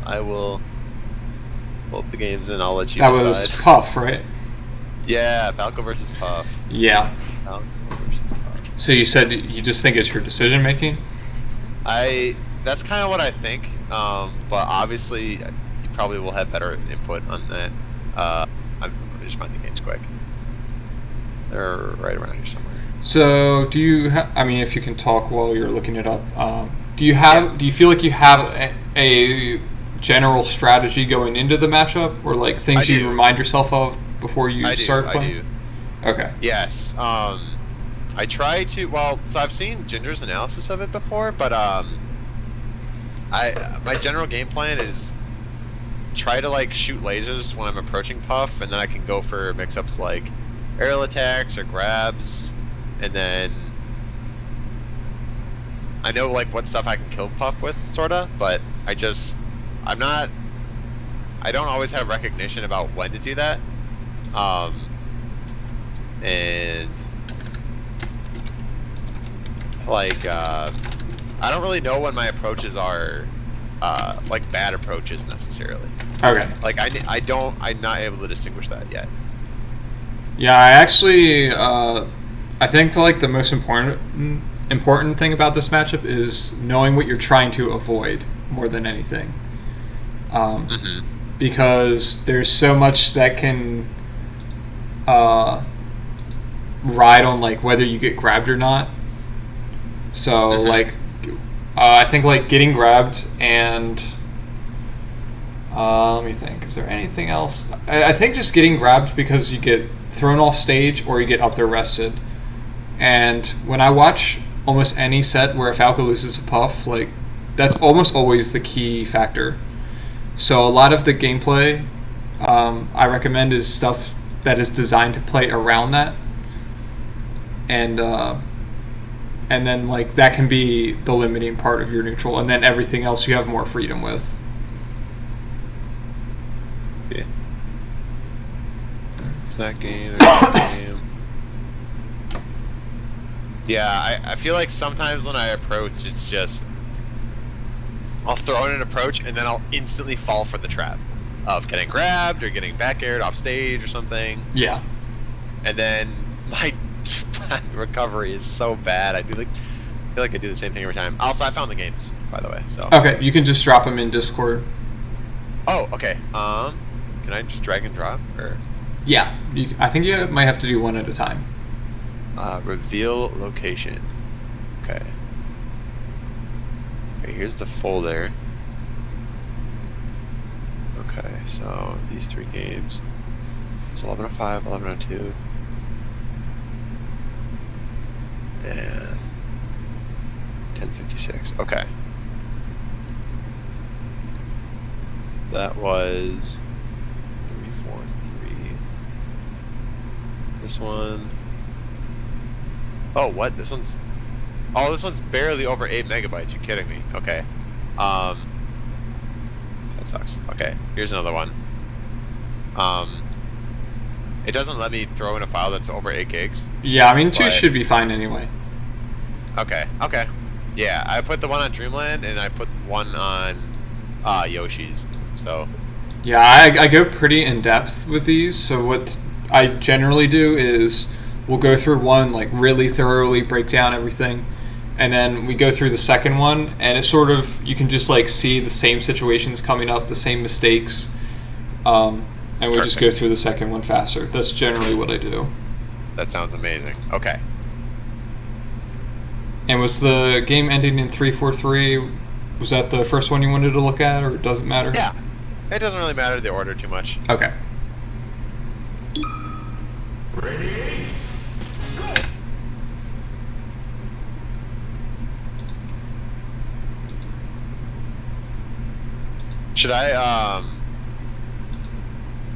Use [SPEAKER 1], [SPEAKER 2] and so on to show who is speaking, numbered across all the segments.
[SPEAKER 1] I will pull up the games and I'll let you
[SPEAKER 2] That
[SPEAKER 1] decide.
[SPEAKER 2] was Puff, right?
[SPEAKER 1] Yeah, Falco versus Puff.
[SPEAKER 2] Yeah.
[SPEAKER 1] Falco versus Puff.
[SPEAKER 2] So you said you just think it's your decision making?
[SPEAKER 1] That's kind of what I think. But obviously you probably will have better input on that. Let me just find the games quick. They're right around here somewhere.
[SPEAKER 2] So do you? I mean, if you can talk while you're looking it up, do you have?
[SPEAKER 1] Yeah.
[SPEAKER 2] Do you feel like you have a general strategy going into the matchup, or like things you remind yourself of before you start playing?
[SPEAKER 1] I do.
[SPEAKER 2] Okay.
[SPEAKER 1] Yes. I try to. Well, so I've seen Ginger's analysis of it before, but my general game plan is try to like shoot lasers when I'm approaching Puff, and then I can go for mix-ups like aerial attacks or grabs, and then I know like what stuff I can kill Puff with, sorta, but I don't always have recognition about when to do that. And like I don't really know when my approaches are like bad approaches necessarily.
[SPEAKER 2] Okay.
[SPEAKER 1] Like I'm not able to distinguish that yet.
[SPEAKER 2] Yeah, I actually, I think like the most important thing about this matchup is knowing what you're trying to avoid more than anything. Because there's so much that can ride on like whether you get grabbed or not. So like, I think like getting grabbed and let me think. Is there anything else? I think just getting grabbed because you get thrown off stage or you get up there rested. And when I watch almost any set where a Falco loses a Puff, like that's almost always the key factor. So a lot of the gameplay I recommend is stuff that is designed to play around that, and then like that can be the limiting part of your neutral, and then everything else you have more freedom with.
[SPEAKER 1] Yeah. That game. Game. Yeah, I feel like sometimes when I approach, it's just I'll throw in an approach and then I'll instantly fall for the trap of getting grabbed or getting back aired off stage or something.
[SPEAKER 2] Yeah.
[SPEAKER 1] And then my recovery is so bad. I feel like I do the same thing every time. Also, I found the games, by the way. So.
[SPEAKER 2] Okay, you can just drop them in Discord.
[SPEAKER 1] Oh, okay. Can I just drag and drop or?
[SPEAKER 2] Yeah, I think you might have to do one at a time.
[SPEAKER 1] Reveal location. Okay. Okay, here's the folder. Okay, so these three games. It's 11:05, 11:02, and 10:56. Okay. That was 343. This one. Oh, what? This one's. Oh, this one's barely over 8 megabytes. You're kidding me. Okay. That sucks. Okay, here's another one. It doesn't let me throw in a file that's over 8 gigs.
[SPEAKER 2] Yeah, I mean 2 should be fine anyway.
[SPEAKER 1] Okay. Okay. Yeah, I put the one on Dreamland and I put one on Yoshi's. So.
[SPEAKER 2] Yeah, I go pretty in depth with these. So what I generally do is we'll go through one, like really thoroughly break down everything, and then we go through the second one, and it's sort of, you can just like see the same situations coming up, the same mistakes, and we just go through the second one faster. That's generally what I do.
[SPEAKER 1] That sounds amazing. Okay.
[SPEAKER 2] And was the game ending in 343? Was that the first one you wanted to look at, or it doesn't matter?
[SPEAKER 1] Yeah, it doesn't really matter the order too much.
[SPEAKER 2] Okay.
[SPEAKER 3] Ready? Go!
[SPEAKER 1] Should I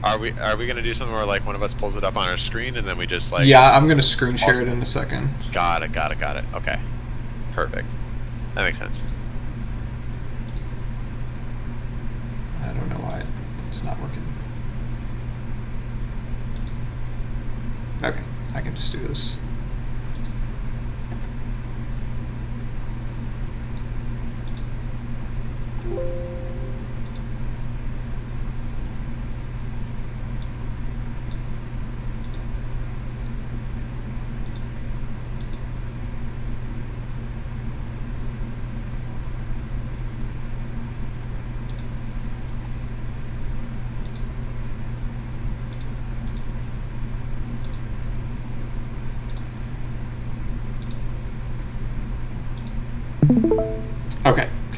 [SPEAKER 1] are we gonna do something where like one of us pulls it up on our screen and then we just like?
[SPEAKER 2] Yeah, I'm gonna screen share it in a second.
[SPEAKER 1] Got it. Okay, perfect. That makes sense.
[SPEAKER 2] I don't know why it's not working. Okay, I can just do this.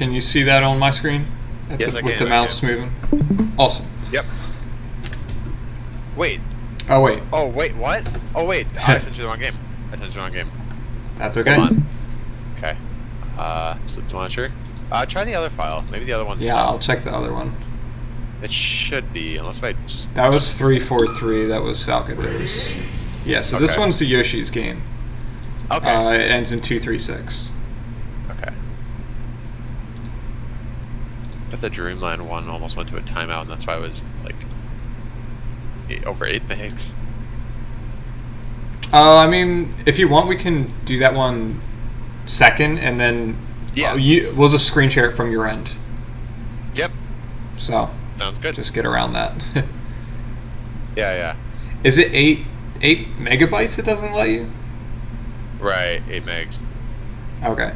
[SPEAKER 2] Can you see that on my screen?
[SPEAKER 1] Yes, I
[SPEAKER 2] With
[SPEAKER 1] can,
[SPEAKER 2] the
[SPEAKER 1] I
[SPEAKER 2] mouse
[SPEAKER 1] can.
[SPEAKER 2] moving? Awesome.
[SPEAKER 1] Yep. Wait.
[SPEAKER 2] Oh, wait.
[SPEAKER 1] Oh, wait, what? Oh, wait. I sent you the wrong game.
[SPEAKER 2] That's okay.
[SPEAKER 1] Hold on. Okay. Slipped launcher. Try the other file. Maybe the other one's
[SPEAKER 2] Yeah, I'll check the other one.
[SPEAKER 1] It should be, unless if I just...
[SPEAKER 2] That was 343. That was Falco Dose. Yeah, so this
[SPEAKER 1] Okay.
[SPEAKER 2] one's the Yoshi's game.
[SPEAKER 1] Okay.
[SPEAKER 2] It ends in 236.
[SPEAKER 1] Okay. But the Dreamland one almost went to a timeout, and that's why it was, like, over 8 megs.
[SPEAKER 2] I mean, if you want, we can do that one second, and then
[SPEAKER 1] Yeah.
[SPEAKER 2] we'll just screen share it from your end.
[SPEAKER 1] Yep.
[SPEAKER 2] So
[SPEAKER 1] Sounds good.
[SPEAKER 2] just get around that.
[SPEAKER 1] Yeah.
[SPEAKER 2] Is it 8 megabytes? It doesn't let you.
[SPEAKER 1] Right, 8 megs.
[SPEAKER 2] Okay.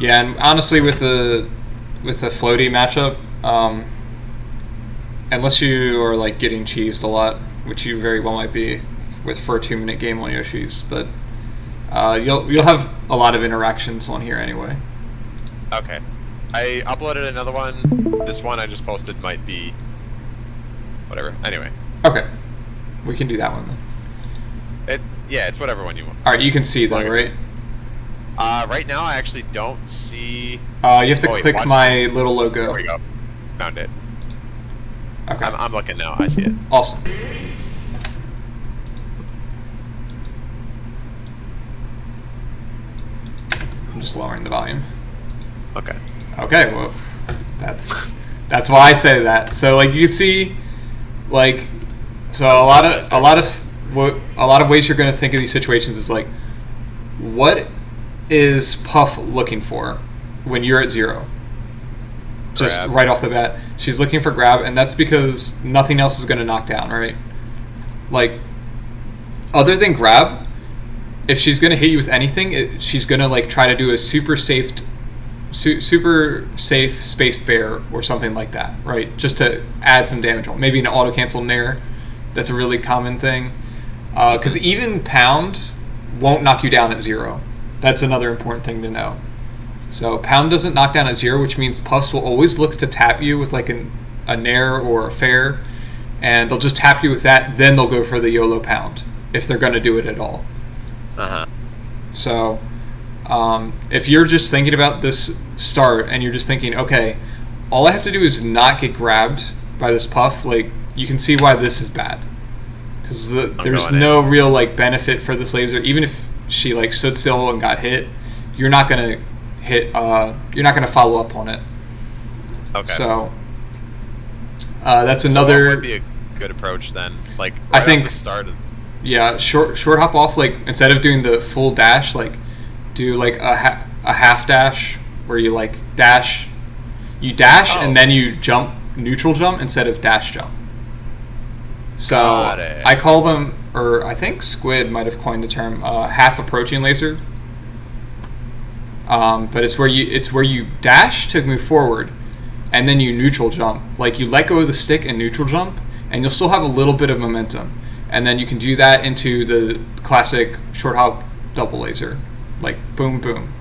[SPEAKER 2] Yeah, and honestly, with the floaty matchup, unless you are like getting cheesed a lot, which you very well might be for a 2-minute game on Yoshi's, but you'll have a lot of interactions on here anyway.
[SPEAKER 1] Okay. I uploaded another one. This one I just posted might be... whatever. Anyway.
[SPEAKER 2] Okay, we can do that one then.
[SPEAKER 1] Yeah, it's whatever one you want.
[SPEAKER 2] All right, you can see though, right?
[SPEAKER 1] Right now I actually don't see...
[SPEAKER 2] You have to
[SPEAKER 1] Oh, wait,
[SPEAKER 2] click
[SPEAKER 1] watch
[SPEAKER 2] my little logo.
[SPEAKER 1] There we go. Found it.
[SPEAKER 2] Okay.
[SPEAKER 1] I'm looking now. I see it.
[SPEAKER 2] Awesome. I'm just lowering the volume.
[SPEAKER 1] Okay.
[SPEAKER 2] Okay, well, that's why I say that. So like you can see, like, so a lot of ways you're going to think of these situations is like, what is Puff looking for when you're at 0? Just
[SPEAKER 1] Grab.
[SPEAKER 2] right off the bat, she's looking for grab, and that's because nothing else is going to knock down, right? Like, other than grab, if she's going to hit you with anything, she's going to like try to do a super safe spaced bear or something like that, right? Just to add some damage on. Maybe an auto cancel nair. That's a really common thing. Because even pound won't knock you down at 0. That's another important thing to know. So pound doesn't knock down at 0, which means Puffs will always look to tap you with like a nair or a fair, and they'll just tap you with that. Then they'll go for the YOLO pound if they're going to do it at all. So if you're just thinking about this start and you're just thinking, okay, all I have to do is not get grabbed by this Puff, like, you can see why this is bad. Because there's no real like benefit for this laser. Even if she like stood still and got hit, you're not gonna follow up on it.
[SPEAKER 1] Okay.
[SPEAKER 2] So that's another.
[SPEAKER 1] What would be a good approach then? Like
[SPEAKER 2] I think
[SPEAKER 1] off the start of...
[SPEAKER 2] Yeah, short hop off. Like instead of doing the full dash, like do like a half dash where you like dash, and then you jump, neutral jump instead of dash jump. So I call them, or I think Squid might have coined the term, half approaching laser. But it's where you dash to move forward, and then you neutral jump. Like you let go of the stick and neutral jump, and you'll still have a little bit of momentum. And then you can do that into the classic short hop double laser, like boom boom.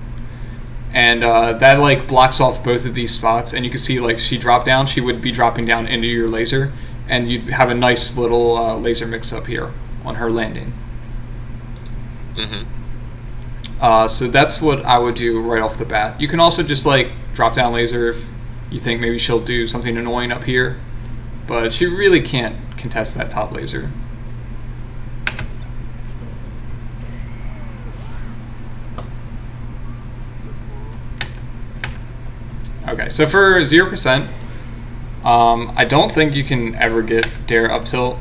[SPEAKER 2] And that like blocks off both of these spots, and you can see like she dropped down, she would be dropping down into your laser, and you'd have a nice little laser mix up here on her landing. So that's what I would do right off the bat. You can also just like drop down laser if you think maybe she'll do something annoying up here, but she really can't contest that top laser. Okay, so for 0%, I don't think you can ever get dare up tilt.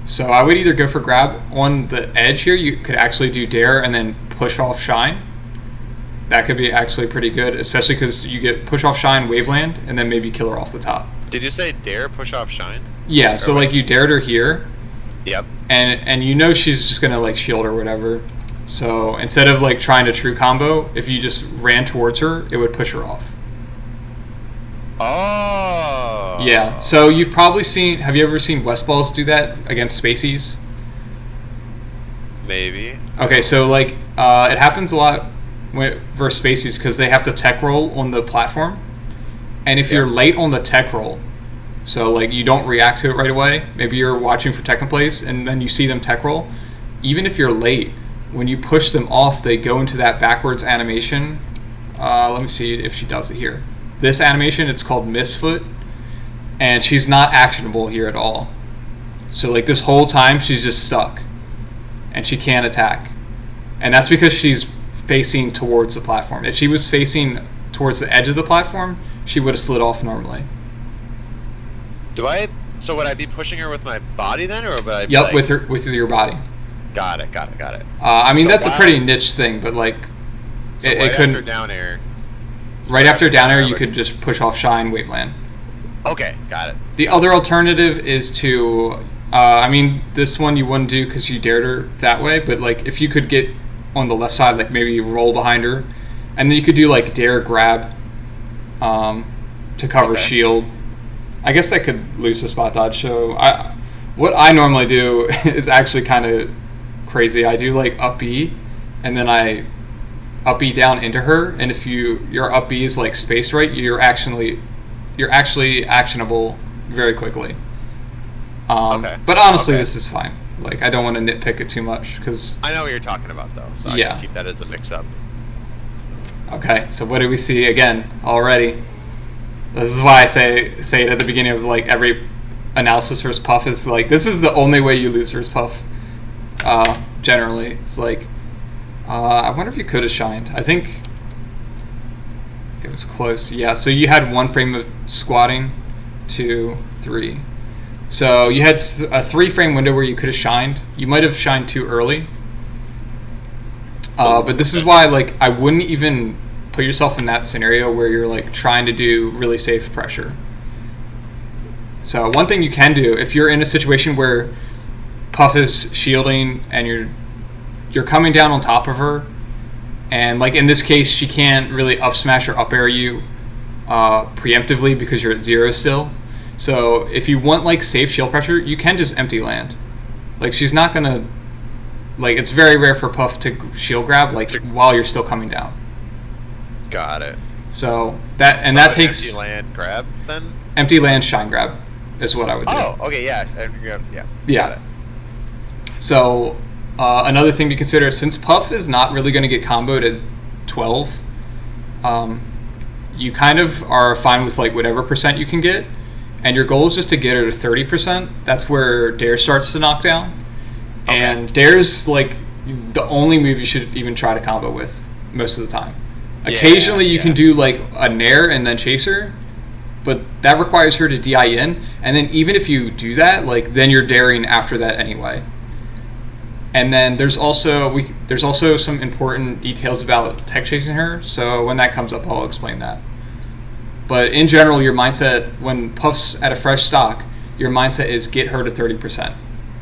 [SPEAKER 2] So I would either go for grab. On the edge here, you could actually do dare and then push off shine. That could be actually pretty good, especially because you get push off shine, waveland, and then maybe kill her off the top.
[SPEAKER 1] Did you say dare, push off shine?
[SPEAKER 2] Yeah, so like you dared her here.
[SPEAKER 1] Yep.
[SPEAKER 2] And you know she's just gonna like shield or whatever. So instead of like trying to true combo, if you just ran towards her, it would push her off.
[SPEAKER 1] Oh.
[SPEAKER 2] Yeah. So you've probably seen. Have you ever seen West Balls do that against Spaceys?
[SPEAKER 1] Maybe.
[SPEAKER 2] Okay, so like it happens a lot versus Spaceys because they have to tech roll on the platform, and if you're late on the tech roll, so like you don't react to it right away, maybe you're watching for tech in place and then you see them tech roll, even if you're late, when you push them off, they go into that backwards animation. Let me see if she does it here. This animation, it's called Misfoot, and she's not actionable here at all. So like this whole time she's just stuck and she can't attack, and that's because she's facing towards the platform. If she was facing towards the edge of the platform, she would have slid off normally.
[SPEAKER 1] So would I be pushing her with my body then, or would I be
[SPEAKER 2] Yep, with your body.
[SPEAKER 1] Got it.
[SPEAKER 2] I mean,
[SPEAKER 1] So
[SPEAKER 2] that's a pretty niche thing, but like
[SPEAKER 1] So
[SPEAKER 2] it
[SPEAKER 1] right
[SPEAKER 2] couldn't.
[SPEAKER 1] after down air.
[SPEAKER 2] Right after down air, you could just push off Shine, Waveland.
[SPEAKER 1] Okay, got it.
[SPEAKER 2] The other alternative is to, I mean, this one you wouldn't do because you dared her that way, but like if you could get on the left side, like maybe roll behind her, and then you could do like dare grab to cover shield. I guess that could lose the spot dodge. So what I normally do is actually kind of crazy. I do like up B, and then I up B down into her, and if your up B is like spaced right, you're actually actionable very quickly. But honestly, this is fine. Like I don't want to nitpick it too much because
[SPEAKER 1] I know what you're talking about though, so I can keep that as a mix-up.
[SPEAKER 2] Okay, so what do we see again already? This is why I say it at the beginning of like every analysis versus Puff is like this is the only way you lose versus Puff. Generally, it's like I wonder if you could have shined. I think it was close. Yeah, so you had one frame of squatting, 2, 3. So you had a 3-frame window where you could have shined. You might have shined too early. But this is why like I wouldn't even put yourself in that scenario where you're like trying to do really safe pressure. So one thing you can do if you're in a situation where Puff is shielding and you're coming down on top of her, and like in this case she can't really up smash or up air you preemptively because you're at 0 still. So if you want like safe shield pressure, you can just empty land. Like she's not gonna, like it's very rare for Puff to shield grab like while you're still coming down.
[SPEAKER 1] Got it.
[SPEAKER 2] So that takes
[SPEAKER 1] empty land grab then.
[SPEAKER 2] Empty land shine grab is what I would do.
[SPEAKER 1] Oh, okay, yeah, yeah.
[SPEAKER 2] Yeah.
[SPEAKER 1] Got it.
[SPEAKER 2] So another thing to consider, since Puff is not really going to get comboed as 12, you kind of are fine with like whatever percent you can get, and your goal is just to get her to 30%. That's where Dare starts to knock down, and Dare's like the only move you should even try to combo with most of the time. Occasionally you can do like a Nair and then Chaser, but that requires her to DI in, and then even if you do that, like then you're daring after that anyway. And then there's also some important details about tech chasing her, so when that comes up I'll explain that. But in general, your mindset when Puff's at a fresh stock, your mindset is get her to 30%.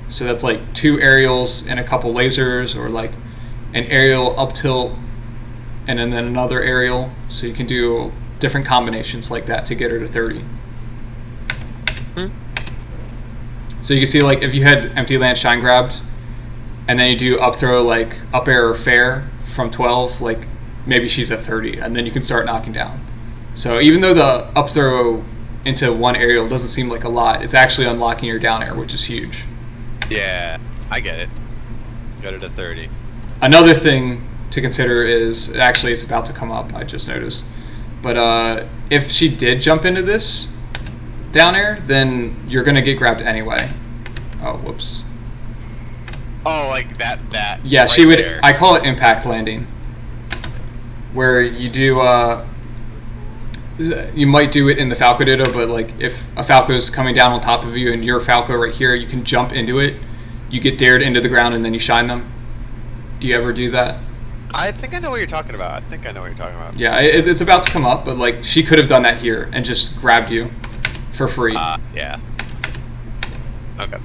[SPEAKER 2] So that's like 2 aerials and a couple lasers, or like an aerial up tilt and then another aerial. So you can do different combinations like that to get her to 30. So you can see like if you had empty land shine grabbed, and then you do up throw like up air or fair from 12, like maybe she's at 30, and then you can start knocking down. So even though the up throw into 1 aerial doesn't seem like a lot, it's actually unlocking your down air, which is huge.
[SPEAKER 1] Yeah, I get it. Got it to 30.
[SPEAKER 2] Another thing to consider is, actually it's about to come up, I just noticed, but if she did jump into this down air, then you're going to get grabbed anyway. Oh, whoops.
[SPEAKER 1] Oh, like that.
[SPEAKER 2] Yeah,
[SPEAKER 1] right
[SPEAKER 2] she would.
[SPEAKER 1] There.
[SPEAKER 2] I call it impact landing, where you do. You might do it in the Falco Ditto, but like if a Falco is coming down on top of you and you're Falco right here, you can jump into it. You get dared into the ground and then you shine them. Do you ever do that?
[SPEAKER 1] I think I know what you're talking about.
[SPEAKER 2] Yeah, it's about to come up, but like she could have done that here and just grabbed you for free.
[SPEAKER 1] Yeah. Okay.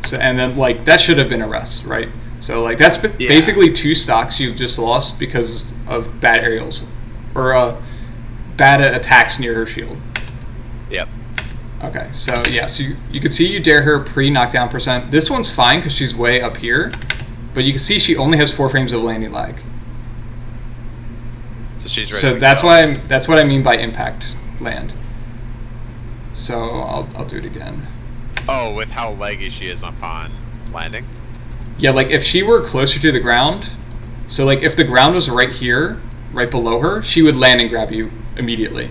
[SPEAKER 2] So, and then like that should have been a rest, right? So like that's basically 2 stocks you've just lost because of bad aerials or bad attacks near her shield.
[SPEAKER 1] Yep.
[SPEAKER 2] Okay, so yeah, so you can see you dare her pre-knockdown percent. This one's fine because she's way up here, but you can see she only has 4 frames of landing lag.
[SPEAKER 1] So she's ready.
[SPEAKER 2] So that's why that's what I mean by impact land. So I'll do it again.
[SPEAKER 1] Oh, with how leggy she is upon landing?
[SPEAKER 2] Yeah, like if she were closer to the ground, so like if the ground was right here, right below her, she would land and grab you immediately.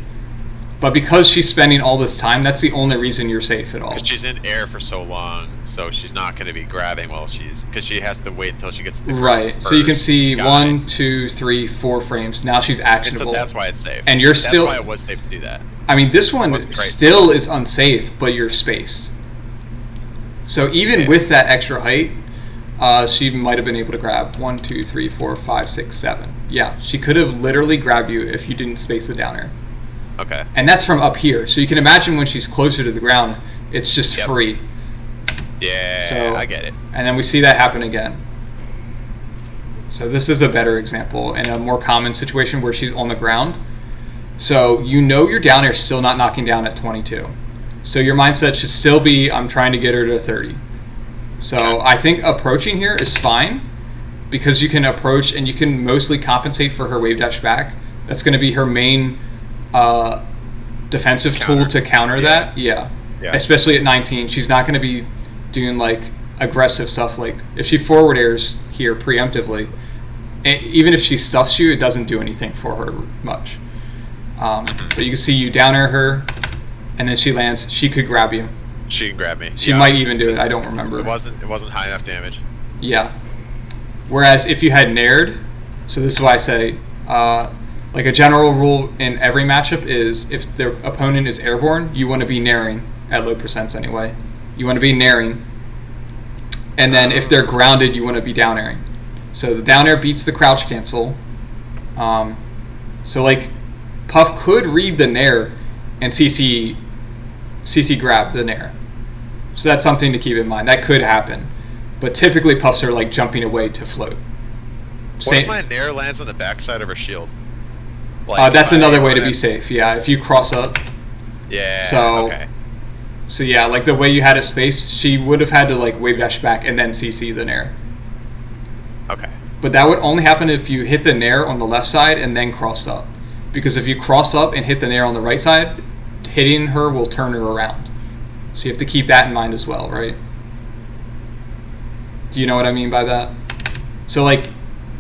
[SPEAKER 2] But because she's spending all this time, that's the only reason you're safe at all.
[SPEAKER 1] Because she's in air for so long, so she's not going to be grabbing while because she has to wait until she gets to the ground.
[SPEAKER 2] Right, so you can see
[SPEAKER 1] Got
[SPEAKER 2] 1,
[SPEAKER 1] it.
[SPEAKER 2] 2, 3, 4 frames. Now she's actionable.
[SPEAKER 1] And so that's why it's safe.
[SPEAKER 2] And you're
[SPEAKER 1] that's
[SPEAKER 2] still.
[SPEAKER 1] That's why it was safe to do that.
[SPEAKER 2] I mean, this one
[SPEAKER 1] Wasn't great.
[SPEAKER 2] still is unsafe, but you're spaced. So even with that extra height, she might have been able to grab 1, 2, 3, 4, 5, 6, 7. Yeah, she could have literally grabbed you if you didn't space the down air.
[SPEAKER 1] Okay.
[SPEAKER 2] And that's from up here. So you can imagine when she's closer to the ground, it's just free.
[SPEAKER 1] Yeah,
[SPEAKER 2] So,
[SPEAKER 1] I get it.
[SPEAKER 2] And then we see that happen again. So this is a better example in a more common situation where she's on the ground. So you know your down air is still not knocking down at 22. So your mindset should still be, I'm trying to get her to 30. So I think approaching here is fine because you can approach and you can mostly compensate for her wave dash back. That's going to be her main defensive tool to counter that. Yeah. Especially at 19. She's not going to be doing like aggressive stuff. Like if she forward airs here preemptively, even if she stuffs you, it doesn't do anything for her much. But you can see you down air her, and then she lands. She could grab you.
[SPEAKER 1] She can grab me.
[SPEAKER 2] She might even do it. I don't remember.
[SPEAKER 1] It wasn't high enough damage.
[SPEAKER 2] Yeah. Whereas if you had nared, so this is why I say, like a general rule in every matchup is if the opponent is airborne, you want to be naring at low percents anyway. You want to be naring. And then if they're grounded, you want to be down airing. So the down air beats the crouch cancel. So like Puff could read the nair and CC grab the nair. So that's something to keep in mind. That could happen. But typically Puffs are like jumping away to float.
[SPEAKER 1] What if my nair lands on the backside of her shield? Like
[SPEAKER 2] that's another way to be safe. Yeah, if you cross up.
[SPEAKER 1] Yeah.
[SPEAKER 2] So,
[SPEAKER 1] okay.
[SPEAKER 2] So yeah, like the way you had it spaced, she would have had to like wave dash back and then CC the nair.
[SPEAKER 1] Okay.
[SPEAKER 2] But that would only happen if you hit the nair on the left side and then crossed up. Because if you cross up and hit the nair on the right side, hitting her will turn her around. So you have to keep that in mind as well, right? Do you know what I mean by that? So like,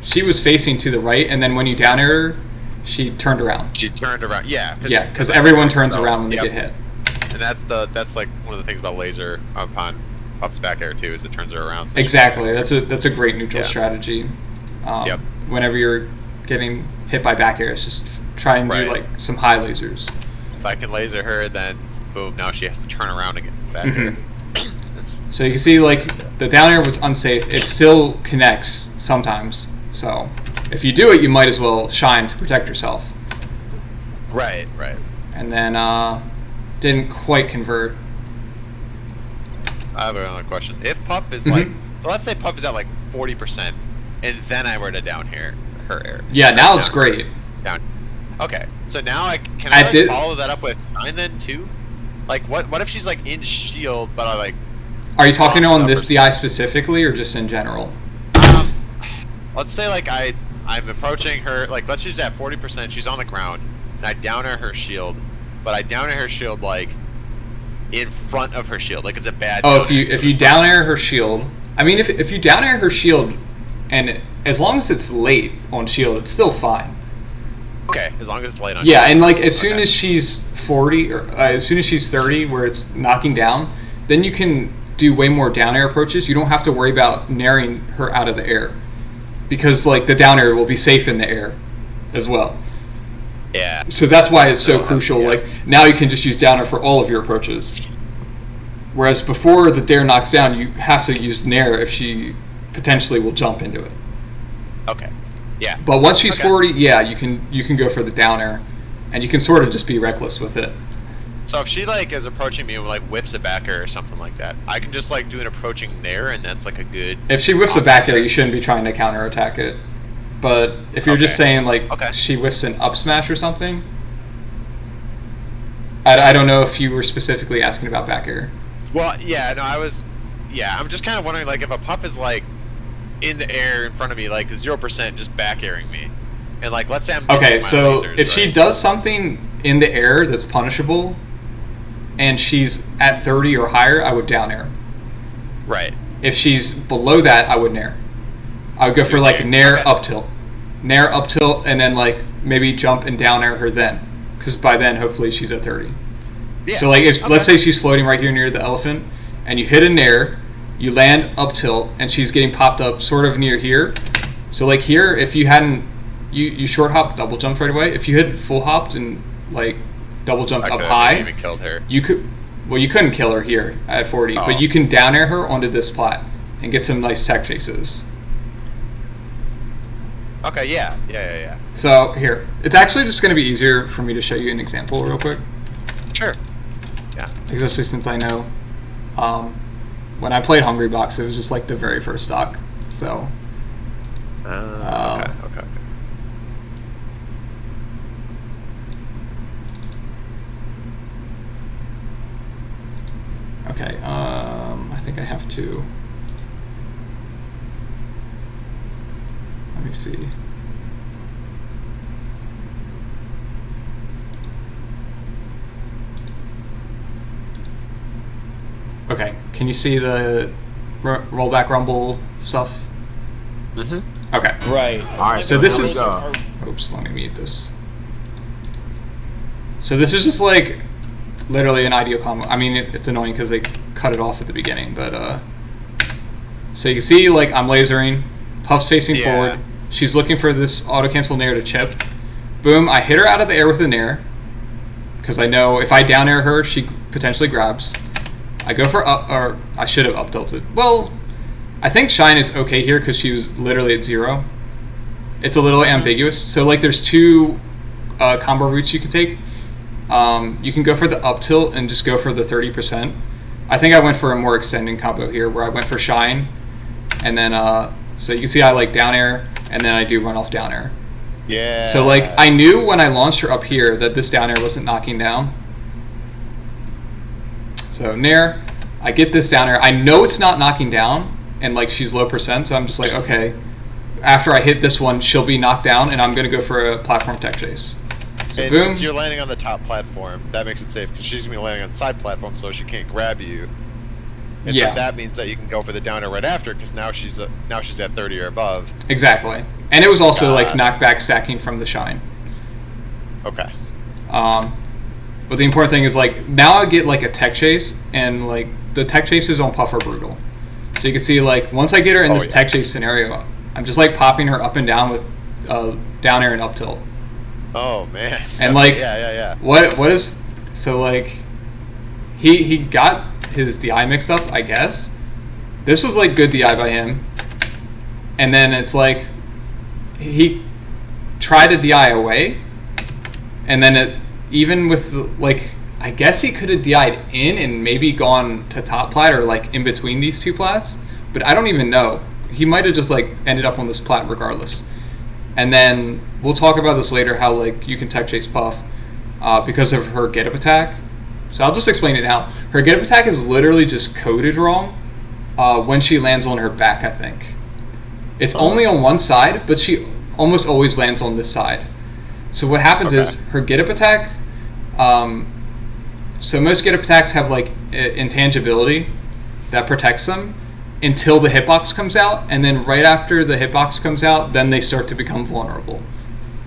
[SPEAKER 2] she was facing to the right, and then when you down air her, she turned around.
[SPEAKER 1] She turned around, yeah.
[SPEAKER 2] Yeah, because everyone turns around when they get hit.
[SPEAKER 1] And that's like one of the things about laser upon Puff's back air too, is it turns her around. So
[SPEAKER 2] exactly, that's a great neutral strategy. Whenever you're getting hit by back air, it's just try and do like some high lasers.
[SPEAKER 1] If I can laser her, then boom, now she has to turn around and get back air.
[SPEAKER 2] So you can see like the down air was unsafe. It still connects sometimes. So if you do it, you might as well shine to protect yourself.
[SPEAKER 1] Right.
[SPEAKER 2] And then didn't quite convert.
[SPEAKER 1] I have another question. If Puff is like, so let's say Puff is at like 40%, and then I were to down here her air.
[SPEAKER 2] Yeah, now it's great.
[SPEAKER 1] Down. Okay, so now I can follow that up with shine then too? Like what if she's like in shield, but I like.
[SPEAKER 2] Are you talking on this DI specifically or just in general?
[SPEAKER 1] Let's say like I'm approaching her, like let's use at 40%, she's on the ground, and I down air her shield, but I down air her shield like in front of her shield, like it's a bad.
[SPEAKER 2] Oh, if you down air her shield, I mean if you down air her shield, and as long as it's late on shield, it's still fine.
[SPEAKER 1] Okay, as long as it's late on.
[SPEAKER 2] Yeah, shield. And like as soon as she's 40 or as soon as she's 30, where it's knocking down, then you can do way more down air approaches. You don't have to worry about nairing her out of the air. Because like the down air will be safe in the air as well.
[SPEAKER 1] Yeah.
[SPEAKER 2] So that's why it's so crucial. Yeah. Like now you can just use down air for all of your approaches. Whereas before the dare knocks down, you have to use nair if she potentially will jump into it.
[SPEAKER 1] Okay. Yeah.
[SPEAKER 2] But once she's 40, yeah, you can go for the down air, and you can sort of just be reckless with it.
[SPEAKER 1] So if she like is approaching me and like whips a back air or something like that, I can just like do an approaching nair, and that's like a good.
[SPEAKER 2] If she whiffs a back air, you shouldn't be trying to counterattack it. But if you're just saying like she whiffs an up smash or something, I don't know if you were specifically asking about back air.
[SPEAKER 1] Well, yeah, no, I'm just kind of wondering, like, if a puff is, like, in the air in front of me, like, 0% just back airing me. And, like, let's say I'm missing
[SPEAKER 2] Okay,
[SPEAKER 1] my
[SPEAKER 2] so
[SPEAKER 1] lasers,
[SPEAKER 2] if she
[SPEAKER 1] right?
[SPEAKER 2] does something in the air that's punishable, and she's at 30 or higher, I would down air.
[SPEAKER 1] Right.
[SPEAKER 2] If she's below that, I would nair. I would go for,
[SPEAKER 1] You'd
[SPEAKER 2] like,
[SPEAKER 1] nair.
[SPEAKER 2] nair
[SPEAKER 1] Okay.
[SPEAKER 2] up tilt. Nair up tilt, and then, like, maybe jump and down air her then. Because by then, hopefully, she's at 30.
[SPEAKER 1] Yeah.
[SPEAKER 2] So, like, if
[SPEAKER 1] Okay.
[SPEAKER 2] let's say she's floating right here near the elephant, and you hit a nair, you land up tilt, and she's getting popped up sort of near here. So, like, here, if you hadn't, you short hop, double jumped right away. If you had full hopped and, like, double jumped
[SPEAKER 1] I
[SPEAKER 2] up
[SPEAKER 1] could
[SPEAKER 2] high,
[SPEAKER 1] have even killed her.
[SPEAKER 2] you could, well, you couldn't kill her here at 40,
[SPEAKER 1] Oh.
[SPEAKER 2] but you can down air her onto this plat and get some nice tech chases.
[SPEAKER 1] Okay, yeah.
[SPEAKER 2] So, here, it's actually just going to be easier for me to show you an example real quick.
[SPEAKER 1] Sure. Yeah.
[SPEAKER 2] Especially since I know when I played Hungry Box, it was just like the very first stock. So,
[SPEAKER 1] Okay.
[SPEAKER 2] okay, I think I have to. Let me see. Okay, can you see the rollback rumble stuff?
[SPEAKER 1] Mm-hmm.
[SPEAKER 2] Okay.
[SPEAKER 4] Right.
[SPEAKER 3] All right,
[SPEAKER 2] So this
[SPEAKER 3] here we
[SPEAKER 2] is-
[SPEAKER 3] go.
[SPEAKER 2] Oops, let me mute this. So this is just like literally an ideal combo. I mean, it's annoying because they cut it off at the beginning, but so you can see like I'm lasering, Puff's facing
[SPEAKER 1] Yeah.
[SPEAKER 2] forward. She's looking for this auto cancel nair to chip. Boom! I hit her out of the air with a nair because I know if I down air her, she potentially grabs. I go for up, or I should have up tilted. Well, I think Shine is okay here because she was literally at 0. It's a little ambiguous. So like there's two combo routes you can take. You can go for the up tilt and just go for the 30%. I think I went for a more extending combo here where I went for Shine. And then, so you can see I like down air and then I do run off down air.
[SPEAKER 1] Yeah.
[SPEAKER 2] So like I knew when I launched her up here that this down air wasn't knocking down. So nair, I get this down air. I know it's not knocking down and like she's low percent, so I'm just like, okay. After I hit this one, she'll be knocked down and I'm gonna go for a platform tech chase. So
[SPEAKER 1] And
[SPEAKER 2] boom.
[SPEAKER 1] since you're landing on the top platform, that makes it safe because she's gonna be landing on the side platform, so she can't grab you. And
[SPEAKER 2] Yeah.
[SPEAKER 1] so that means that you can go for the downer right after because now she's at 30 or above.
[SPEAKER 2] Exactly. And it was also like
[SPEAKER 1] God.
[SPEAKER 2] knockback stacking from the Shine.
[SPEAKER 1] Okay.
[SPEAKER 2] But the important thing is like now I get like a tech chase and like the tech chases on Puff are brutal. So you can see like once I get her in this
[SPEAKER 1] yeah.
[SPEAKER 2] tech chase scenario, I'm just like popping her up and down with down air and up tilt.
[SPEAKER 1] Oh man.
[SPEAKER 2] And like
[SPEAKER 1] yeah.
[SPEAKER 2] what is so like he got his DI mixed up, I guess. This was like good DI by him. And then it's like he tried to DI away. And then it even with like I guess he could have DI'd in and maybe gone to top plat or like in between these two plats, but I don't even know. He might have just like ended up on this plat regardless. And then we'll talk about this later how like you can tech chase Puff because of her get up attack. So I'll just explain it now. Her get up attack is literally just coded wrong when she lands on her back, I think. It's only on one side, but she almost always lands on this side. So what happens
[SPEAKER 1] Okay.
[SPEAKER 2] is her get up attack. So most get up attacks have like intangibility that protects them until the hitbox comes out, and then right after the hitbox comes out, then they start to become vulnerable.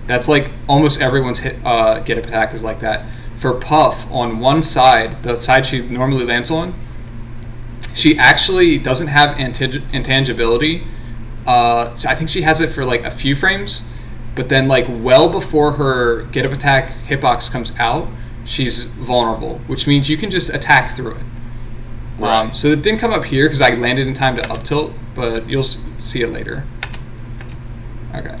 [SPEAKER 2] That's like almost everyone's get up attack is like that. For Puff, on one side, the side she normally lands on, she actually doesn't have intangibility. I think she has it for like a few frames, but then like well before her get up attack hitbox comes out, she's vulnerable, which means you can just attack through it.
[SPEAKER 1] Right.
[SPEAKER 2] So it didn't come up here because I landed in time to up tilt, but you'll see it later. Okay.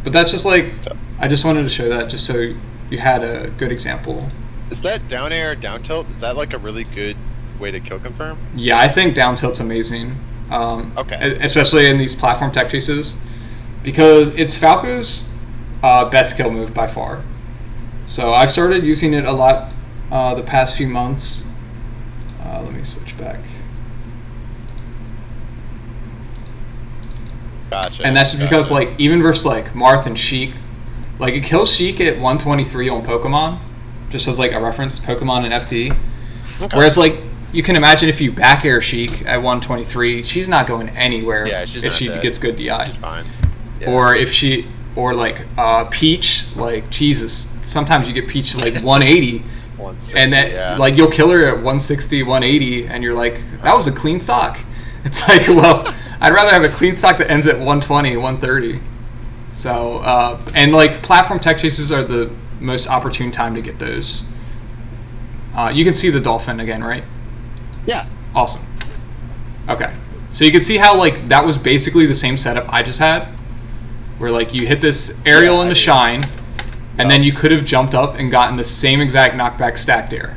[SPEAKER 2] But that's just like, I just wanted to show that just so you had a good example.
[SPEAKER 1] Is that down air, down tilt? Is that like a really good way to kill confirm?
[SPEAKER 2] Yeah, I think down tilt's amazing.
[SPEAKER 1] Okay.
[SPEAKER 2] Especially in these platform tech chases, because it's Falco's best kill move by far. So I've started using it a lot the past few months. Let me switch back.
[SPEAKER 1] Gotcha.
[SPEAKER 2] And that's just because, like, even versus, like, Marth and Sheik, like, it kills Sheik at 123 on Pokemon, just as, like, a reference, Pokemon and FD.
[SPEAKER 1] Okay.
[SPEAKER 2] Whereas, like, you can imagine if you back air Sheik at 123, she's not going anywhere if she gets good DI.
[SPEAKER 1] She's fine. Yeah.
[SPEAKER 2] Or if she, or, like, Peach, like, Jesus, sometimes you get Peach to, like, 180.
[SPEAKER 1] 160,
[SPEAKER 2] And then, like, you'll kill her at 160, 180, and you're like, that was a clean stock. It's like, well, I'd rather have a clean stock that ends at 120, 130. So, and, like, platform tech chases are the most opportune time to get those. You can see the dolphin again, right?
[SPEAKER 1] Yeah.
[SPEAKER 2] Awesome. Okay. So you can see how, like, that was basically the same setup I just had, where, like, you hit this aerial in the shine, and then you could have jumped up and gotten the same exact knockback stacked air.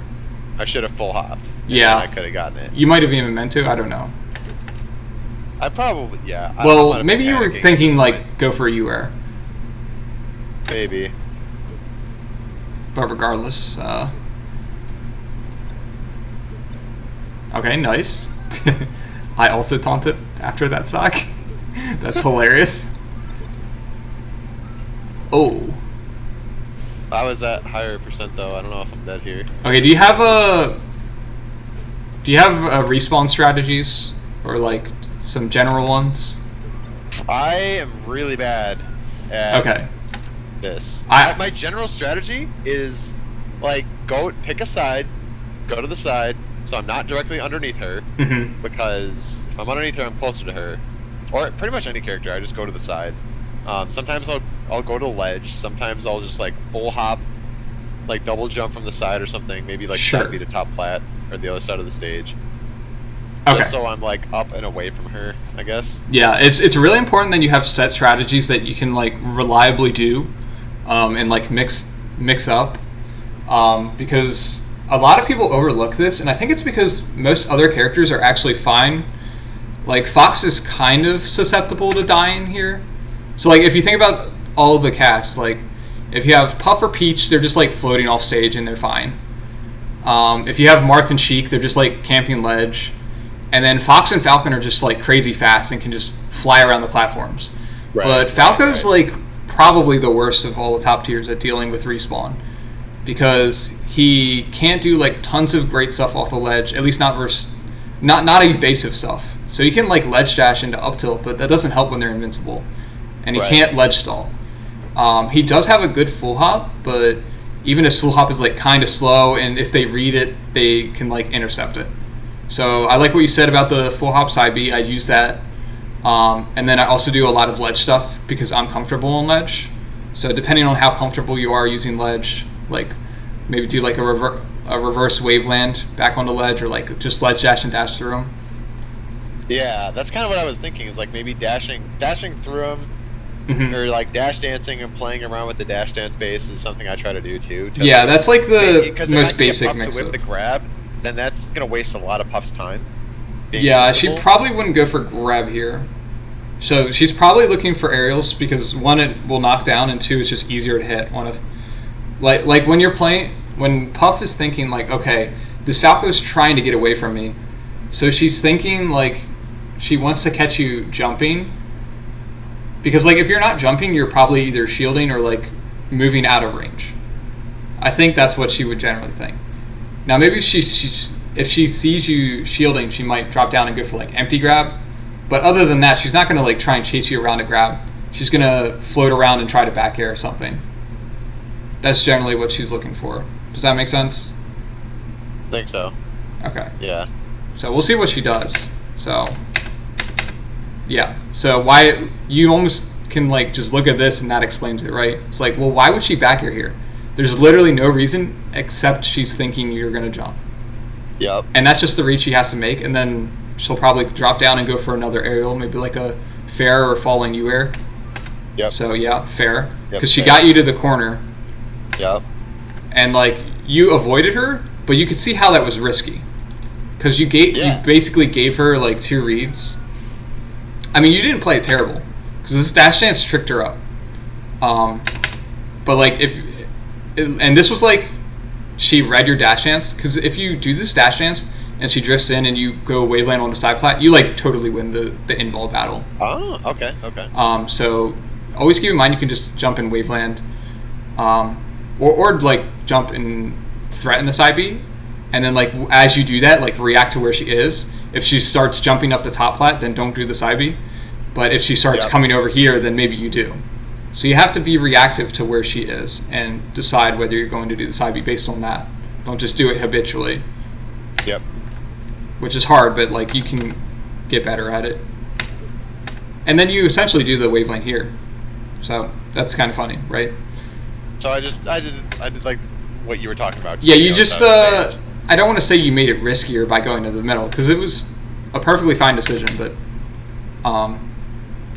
[SPEAKER 1] I should have full hopped.
[SPEAKER 2] Yeah.
[SPEAKER 1] I could have gotten it.
[SPEAKER 2] You might have even meant to. I don't know.
[SPEAKER 1] I probably, yeah.
[SPEAKER 2] Well, maybe you were thinking, like, go for a U-air.
[SPEAKER 1] Maybe.
[SPEAKER 2] But regardless, okay, nice. I also taunted after that stock. That's hilarious. Oh.
[SPEAKER 1] I was at higher percent though. I don't know if I'm dead here.
[SPEAKER 2] Okay, do you have respawn strategies or, like, some general ones?
[SPEAKER 1] I am really bad at this. My general strategy is, like, pick a side, go to the side, so I'm not directly underneath her, because if I'm underneath her, I'm closer to her. Or pretty much any character, I just go to the side. Sometimes I'll go to the ledge. Sometimes I'll just, like, full hop, like, double jump from the side or something. Maybe, like, side B to top flat or the other side of the stage.
[SPEAKER 2] Okay.
[SPEAKER 1] Just so I'm, like, up and away from her, I guess.
[SPEAKER 2] Yeah, it's really important that you have set strategies that you can, like, reliably do, and, like, mix up, because a lot of people overlook this, and I think it's because most other characters are actually fine. Like, Fox is kind of susceptible to dying here. So, like, if you think about all of the cast, like, if you have Puff or Peach, they're just, like, floating off stage and they're fine. If you have Marth and Sheik, they're just, like, camping ledge. And then Fox and Falcon are just, like, crazy fast and can just fly around the platforms. Right, but Falco's, like, probably the worst of all the top tiers at dealing with respawn, because he can't do, like, tons of great stuff off the ledge, at least not evasive stuff. So he can, like, ledge dash into up tilt, but that doesn't help when they're invincible. And he can't ledge stall. He does have a good full hop, but even his full hop is, like, kind of slow, and if they read it, they can, like, intercept it. So I like what you said about the full hop side B. I'd use that. And then I also do a lot of ledge stuff because I'm comfortable on ledge. So depending on how comfortable you are using ledge, like, maybe do, like, a reverse waveland back onto ledge, or, like, just ledge dash and dash through them.
[SPEAKER 1] Yeah, that's kind of what I was thinking, is, like, maybe dashing through them, or, like, dash dancing and playing around with the dash dance base is something I try to do too.
[SPEAKER 2] Yeah, that's, like, the most basic mix.
[SPEAKER 1] With the grab, then that's gonna waste a lot of Puff's time.
[SPEAKER 2] Yeah, she probably wouldn't go for grab here. So she's probably looking for aerials because, one, it will knock down, and two, it's just easier to hit. Like when you're playing, when Puff is thinking, like, okay, this Falco's trying to get away from me, so she's thinking, like, she wants to catch you jumping, because, like, if you're not jumping, you're probably either shielding or, like, moving out of range. I think that's what she would generally think. Now, maybe if she sees you shielding, she might drop down and go for, like, empty grab. But other than that, she's not going to, like, try and chase you around to grab. She's going to float around and try to back air or something. That's generally what she's looking for. Does that make sense?
[SPEAKER 1] I think so.
[SPEAKER 2] Okay.
[SPEAKER 1] Yeah.
[SPEAKER 2] So we'll see what she does. So, yeah. So why you almost can, like, just look at this and that explains it, right? It's like, well, why would she back air here? There's literally no reason except she's thinking you're going to jump.
[SPEAKER 1] Yep.
[SPEAKER 2] And that's just the read she has to make, and then she'll probably drop down and go for another aerial, maybe like a fair or falling U-air.
[SPEAKER 1] Yep.
[SPEAKER 2] So, yeah, fair. Because
[SPEAKER 1] Yep,
[SPEAKER 2] she got you to the corner.
[SPEAKER 1] Yep.
[SPEAKER 2] And, like, you avoided her, but you could see how that was risky. Because you basically gave her, like, 2 reads. I mean, you didn't play it terrible, because this dash dance tricked her up. But, like, and this was, like, she read your dash dance, because if you do this dash dance and she drifts in and you go waveland on the side plat, you like totally win the invol battle.
[SPEAKER 1] Oh, okay.
[SPEAKER 2] So always keep in mind you can just jump in waveland, or like jump and threaten the side B, and then like as you do that, like react to where she is. If she starts jumping up the top plat, then don't do the side B. But if she starts coming over here, then maybe you do. So you have to be reactive to where she is and decide whether you're going to do the side B based on that. Don't just do it habitually.
[SPEAKER 1] Yep.
[SPEAKER 2] Which is hard, but like you can get better at it. And then you essentially do the wavelength here. So that's kind of funny, right?
[SPEAKER 1] So I did like what you were talking about.
[SPEAKER 2] Yeah, you just I don't want to say you made it riskier by going to the middle, because it was a perfectly fine decision, but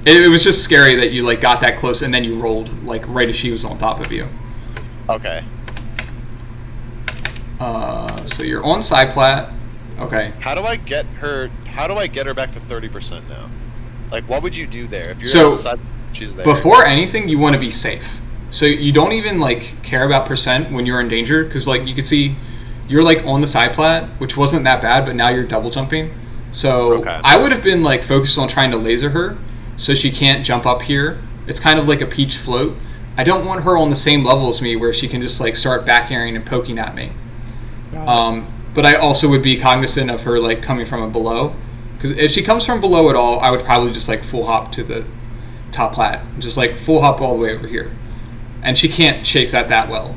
[SPEAKER 2] it was just scary that you like got that close and then you rolled like right as she was on top of you.
[SPEAKER 1] Okay.
[SPEAKER 2] So you're on side plat. Okay.
[SPEAKER 1] How do I get her back to 30% now? Like, what would you do there if you're
[SPEAKER 2] So,
[SPEAKER 1] on the side? She's there.
[SPEAKER 2] Before anything, you want to be safe. So you don't even like care about percent when you're in danger, because like you can see, you're like on the side plat, which wasn't that bad, but now you're double jumping. So I would have been like focused on trying to laser her, so she can't jump up here. It's kind of like a peach float. I don't want her on the same level as me, where she can just like start back airing and poking at me. But I also would be cognizant of her like coming from a below, because if she comes from below at all, I would probably just like full hop to the top plat, just like full hop all the way over here, and she can't chase that well.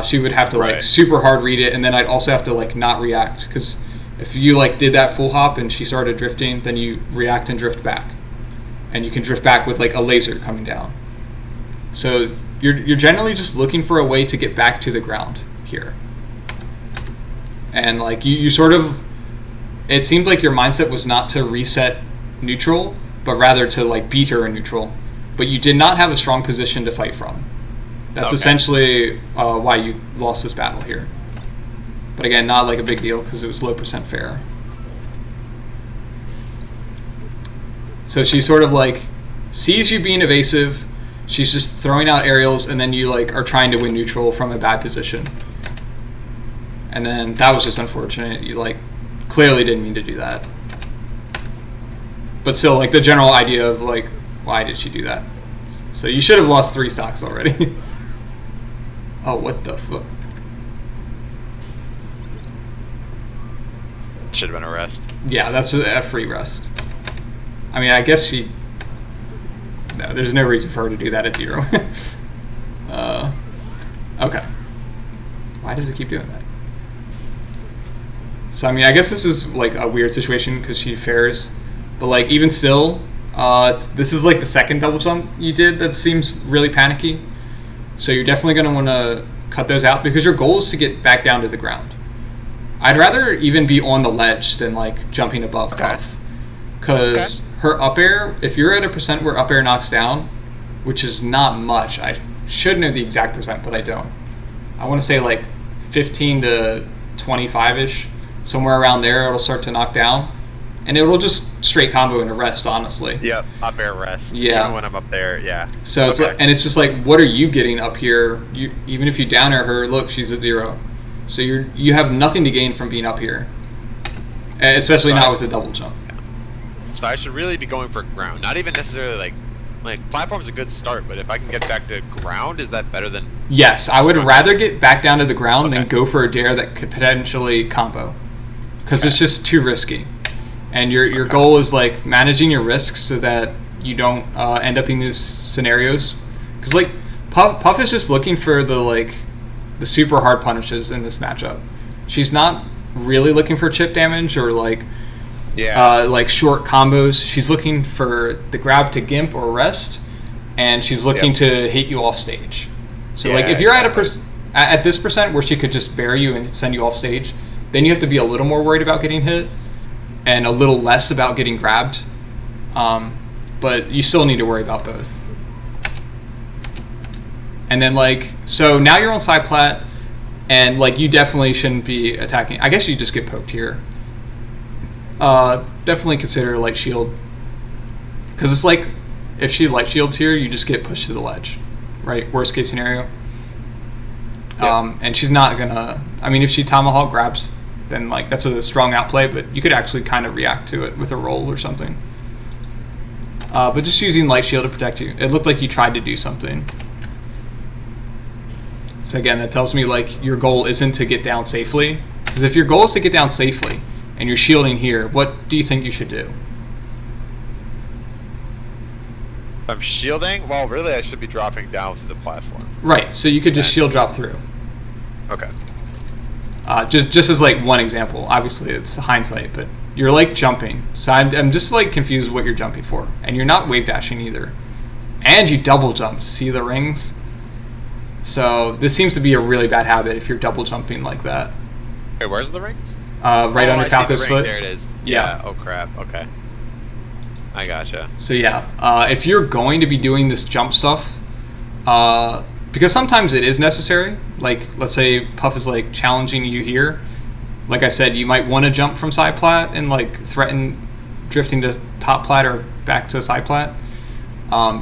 [SPEAKER 2] She would have to like super hard read it, and then I'd also have to like not react, because if you like did that full hop and she started drifting, then you react and drift back, and you can drift back with like a laser coming down. So you're generally just looking for a way to get back to the ground here. And like you sort of, it seemed like your mindset was not to reset neutral, but rather to like beat her in neutral. But you did not have a strong position to fight from. That's essentially why you lost this battle here. But again, not like a big deal, because it was low percent fair. So she sort of like sees you being evasive. She's just throwing out aerials, and then you like are trying to win neutral from a bad position. And then that was just unfortunate. You like clearly didn't mean to do that. But still, like the general idea of like, why did she do that? So you should have lost 3 stocks already. Oh, what the fuck?
[SPEAKER 1] Should have been a rest.
[SPEAKER 2] Yeah, that's a free rest. I mean, I guess she... No, there's no reason for her to do that at 0. Okay. Why does it keep doing that? So, I mean, I guess this is, like, a weird situation because she fares. But, like, even still, this is, like, the second double jump you did that seems really panicky. So you're definitely going to want to cut those out because your goal is to get back down to the ground. I'd rather even be on the ledge than, like, jumping above Puff. Because her up air, if you're at a percent where up air knocks down, which is not much, I should know the exact percent, but I don't. I want to say, like, 15 to 25-ish. Somewhere around there, it'll start to knock down. And it'll just straight combo into rest, honestly.
[SPEAKER 1] Yep, up air rest.
[SPEAKER 2] Yeah.
[SPEAKER 1] Even when I'm up there, yeah.
[SPEAKER 2] So it's like, and it's just like, what are you getting up here? You, even if you down air her, look, she's at 0. So you have nothing to gain from being up here. Especially not with a double jump.
[SPEAKER 1] So I should really be going for ground. Not even necessarily like platform's a good start, but if I can get back to ground, is that better than...
[SPEAKER 2] Yes, I would rather get back down to the ground than go for a dare that could potentially combo. Because it's just too risky. And your goal is like managing your risks so that you don't end up in these scenarios. Because like Puff is just looking for the super hard punishes in this matchup. She's not really looking for chip damage or like short combos. She's looking for the grab to gimp or rest, and she's looking to hit you off stage. So like if you're at this percent where she could just bury you and send you off stage, then you have to be a little more worried about getting hit and a little less about getting grabbed. But you still need to worry about both. And then like, so now you're on side plat, and like you definitely shouldn't be attacking. I guess you just get poked here. Definitely consider light shield, because it's like if she light shields here, you just get pushed to the ledge, right? Worst case scenario. And she's not gonna. I mean, if she tomahawk grabs, then like that's a strong outplay. But you could actually kind of react to it with a roll or something. But just using light shield to protect you. It looked like you tried to do something. So again, that tells me like your goal isn't to get down safely. Because if your goal is to get down safely and you're shielding here, what do you think you should do?
[SPEAKER 1] If I'm shielding, well, really, I should be dropping down to the platform.
[SPEAKER 2] Right. So you could just shield drop through.
[SPEAKER 1] Okay.
[SPEAKER 2] Just as like one example. Obviously, it's hindsight, but you're like jumping. So I'm just like confused what you're jumping for, and you're not wave dashing either, and you double jump. See the rings? So this seems to be a really bad habit if you're double jumping like that.
[SPEAKER 1] Wait, where's the rings?
[SPEAKER 2] Right under Falco's foot.
[SPEAKER 1] There it is.
[SPEAKER 2] Yeah.
[SPEAKER 1] Oh crap. Okay. I gotcha.
[SPEAKER 2] So yeah, if you're going to be doing this jump stuff, because sometimes it is necessary. Like let's say Puff is like challenging you here. Like I said, you might want to jump from side plat and like threaten drifting to top plat or back to side plat.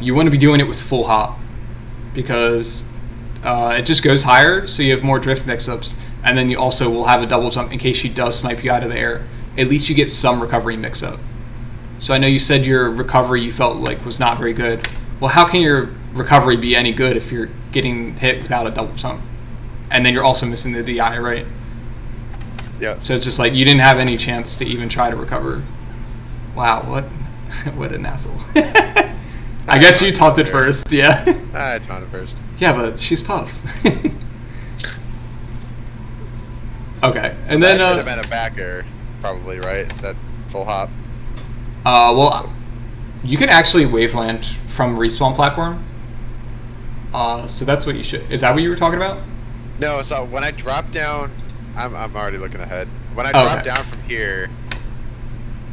[SPEAKER 2] You want to be doing it with full hop because it just goes higher, so you have more drift mix-ups, and then you also will have a double jump in case she does snipe you out of the air. At least you get some recovery mix-up. So I know you said your recovery you felt like was not very good. Well, how can your recovery be any good if you're getting hit without a double jump? And then you're also missing the DI, right?
[SPEAKER 1] Yeah.
[SPEAKER 2] So it's just like you didn't have any chance to even try to recover. Wow, what an asshole. I guess you taunted first, yeah.
[SPEAKER 1] I taunted first.
[SPEAKER 2] Yeah, but she's Puff. Okay, and
[SPEAKER 1] that
[SPEAKER 2] then
[SPEAKER 1] should have been a backer, probably, right? That full hop.
[SPEAKER 2] Well, you can actually waveland from respawn platform. So that's what you should. Is that what you were talking about?
[SPEAKER 1] No. So when I drop down, I'm already looking ahead. When I drop down from here,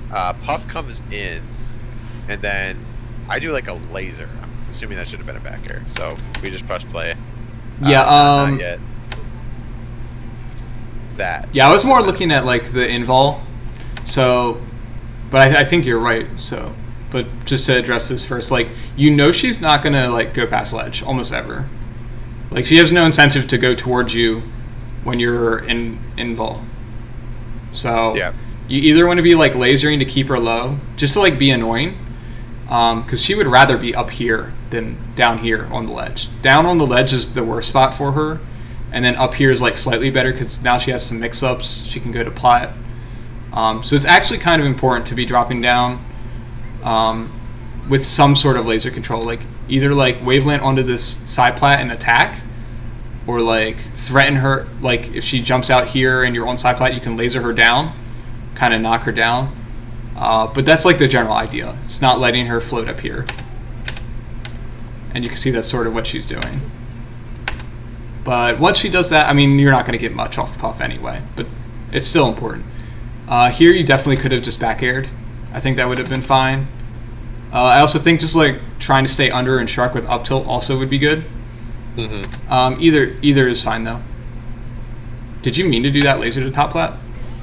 [SPEAKER 1] Puff comes in, and then I do like a laser. I'm assuming that should have been a back air. So we just press play.
[SPEAKER 2] Yeah.
[SPEAKER 1] Not yet. That.
[SPEAKER 2] Yeah, I was more looking at like the invol. So, but I think you're right. So, but just to address this first, like you know she's not gonna like go past ledge almost ever. Like she has no incentive to go towards you when you're in invol. So
[SPEAKER 1] yeah.
[SPEAKER 2] You either want to be like lasering to keep her low, just to like be annoying, because she would rather be up here than down here on the ledge. Down on the ledge is the worst spot for her, and then up here is like slightly better because now she has some mix-ups. She can go to plat. So it's actually kind of important to be dropping down with some sort of laser control, like either like waveland onto this side plat and attack, or like threaten her. Like if she jumps out here and you're on side plat, you can laser her down, kind of knock her down. But that's like the general idea. It's not letting her float up here. And you can see that's sort of what she's doing. But once she does that, I mean, you're not going to get much off Puff anyway, but it's still important. Here you definitely could have just back aired. I think that would have been fine. I also think just like trying to stay under and shark with up tilt also would be good. Mm-hmm. Either is fine though. Did you mean to do that laser to top plat?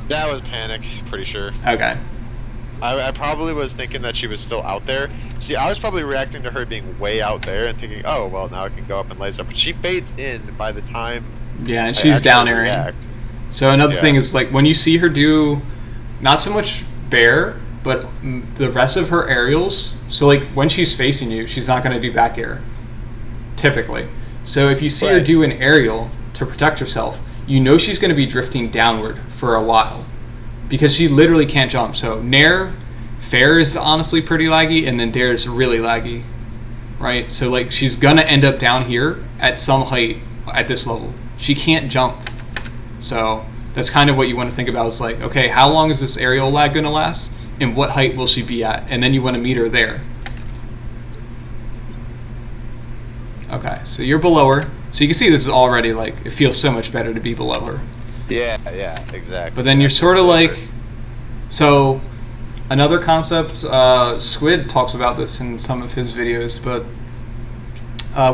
[SPEAKER 1] That was panic, pretty sure.
[SPEAKER 2] Okay.
[SPEAKER 1] I probably was thinking that she was still out there. See, I was probably reacting to her being way out there and thinking, oh, well, now I can go up and laser. But she fades in by the time.
[SPEAKER 2] Yeah, and she's down airing. So another thing is like when you see her do, not so much bear, but the rest of her aerials. So like when she's facing you, she's not going to do back air, typically. So if you see her do an aerial to protect herself, you know she's going to be drifting downward for a while. Because she literally can't jump. So Nair, fair is honestly pretty laggy, and then Dare is really laggy, right? So like she's gonna end up down here at some height at this level. She can't jump. So that's kind of what you want to think about. Is like, okay, how long is this aerial lag gonna last, and what height will she be at? And then you want to meet her there. Okay, so you're below her. So you can see this is already like, it feels so much better to be below her.
[SPEAKER 1] Yeah, exactly.
[SPEAKER 2] But then you're sort of like, so another concept, Squid talks about this in some of his videos, but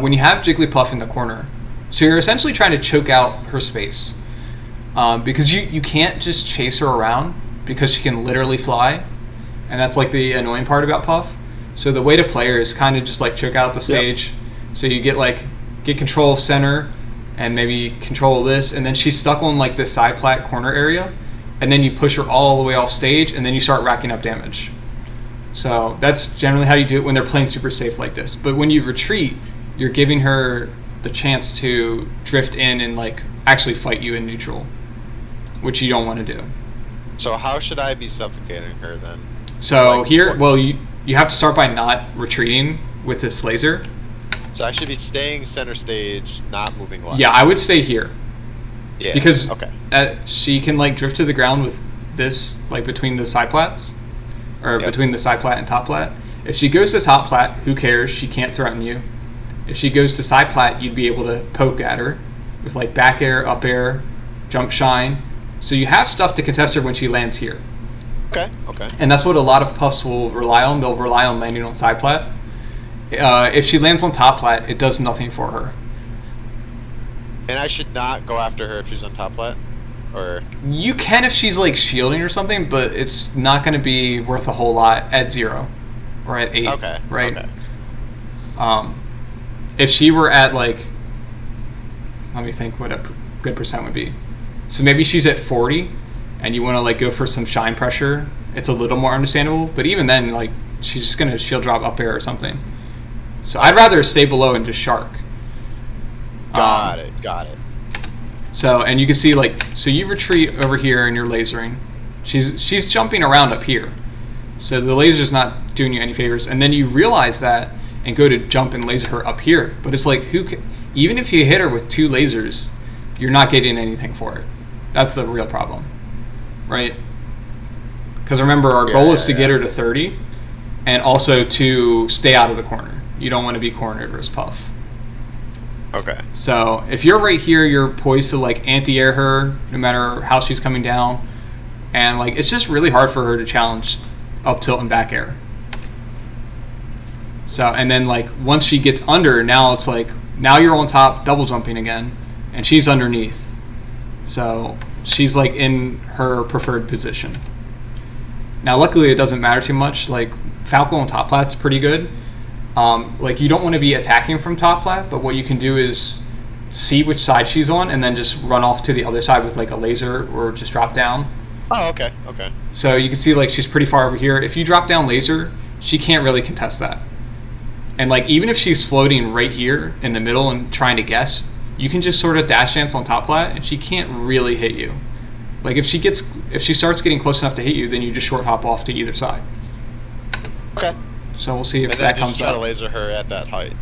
[SPEAKER 2] when you have Jigglypuff in the corner, so you're essentially trying to choke out her space, because you can't just chase her around because she can literally fly, and that's like the annoying part about Puff. So the way to play her is kind of just like choke out the stage, so you get control of center, and maybe control this, and then she's stuck on like this side plat corner area, and then you push her all the way off stage, and then you start racking up damage. So that's generally how you do it when they're playing super safe like this. But when you retreat, you're giving her the chance to drift in and like actually fight you in neutral, which you don't want to do.
[SPEAKER 1] So how should I be suffocating her then?
[SPEAKER 2] So here, well, you have to start by not retreating with this laser.
[SPEAKER 1] So I should be staying center stage, not moving left.
[SPEAKER 2] Yeah, I would stay here.
[SPEAKER 1] Yeah.
[SPEAKER 2] Because
[SPEAKER 1] okay.
[SPEAKER 2] She can like drift to the ground with this, like between the side plats, or between the side plat and top plat. If she goes to top plat, who cares? She can't threaten you. If she goes to side plat, you'd be able to poke at her with like back air, up air, jump shine. So you have stuff to contest her when she lands here.
[SPEAKER 1] Okay. Okay.
[SPEAKER 2] And that's what a lot of puffs will rely on. They'll rely on landing on side plat. If she lands on top plat, it does nothing for her.
[SPEAKER 1] And I should not go after her if she's on top plat? Or
[SPEAKER 2] you can if she's like shielding or something, but it's not going to be worth a whole lot at 0 or at 8.
[SPEAKER 1] Okay.
[SPEAKER 2] Right?
[SPEAKER 1] Okay.
[SPEAKER 2] If she were at like, let me think what a good percent would be. So maybe she's at 40 and you want to like go for some shine pressure. It's a little more understandable, but even then, like, she's just going to shield drop up air or something. So I'd rather stay below and just shark.
[SPEAKER 1] Got it.
[SPEAKER 2] So, and you can see like, so you retreat over here and you're lasering. She's jumping around up here. So the laser's not doing you any favors. And then you realize that and go to jump and laser her up here. But it's like, even if you hit her with 2 lasers, you're not getting anything for it. That's the real problem, right? Because remember, our goal is to get her to 30 and also to stay out of the corner. You don't want to be cornered versus puff.
[SPEAKER 1] Okay.
[SPEAKER 2] So if you're right here, you're poised to like anti-air her no matter how she's coming down. And like, it's just really hard for her to challenge up tilt and back air. So, and then like once she gets under, now it's like, now you're on top double jumping again and she's underneath. So she's like in her preferred position. Now luckily it doesn't matter too much. Like Falco on top plat's pretty good. Like you don't want to be attacking from top plat, but what you can do is see which side she's on and then just run off to the other side with like a laser or just drop down.
[SPEAKER 1] Oh, okay.
[SPEAKER 2] So you can see like she's pretty far over here. If you drop down laser, she can't really contest that. And like even if she's floating right here in the middle and trying to guess, you can just sort of dash dance on top plat and she can't really hit you. Like if she starts getting close enough to hit you, then you just short hop off to either side.
[SPEAKER 1] Okay.
[SPEAKER 2] So we'll see if
[SPEAKER 1] and
[SPEAKER 2] that
[SPEAKER 1] then
[SPEAKER 2] comes
[SPEAKER 1] just try
[SPEAKER 2] up.
[SPEAKER 1] to laser her at that height,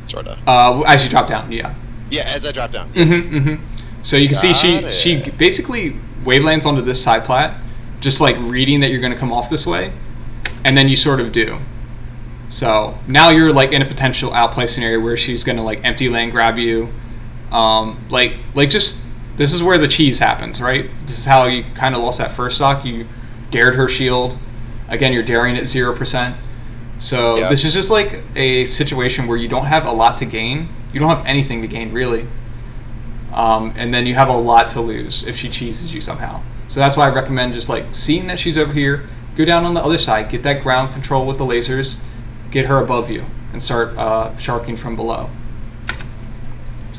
[SPEAKER 1] sort of.
[SPEAKER 2] As you drop down, yeah.
[SPEAKER 1] Yeah, as I drop down. Yes.
[SPEAKER 2] So you can see
[SPEAKER 1] Got
[SPEAKER 2] she
[SPEAKER 1] it.
[SPEAKER 2] basically wave lands onto this side plat, just like reading that you're going to come off this way, and then you sort of do. So now you're like in a potential outplay scenario where she's going to like empty lane grab you, like just this is where the cheese happens, right? This is how you kind of lost that first stock. You dared her shield. Again, you're daring at 0%. So this is just like a situation where you don't have a lot to gain. You don't have anything to gain, really. And then you have a lot to lose if she cheeses you somehow. So that's why I recommend just like seeing that she's over here, go down on the other side, get that ground control with the lasers, get her above you, and start sharking from below.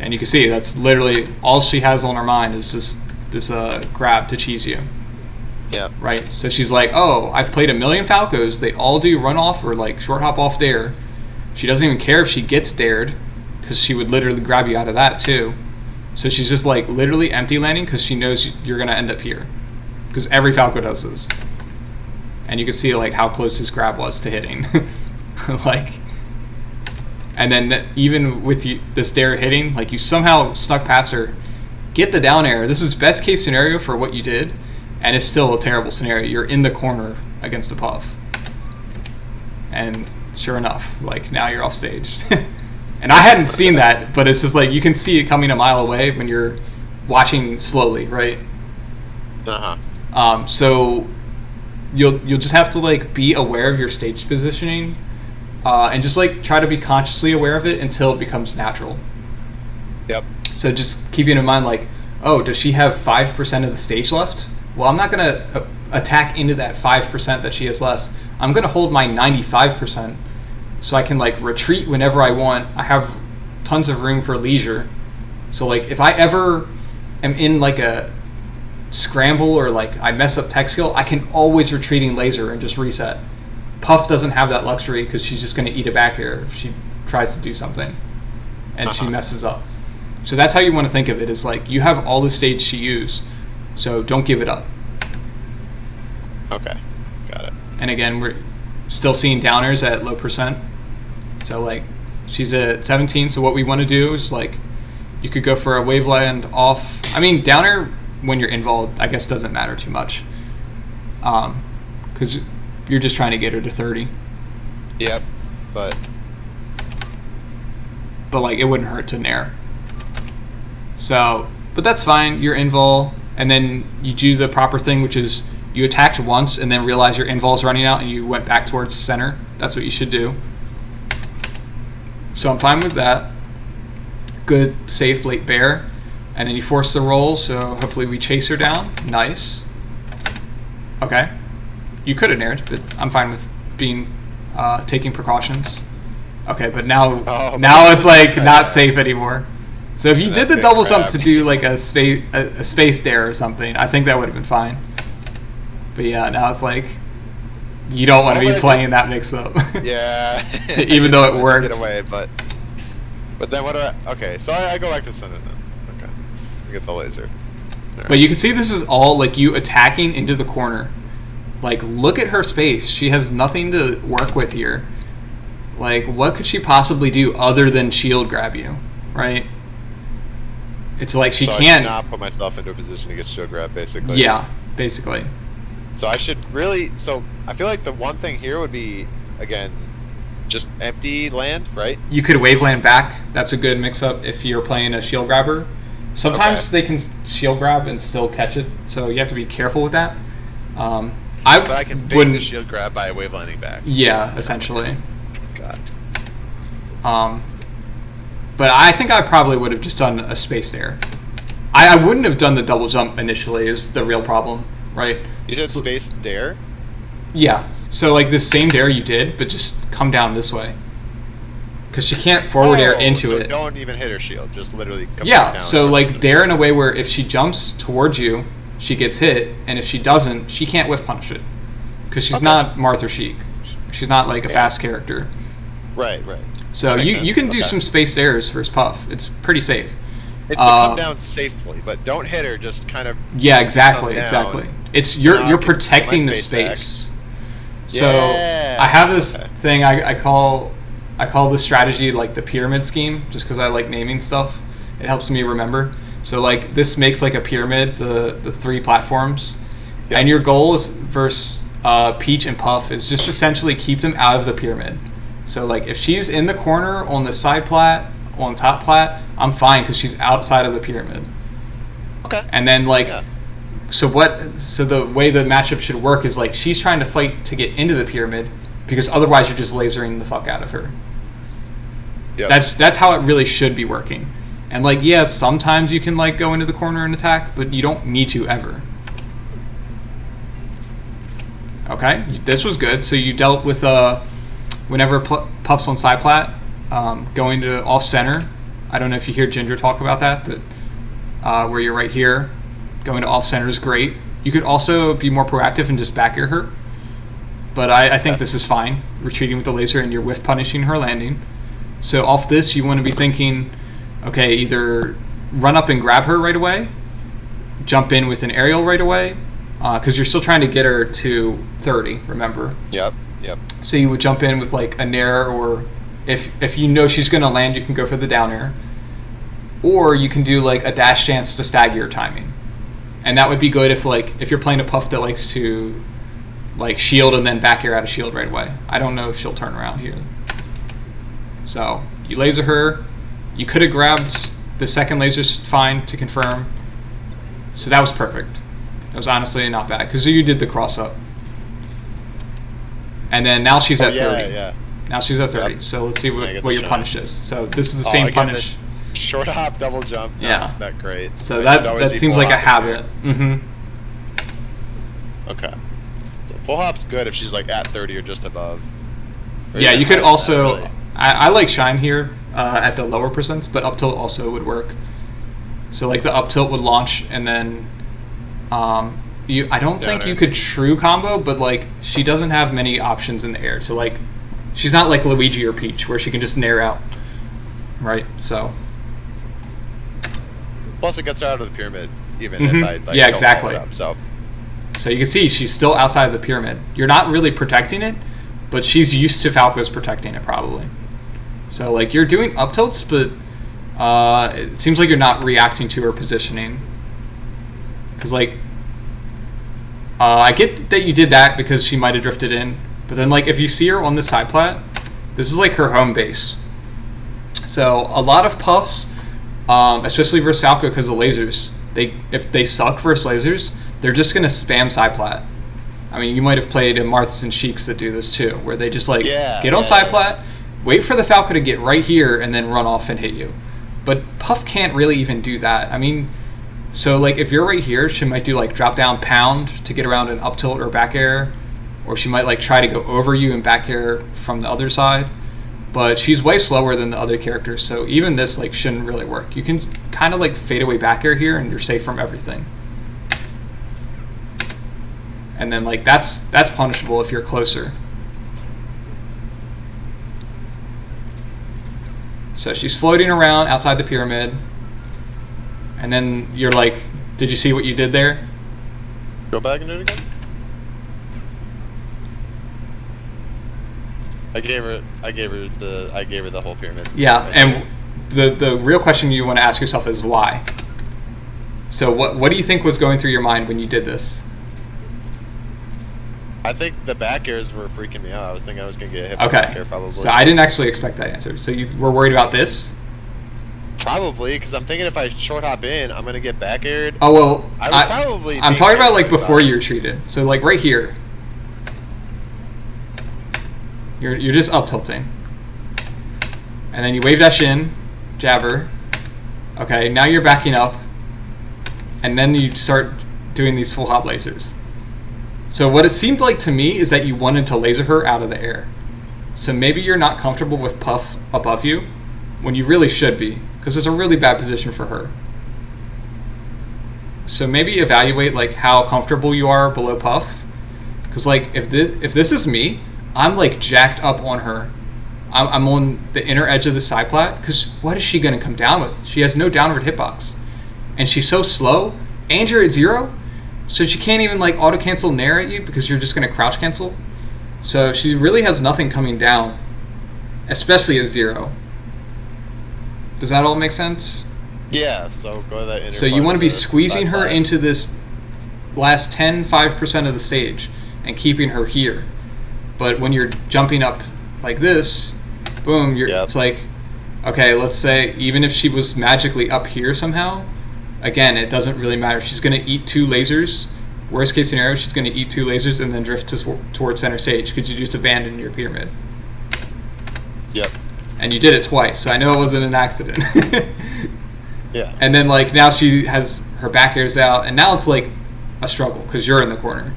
[SPEAKER 2] And you can see that's literally all she has on her mind is just this grab to cheese you.
[SPEAKER 1] Yeah.
[SPEAKER 2] Right. So she's like, oh, I've played a million Falcos. They all do run off or like short hop off dare. She doesn't even care if she gets dared because she would literally grab you out of that too. So she's just like literally empty landing because she knows you're going to end up here. Because every Falco does this. And you can see like how close his grab was to hitting. Like, and then even with this dare hitting, like you somehow snuck past her, get the down air. This is best case scenario for what you did. And it's still a terrible scenario. You're in the corner against a puff. And sure enough, like now you're off stage. And I hadn't seen that, but it's just like you can see it coming a mile away when you're watching slowly, right? So you'll just have to like be aware of your stage positioning, and just like try to be consciously aware of it until it becomes natural.
[SPEAKER 1] Yep.
[SPEAKER 2] So just keeping in mind like, oh, does she have 5% of the stage left? Well, I'm not going to attack into that 5% that she has left. I'm going to hold my 95% so I can like retreat whenever I want. I have tons of room for leisure So like if I ever am in like a scramble or like I mess up tech skill, I can always retreating laser and just reset. Puff doesn't have that luxury because she's just going to eat it back here if she tries to do something and she messes up. So that's how you want to think of it, is like you have all the stage to use, so don't give it up.
[SPEAKER 1] Okay, got it.
[SPEAKER 2] And again, we're still seeing downers at low percent. So like she's at 17, so what we want to do is like you could go for a waveland off. I mean, downer when you're involved, I guess doesn't matter too much. Because you're just trying to get her to 30.
[SPEAKER 1] Yep, but
[SPEAKER 2] like it wouldn't hurt to nair. So, but that's fine. You're invul, and then you do the proper thing, which is you attacked once and then realize your invul's running out and you went back towards center. That's what you should do. So I'm fine with that. Good, safe late bear. And then you force the roll, so hopefully we chase her down. Nice. Okay. You could have nared, but I'm fine with being taking precautions. Okay, but now it's like not safe anymore. So if you did the double jump to do like a space dare or something, I think that would have been fine. But yeah, now it's like you don't want to be playing that mix up.
[SPEAKER 1] Yeah.
[SPEAKER 2] Even though it worked.
[SPEAKER 1] Get away, but then what do I? Okay, so I go back to center then. Okay, to get the laser. Right.
[SPEAKER 2] But you can see this is all like you attacking into the corner. Like, look at her space. She has nothing to work with here. Like, what could she possibly do other than shield grab you, right? It's like she can't.
[SPEAKER 1] I should not put myself into a position to get shield grab, basically.
[SPEAKER 2] Yeah, basically.
[SPEAKER 1] So I should really. So I feel like the one thing here would be, again, just empty land, right?
[SPEAKER 2] You could waveland back. That's a good mix-up if you're playing a shield grabber. Sometimes they can shield grab and still catch it, so you have to be careful with that.
[SPEAKER 1] But I can bait the shield grab by wavelanding back.
[SPEAKER 2] Yeah, essentially.
[SPEAKER 1] God.
[SPEAKER 2] But I think I probably would have just done a space dare. I wouldn't have done the double jump initially, is the real problem, right?
[SPEAKER 1] You said space dare?
[SPEAKER 2] Yeah. So like this same dare you did, but just come down this way. Because she can't forward air into it.
[SPEAKER 1] Don't even hit her shield, just literally come
[SPEAKER 2] down.
[SPEAKER 1] Yeah,
[SPEAKER 2] so like dare in a way where if she jumps towards you, she gets hit, and if she doesn't, she can't whiff punish it. Because she's not Martha Sheik. She's not like a fast character.
[SPEAKER 1] Right.
[SPEAKER 2] So you can do some spaced dares versus Puff. It's pretty safe.
[SPEAKER 1] It's to come down safely, but don't hit her. Just kind of.
[SPEAKER 2] Yeah, exactly. It's you're protecting the space. So I have this thing I call this strategy like the pyramid scheme, just because I like naming stuff. It helps me remember. So like this makes like a pyramid, the three platforms, and your goal is versus Peach and Puff is just essentially keep them out of the pyramid. So like if she's in the corner on the side plat, on top plat, I'm fine because she's outside of the pyramid.
[SPEAKER 1] Okay.
[SPEAKER 2] And then like, so the way the matchup should work is like she's trying to fight to get into the pyramid because otherwise you're just lasering the fuck out of her. Yep. That's how it really should be working. And like, yeah, sometimes you can like go into the corner and attack, but you don't need to ever. Okay, this was good. So you dealt with whenever Puff's on side plat, going to off center. I don't know if you hear Ginger talk about that, but where you're right here, going to off center is great. You could also be more proactive and just back air her. But I think this is fine. Retreating with the laser and you're whiff punishing her landing. So off this, you want to be thinking, okay, either run up and grab her right away, jump in with an aerial right away, because you're still trying to get her to 30, remember?
[SPEAKER 1] Yep.
[SPEAKER 2] So you would jump in with like a nair, or if you know she's going to land, you can go for the down air. Or you can do like a dash chance to stagger your timing. And that would be good if you're playing a Puff that likes to like shield and then back air out of shield right away. I don't know if she'll turn around here. So you laser her. You could have grabbed the second laser fine to confirm. So that was perfect. That was honestly not bad because you did the cross up. And then now she's at 30.
[SPEAKER 1] Yeah.
[SPEAKER 2] Now she's at 30. Yep. So let's see what your punish is. So this is the same punish.
[SPEAKER 1] Short hop, double jump.
[SPEAKER 2] Yeah.
[SPEAKER 1] Not great.
[SPEAKER 2] So that seems like a habit. Mm-hmm.
[SPEAKER 1] Okay. So full hop's good if she's like at 30 or just above. Or
[SPEAKER 2] yeah, you could also.
[SPEAKER 1] Really.
[SPEAKER 2] I like shine here at the lower percents, but up tilt also would work. So like the up tilt would launch, and then I don't think you could true combo, but like she doesn't have many options in the air. So like she's not like Luigi or Peach where she can just nair out, right? So
[SPEAKER 1] plus it gets her out of the pyramid, even if I like,
[SPEAKER 2] yeah, exactly.
[SPEAKER 1] Up, so
[SPEAKER 2] you can see she's still outside of the pyramid. You're not really protecting it, but she's used to Falco's protecting it probably. So like you're doing up tilts, but it seems like you're not reacting to her positioning. Because like I get that you did that because she might have drifted in, but then like if you see her on the side plat, this is like her home base. So a lot of puffs, especially versus Falco because of lasers, if they suck versus lasers, they're just gonna spam side plat. I mean, you might have played in Marths and Sheiks that do this too, where they just like get on side plat, wait for the Falco to get right here, and then run off and hit you. But Puff can't really even do that. I mean, so like if you're right here, she might do like drop down pound to get around an up tilt or back air, or she might like try to go over you and back air from the other side. But she's way slower than the other characters, so even this like shouldn't really work. You can kind of like fade away back air here, and you're safe from everything. And then like that's punishable if you're closer. So she's floating around outside the pyramid, and then you're like, did you see what you did there?
[SPEAKER 1] Go back and do it again. I gave her the whole pyramid.
[SPEAKER 2] Yeah, and the real question you want to ask yourself is why. So what do you think was going through your mind when you did this?
[SPEAKER 1] I think the back airs were freaking me out. I was thinking I was gonna get hit by back air probably.
[SPEAKER 2] So I didn't actually expect that answer. So you were worried about this?
[SPEAKER 1] Probably, because I'm thinking if I short hop in, I'm gonna get back aired.
[SPEAKER 2] Oh well,
[SPEAKER 1] I'm
[SPEAKER 2] talking about like before you're treated. So like right here, you're just up tilting, and then you wave dash in, jabber. Okay, now you're backing up, and then you start doing these full hop lasers. So what it seemed like to me is that you wanted to laser her out of the air. So maybe you're not comfortable with Puff above you, when you really should be, because it's a really bad position for her. So maybe evaluate like how comfortable you are below Puff, because like if this is me, I'm like jacked up on her. I'm on the inner edge of the side plat, because what is she gonna come down with? She has no downward hitbox, and she's so slow, and you're at 0. So she can't even like auto cancel nair at you because you're just gonna crouch cancel. So she really has nothing coming down, especially at 0. Does that all make sense?
[SPEAKER 1] Yeah. So go to that inner.
[SPEAKER 2] So you want to be squeezing her into this last 5% of the stage and keeping her here. But when you're jumping up like this, boom, it's like, okay, let's say even if she was magically up here somehow. Again, it doesn't really matter. She's going to eat 2 lasers. Worst case scenario, she's going to eat 2 lasers and then drift towards center stage because you just abandoned your pyramid.
[SPEAKER 1] Yep.
[SPEAKER 2] And you did it twice, so I know it wasn't an accident.
[SPEAKER 1] Yeah.
[SPEAKER 2] And then like now she has her back airs out, and now it's like a struggle because you're in the corner.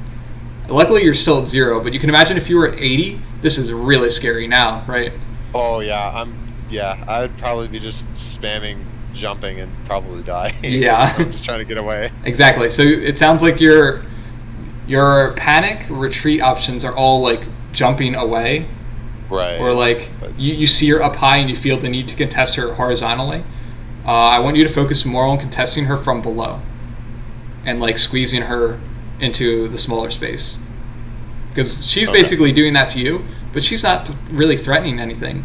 [SPEAKER 2] Luckily, you're still at 0, but you can imagine if you were at 80, this is really scary now, right?
[SPEAKER 1] Oh yeah, I'd probably be just spamming jumping and probably die.
[SPEAKER 2] Yeah.
[SPEAKER 1] I'm just trying to get away.
[SPEAKER 2] Exactly. So it sounds like your panic retreat options are all like jumping away.
[SPEAKER 1] Right.
[SPEAKER 2] Or like you see her up high and you feel the need to contest her horizontally. I want you to focus more on contesting her from below and like squeezing her into the smaller space. Because she's basically doing that to you, but she's not really threatening anything.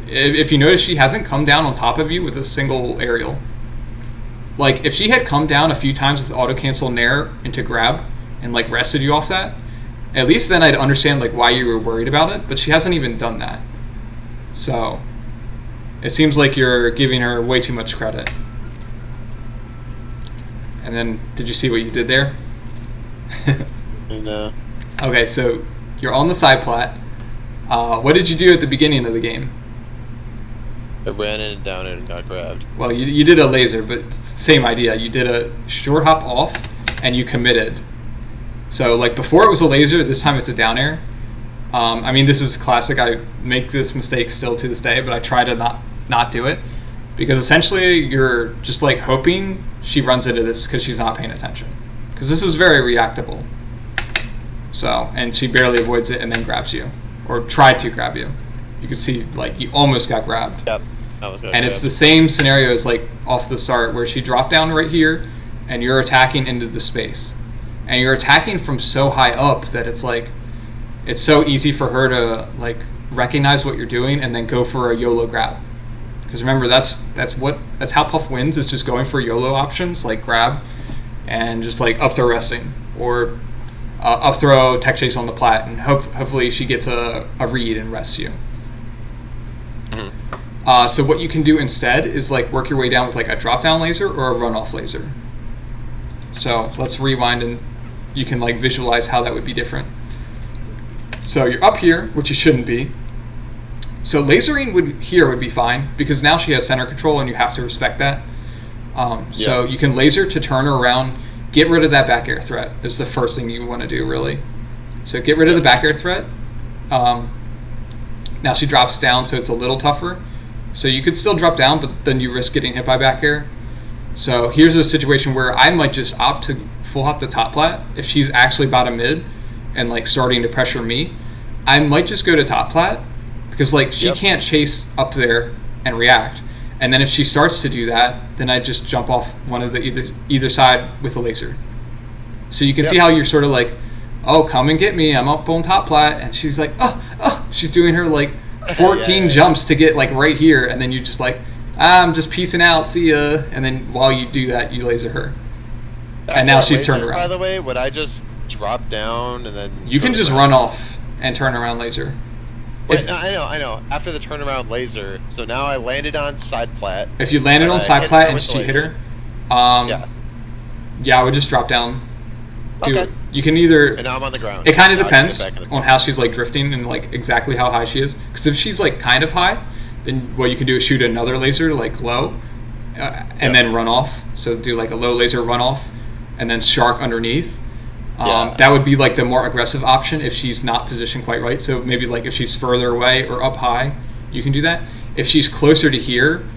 [SPEAKER 2] If you notice, she hasn't come down on top of you with a single aerial. Like, if she had come down a few times with auto cancel nair into grab and like rested you off that, at least then I'd understand like why you were worried about it, but she hasn't even done that. So it seems like you're giving her way too much credit. And then, did you see what you did there?
[SPEAKER 1] No.
[SPEAKER 2] Okay, so you're on the side plat. What did you do at the beginning of the game?
[SPEAKER 1] I ran in and down it and got grabbed.
[SPEAKER 2] Well, you did a laser, but same idea. You did a short hop off, and you committed. So, like, before it was a laser, this time it's a down air. I mean, this is classic. I make this mistake still to this day, but I try to not do it. because essentially you're just like hoping she runs into this because she's not paying attention, because this is very reactable. So, and she barely avoids it and then grabs you, or tried to grab you. You can see like you almost got grabbed.
[SPEAKER 1] Yep.
[SPEAKER 2] And it's the same scenario as like off the start where she dropped down right here and you're attacking into the space. And you're attacking from so high up that it's like it's so easy for her to like recognize what you're doing and then go for a YOLO grab. Because remember that's how Puff wins, is just going for YOLO options like grab and just like up throw resting, or up throw tech chase on the plat, and hopefully she gets a read and rests you. So what you can do instead is like work your way down with like a drop down laser or a runoff laser. So let's rewind and you can like visualize how that would be different. So you're up here, which you shouldn't be. So lasering would be fine, because now she has center control and you have to respect that. So you can laser to turn her around, get rid of that back air threat is the first thing you want to do really. So get rid of the back air threat. Now she drops down, so it's a little tougher. So you could still drop down, but then you risk getting hit by back air. So here's a situation where I might just opt to full hop the top plat. If she's actually bottom mid and like starting to pressure me, I might just go to top plat, because like she can't chase up there and react. And then if she starts to do that, then I just jump off one of the either side with a laser. So you can see how you're sort of like, oh, come and get me, I'm up on top plat, and she's like, oh, she's doing her like 14 jumps to get like right here, and then you just like, I'm just peacing out, see ya. And then while you do that, you laser her. And now she's turned around.
[SPEAKER 1] By the way, would I just drop down and then...
[SPEAKER 2] You can just run off and turn around laser.
[SPEAKER 1] Wait, no, I know. After the turnaround laser, so now I landed on side plat.
[SPEAKER 2] If you landed on side plat and she hit her, I would just drop down.
[SPEAKER 1] Okay.
[SPEAKER 2] You can either...
[SPEAKER 1] And now I'm on the ground.
[SPEAKER 2] It kind of depends on how she's like drifting and like exactly how high she is. Because if she's like kind of high, then what you can do is shoot another laser like low, and then run off. So do like a low laser run off, and then shark underneath. That would be like the more aggressive option if she's not positioned quite right. So maybe like if she's further away or up high, you can do that. If she's closer to here,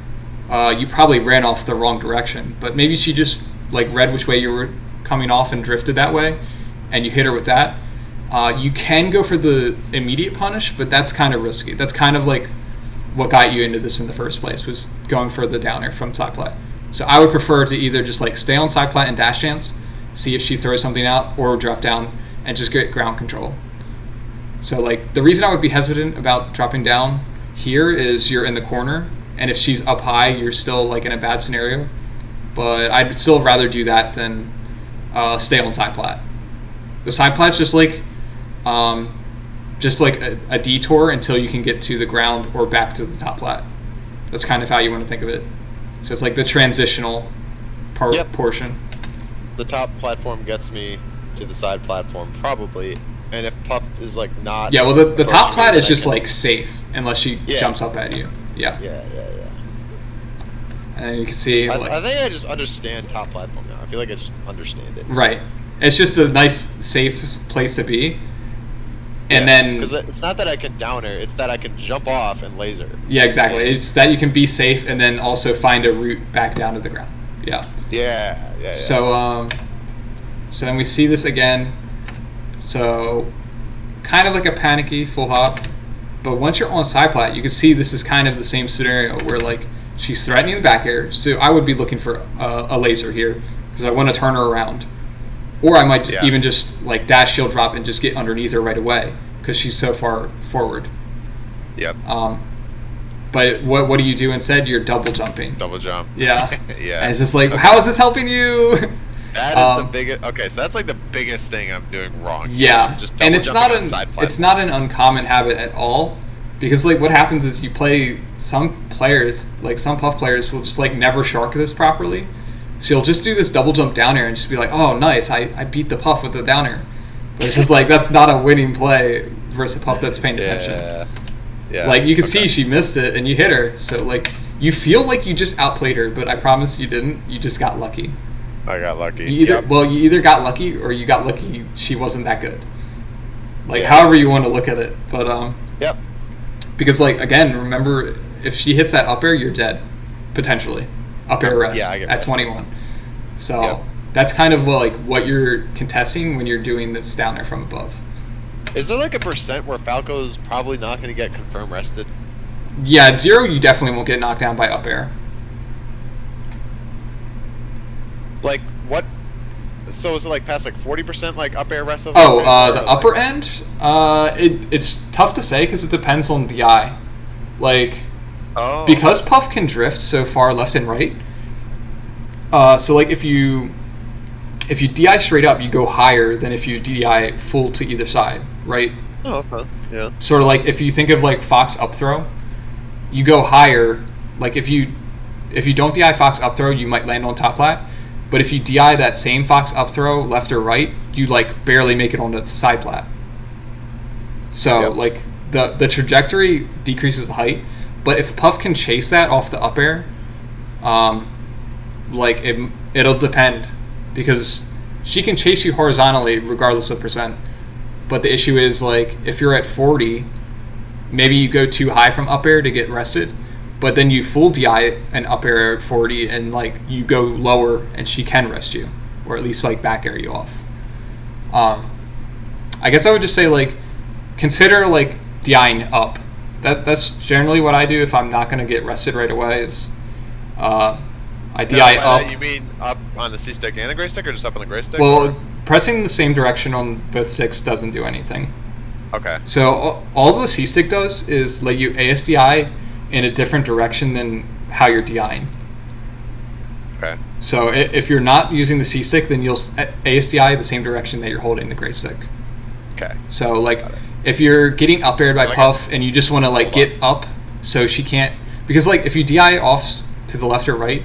[SPEAKER 2] you probably ran off the wrong direction. But maybe she just like read which way you were coming off and drifted that way, and you hit her with that. You can go for the immediate punish, but that's kind of risky. That's kind of like what got you into this in the first place, was going for the down air from side plat. So I would prefer to either just like stay on side plat and dash dance, see if she throws something out, or drop down and just get ground control. So like the reason I would be hesitant about dropping down here is you're in the corner, and if she's up high, you're still like in a bad scenario. But I'd still rather do that than stay on side plat. The side plat's just like a detour until you can get to the ground or back to the top plat. That's kind of how you want to think of it. So it's like the transitional portion.
[SPEAKER 1] The top platform gets me to the side platform probably, and if Puff is like not...
[SPEAKER 2] Yeah, well the top plat is just like safe unless she jumps up at you. Yeah. And you can see...
[SPEAKER 1] I think I just understand top platform now. I feel like I just understand it.
[SPEAKER 2] Right. It's just a nice, safe place to be. And then...
[SPEAKER 1] Because it's not that I can down air, it's that I can jump off and laser.
[SPEAKER 2] Yeah, exactly. It's that you can be safe and then also find a route back down to the ground. Yeah. So then we see this again. So kind of like a panicky full hop. But once you're on side plat, you can see this is kind of the same scenario where like she's threatening the back air. So I would be looking for a laser here because I want to turn her around. Or I might even just like dash shield drop and just get underneath her right away because she's so far forward.
[SPEAKER 1] Yep.
[SPEAKER 2] But what do you do instead? You're double jumping.
[SPEAKER 1] Double jump.
[SPEAKER 2] Yeah.
[SPEAKER 1] Yeah.
[SPEAKER 2] And it's just like, how is this helping you?
[SPEAKER 1] That is the biggest. Okay, so that's like the biggest thing I'm doing wrong.
[SPEAKER 2] Yeah.
[SPEAKER 1] Just
[SPEAKER 2] and it's not an uncommon habit at all, because like what happens is you play some players, like some Puff players will just like never shark this properly. So you'll just do this double jump down air and just be like, oh, nice, I beat the Puff with the down air. But it's just like, that's not a winning play versus a Puff that's paying attention.
[SPEAKER 1] Yeah.
[SPEAKER 2] Like, you can see she missed it and you hit her. So, like, you feel like you just outplayed her, but I promise you didn't. You just got lucky.
[SPEAKER 1] I got lucky.
[SPEAKER 2] You either got lucky or you got lucky she wasn't that good. Like, however you want to look at it. But,
[SPEAKER 1] Yep.
[SPEAKER 2] Because, like, again, remember, if she hits that up air, you're dead. potentially up air rest
[SPEAKER 1] Yeah, I get
[SPEAKER 2] at
[SPEAKER 1] rest.
[SPEAKER 2] 21. So
[SPEAKER 1] Yep.
[SPEAKER 2] that's kind of what you're contesting when you're doing this down there from above.
[SPEAKER 1] Is there like a percent where Falco's probably not going to get confirm rested?
[SPEAKER 2] Yeah, at 0 you definitely won't get knocked down by up air.
[SPEAKER 1] Like what? So is it like past like 40% like up air rest?
[SPEAKER 2] The upper end? It's tough to say because it depends on DI. Like, because Puff can drift so far left and right. So like if you DI straight up, you go higher than if you DI full to either side, right?
[SPEAKER 1] Oh, okay. Yeah.
[SPEAKER 2] Sort of like if you think of like Fox up throw, you go higher. Like if you don't DI Fox up throw, you might land on top plat. But if you DI that same Fox up throw left or right, you like barely make it on the side plat. So like the trajectory decreases the height, but if Puff can chase that off the up air, like it'll depend, because she can chase you horizontally regardless of percent. But the issue is like if you're at 40, maybe you go too high from up air to get rested. But then you full DI an up air at 40 and like you go lower and she can rest you, or at least like back air you off. I guess I would just say like consider like DIing up. That's generally what I do if I'm not gonna get rested right away. Is I DI up.
[SPEAKER 1] You mean up on the C stick and the gray stick, or just up on the gray stick?
[SPEAKER 2] Well, pressing the same direction on both sticks doesn't do anything.
[SPEAKER 1] Okay.
[SPEAKER 2] So all the C stick does is let you ASDI in a different direction than how you're DIing.
[SPEAKER 1] Okay.
[SPEAKER 2] So if you're not using the C stick, then you'll ASDI the same direction that you're holding the gray stick.
[SPEAKER 1] Okay.
[SPEAKER 2] So like if you're getting up aired by Puff and you just want to like get up so she can't, because like if you DI off to the left or right,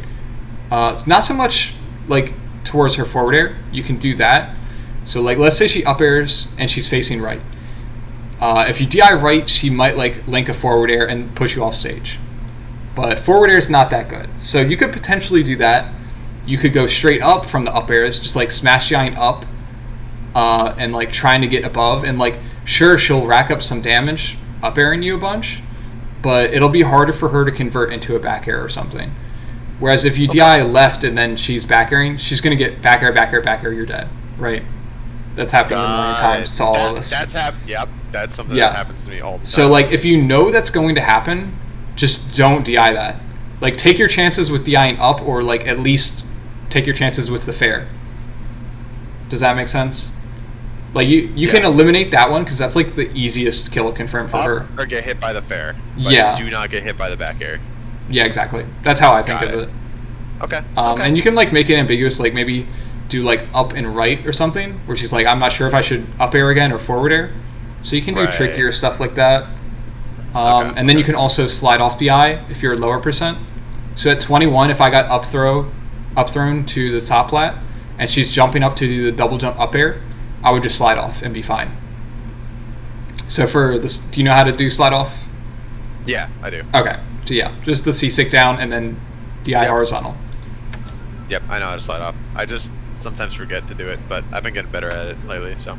[SPEAKER 2] it's not so much like towards her forward air. You can do that. So like let's say she up airs and she's facing right. If you DI right, she might like link a forward air and push you off stage. But forward air is not that good. So you could potentially do that. You could go straight up from the up airs, just like smash DIing up and like trying to get above. And like, sure, she'll rack up some damage up airing you a bunch, but it'll be harder for her to convert into a back air or something. Whereas if you DI left and then she's back airing, she's going to get back air, you're dead, right? That's happened a million times to all of us.
[SPEAKER 1] Yep, that's something that happens to me all the time.
[SPEAKER 2] So like if you know that's going to happen, just don't DI that. Like take your chances with DIing up, or like at least take your chances with the fair. Does that make sense? Like you can eliminate that one because that's like the easiest kill confirm for her.
[SPEAKER 1] Or get hit by the fair. But do not get hit by the back air.
[SPEAKER 2] Yeah, exactly. That's how I think of it.
[SPEAKER 1] Okay.
[SPEAKER 2] And you can like make it ambiguous, like maybe do like up and right or something, where she's like, I'm not sure if I should up air again or forward air. So you can do trickier stuff like that. And then you can also slide off DI if you're lower percent. So at 21, if I got up thrown to the top plat and she's jumping up to do the double jump up air, I would just slide off and be fine. So for this, do you know how to do slide off?
[SPEAKER 1] Yeah, I do.
[SPEAKER 2] Okay. So yeah, just the C stick down and then DI horizontal.
[SPEAKER 1] Yep, I know how to slide off. I just sometimes forget to do it, but I've been getting better at it lately, so.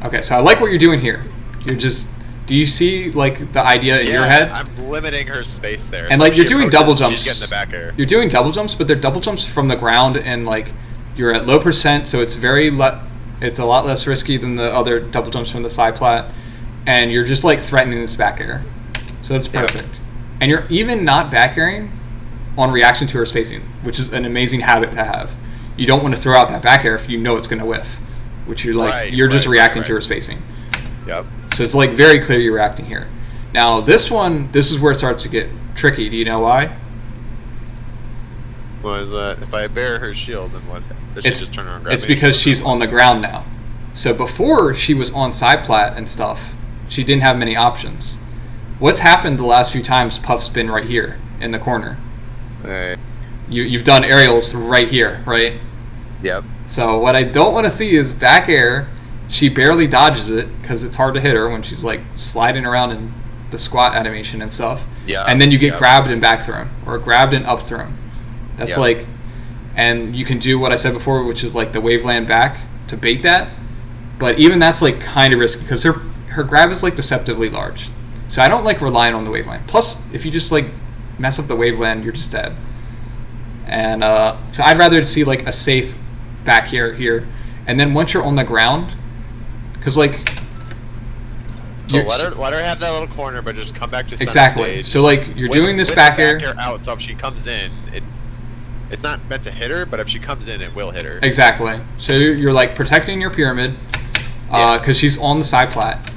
[SPEAKER 2] Okay, so I like what you're doing here. You're just, do you see like the idea in your head?
[SPEAKER 1] I'm limiting her space there.
[SPEAKER 2] And like you're doing double jumps.
[SPEAKER 1] She's getting the back air.
[SPEAKER 2] You're doing double jumps, but they're double jumps from the ground, and like you're at low percent, so it's it's a lot less risky than the other double jumps from the side plat, and you're just like threatening this back air. So that's perfect. Yep. And you're even not back airing on reaction to her spacing, which is an amazing habit to have. You don't want to throw out that back air if you know it's going to whiff, which you're like you're just reacting to her spacing.
[SPEAKER 1] Yep.
[SPEAKER 2] So it's like very clear you're reacting here. Now this is where it starts to get tricky. Do you know why?
[SPEAKER 1] Why is that? If I bear her shield, then what? Does she just turn around and grab me?
[SPEAKER 2] It's because she's on the ground now. So before she was on side plat and stuff, she didn't have many options. What's happened the last few times Puff's been right here in the corner?
[SPEAKER 1] Hey.
[SPEAKER 2] You've done aerials right here, right?
[SPEAKER 1] Yep.
[SPEAKER 2] So what I don't want to see is back air. She barely dodges it because it's hard to hit her when she's like sliding around in the squat animation and stuff.
[SPEAKER 1] Yeah.
[SPEAKER 2] And then you get grabbed and back thrown, or grabbed and up thrown. That's like, and you can do what I said before, which is like the waveland back to bait that. But even that's like kind of risky because her grab is like deceptively large. So I don't like relying on the waveland. Plus, if you just like mess up the waveland, you're just dead. And so I'd rather see like a safe back here, and then once you're on the ground, because like.
[SPEAKER 1] So let her have that little corner, but just come back to center
[SPEAKER 2] exactly.
[SPEAKER 1] stage.
[SPEAKER 2] So like you're doing this
[SPEAKER 1] with
[SPEAKER 2] back
[SPEAKER 1] the
[SPEAKER 2] air.
[SPEAKER 1] back air out. So if she comes in, it's not meant to hit her, but if she comes in, it will hit her.
[SPEAKER 2] Exactly. So you're like protecting your pyramid, because she's on the side plat.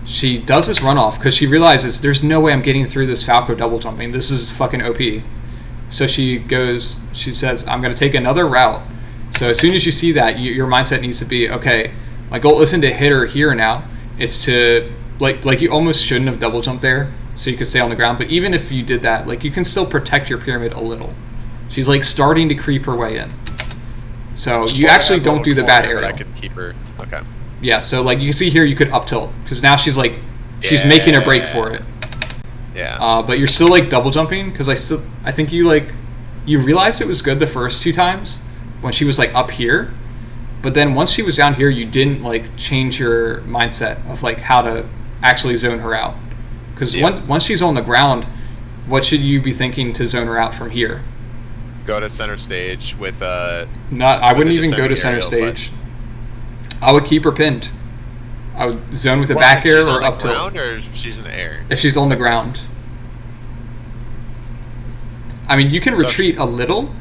[SPEAKER 2] She does this runoff because she realizes there's no way I'm getting through this Falco double jumping. This is fucking OP. So she says, I'm going to take another route. So as soon as you see that, your mindset needs to be, okay, my goal isn't to hit her here now. It's to, like you almost shouldn't have double jumped there so you could stay on the ground. But even if you did that, like you can still protect your pyramid a little. She's like starting to creep her way in. So you actually don't do the bad aerial.
[SPEAKER 1] I can keep her, okay.
[SPEAKER 2] Yeah, so like you can see here, you could up tilt because now she's like, she's making a break for it.
[SPEAKER 1] Yeah.
[SPEAKER 2] But you're still like double jumping because I think you realized it was good the first 2 times when she was like up here, but then once she was down here, you didn't like change your mindset of like how to actually zone her out. Because once she's on the ground, what should you be thinking to zone her out from here?
[SPEAKER 1] Go to center stage with
[SPEAKER 2] I wouldn't even go to center stage. I would keep her pinned. I would zone with a back air or up tilt.
[SPEAKER 1] Ground or if she's in the air?
[SPEAKER 2] If she's on the ground. I mean, you can retreat a little,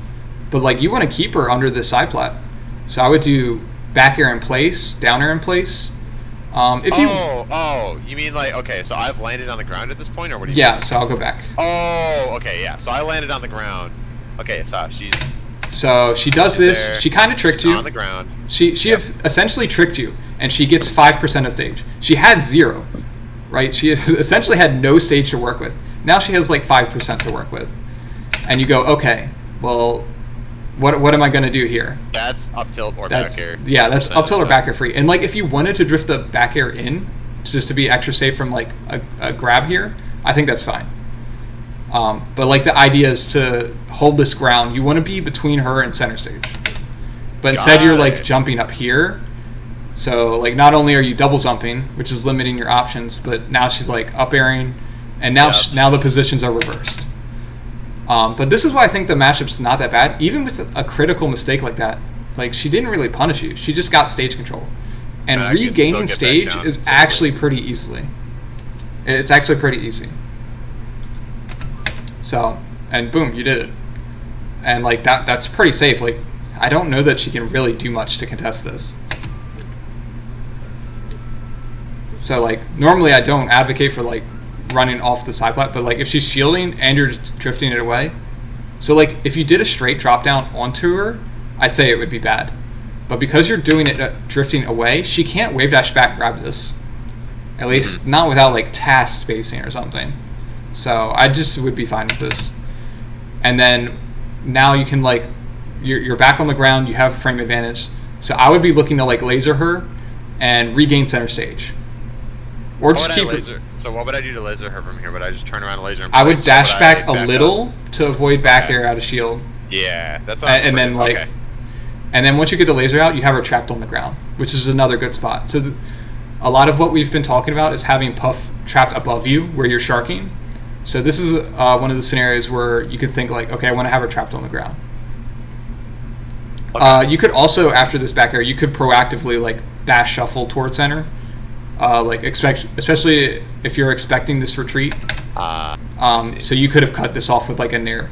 [SPEAKER 2] but like you want to keep her under the side plat. So I would do back air in place, down air in place.
[SPEAKER 1] You mean like, okay, so I've landed on the ground at this point, or what do you mean?
[SPEAKER 2] Yeah, so I'll go back.
[SPEAKER 1] Oh, okay, yeah. So I landed on the ground. Okay, so
[SPEAKER 2] she does this.
[SPEAKER 1] There.
[SPEAKER 2] She kind of tricked you.
[SPEAKER 1] On the ground.
[SPEAKER 2] She essentially tricked you, and she gets 5% of stage. She had 0, right? She essentially had no stage to work with. Now she has like 5% to work with, and you go, okay, well, what am I going to do here?
[SPEAKER 1] That's up tilt or back air.
[SPEAKER 2] Yeah, that's up tilt or back air free. And like if you wanted to drift the back air in, just to be extra safe from like a grab here, I think that's fine. But like the idea is to hold this ground. You want to be between her and center stage. But instead you're like jumping up here. So like not only are you double jumping, which is limiting your options, but now she's like up airing, and now now the positions are reversed. But this is why I think the matchup's not that bad. Even with a critical mistake like that, like she didn't really punish you. She just got stage control. And regaining stage is actually pretty easily. It's actually pretty easy. So, and boom, you did it. And like that's pretty safe. Like I don't know that she can really do much to contest this. So like normally I don't advocate for like running off the side plat, but like if she's shielding and you're just drifting it away. So like if you did a straight drop down onto her, I'd say it would be bad. But because you're doing it drifting away, she can't wave dash back grab this. At least not without like task spacing or something. So I just would be fine with this. And then now you can like, you're back on the ground, you have frame advantage. So I would be looking to like laser her and regain center stage. Or just keep her.
[SPEAKER 1] So what would I do to laser her from here? Would I just turn around and laser in
[SPEAKER 2] place? I would dash back a little to avoid back air out of shield.
[SPEAKER 1] Yeah, that's what
[SPEAKER 2] and then like, and then once you get the laser out, you have her trapped on the ground, which is another good spot. So a lot of what we've been talking about is having Puff trapped above you where you're sharking. So this is one of the scenarios where you could think like, okay, I want to have her trapped on the ground. Okay. You could also, after this back air, you could proactively like dash shuffle towards center. Like especially if you're expecting this retreat. So you could have cut this off with like a nair,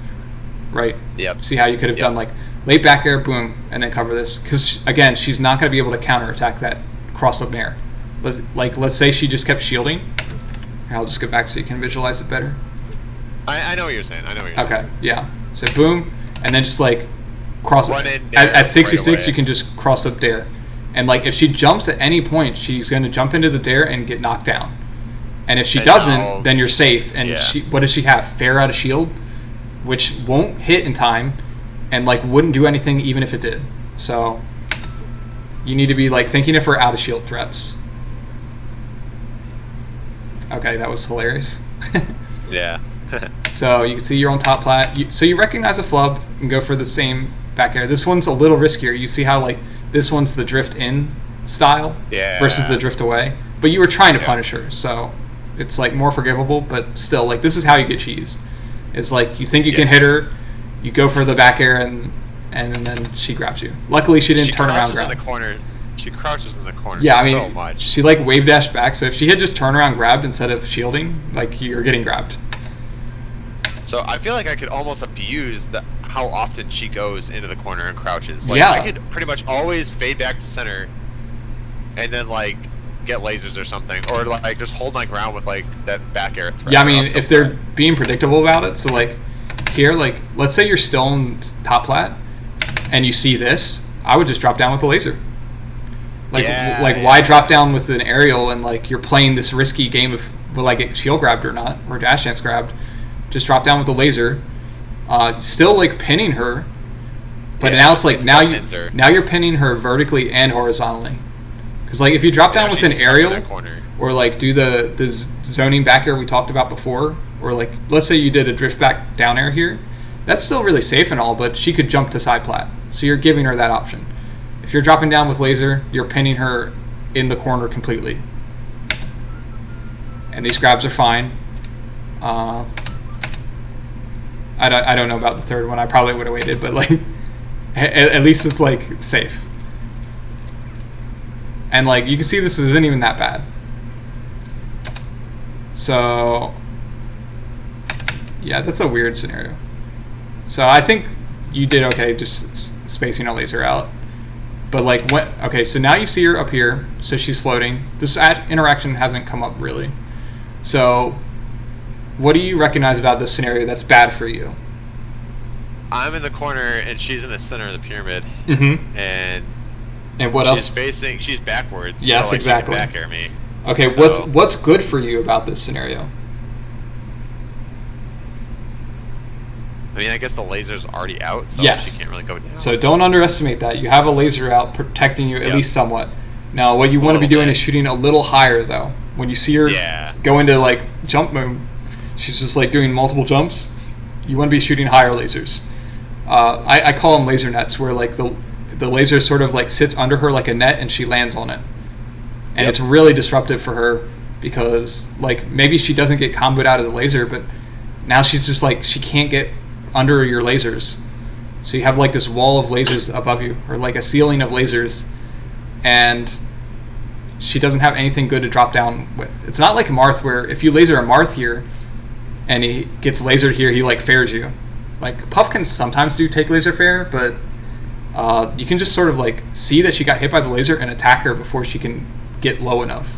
[SPEAKER 2] right?
[SPEAKER 1] Yep.
[SPEAKER 2] See how you could have done like late back air, boom, and then cover this. Because again, she's not going to be able to counterattack that cross up nair. Let's say she just kept shielding. I'll just go back so you can visualize it better.
[SPEAKER 1] I know what you're saying.
[SPEAKER 2] Okay, yeah. So boom, and then just like cross up. At 66, right, you can just cross up dare. And like if she jumps at any point, she's going to jump into the dare and get knocked down. And if she doesn't, then you're safe. And what does she have? Fair out of shield, which won't hit in time, and like wouldn't do anything even if it did. So you need to be like thinking of her out of shield threats. Okay, that was hilarious.
[SPEAKER 1] Yeah.
[SPEAKER 2] So you can see you're on top plat. So you recognize a flub and go for the same back air. This one's a little riskier. You see how like this one's the drift in style versus the drift away. But you were trying to punish her, so it's like more forgivable, but still like this is how you get cheesed. Is like you think you can hit her, you go for the back air, and then she grabs you. Luckily, she didn't turn around grab.
[SPEAKER 1] In the corner. She crouches in the corner so much.
[SPEAKER 2] She like wave dashed back, so if she had just turned around grabbed instead of shielding, like you're getting grabbed.
[SPEAKER 1] So I feel like I could almost abuse how often she goes into the corner and crouches. Like,
[SPEAKER 2] yeah.
[SPEAKER 1] I could pretty much always fade back to center and then like get lasers or something, or like just hold my ground with like that back air threat.
[SPEAKER 2] Yeah, I mean, if they're being predictable about it, so like here, like let's say you're still in top plat and you see this, I would just drop down with the laser. Like why drop down with an aerial and like you're playing this risky game of will I get shield grabbed or not, or dash dance grabbed? Just drop down with the laser. Still like pinning her, but now it's like now you're pinning her vertically and horizontally. Because like if you drop down with an aerial or like do the zoning back air we talked about before, or like let's say you did a drift back down air here, that's still really safe and all, but she could jump to side plat. So you're giving her that option. If you're dropping down with laser, you're pinning her in the corner completely. And these grabs are fine. I don't know about the third one. I probably would have waited, but like at least it's like safe. And like you can see this isn't even that bad. So yeah, that's a weird scenario. So I think you did okay just spacing a laser out. But like what? Okay, so now you see her up here, so she's floating. This interaction hasn't come up really. So what do you recognize about this scenario that's bad for you?
[SPEAKER 1] I'm in the corner and she's in the center of the pyramid.
[SPEAKER 2] Mm-hmm.
[SPEAKER 1] And
[SPEAKER 2] what else?
[SPEAKER 1] She's facing. She's backwards.
[SPEAKER 2] Yes,
[SPEAKER 1] so like
[SPEAKER 2] exactly.
[SPEAKER 1] She can back air me.
[SPEAKER 2] Okay, so what's good for you about this scenario?
[SPEAKER 1] I mean, I guess the laser's already out, so
[SPEAKER 2] yes.
[SPEAKER 1] She can't really go down.
[SPEAKER 2] So don't underestimate that. You have a laser out protecting you at least somewhat. Now, what you want to be doing is shooting a little higher, though. When you see her go into like jump mode, she's just like doing multiple jumps. You want to be shooting higher lasers. I call them laser nets, where like the laser sort of like sits under her like a net, and she lands on it. And it's really disruptive for her because like maybe she doesn't get comboed out of the laser, but now she's just like she can't get under your lasers. So you have like this wall of lasers above you, or like a ceiling of lasers, and she doesn't have anything good to drop down with. It's not like Marth, where if you laser a Marth here and he gets lasered here, he like fares you. Like Puff can sometimes take laser fare, but you can just sort of like see that she got hit by the laser and attack her before she can get low enough.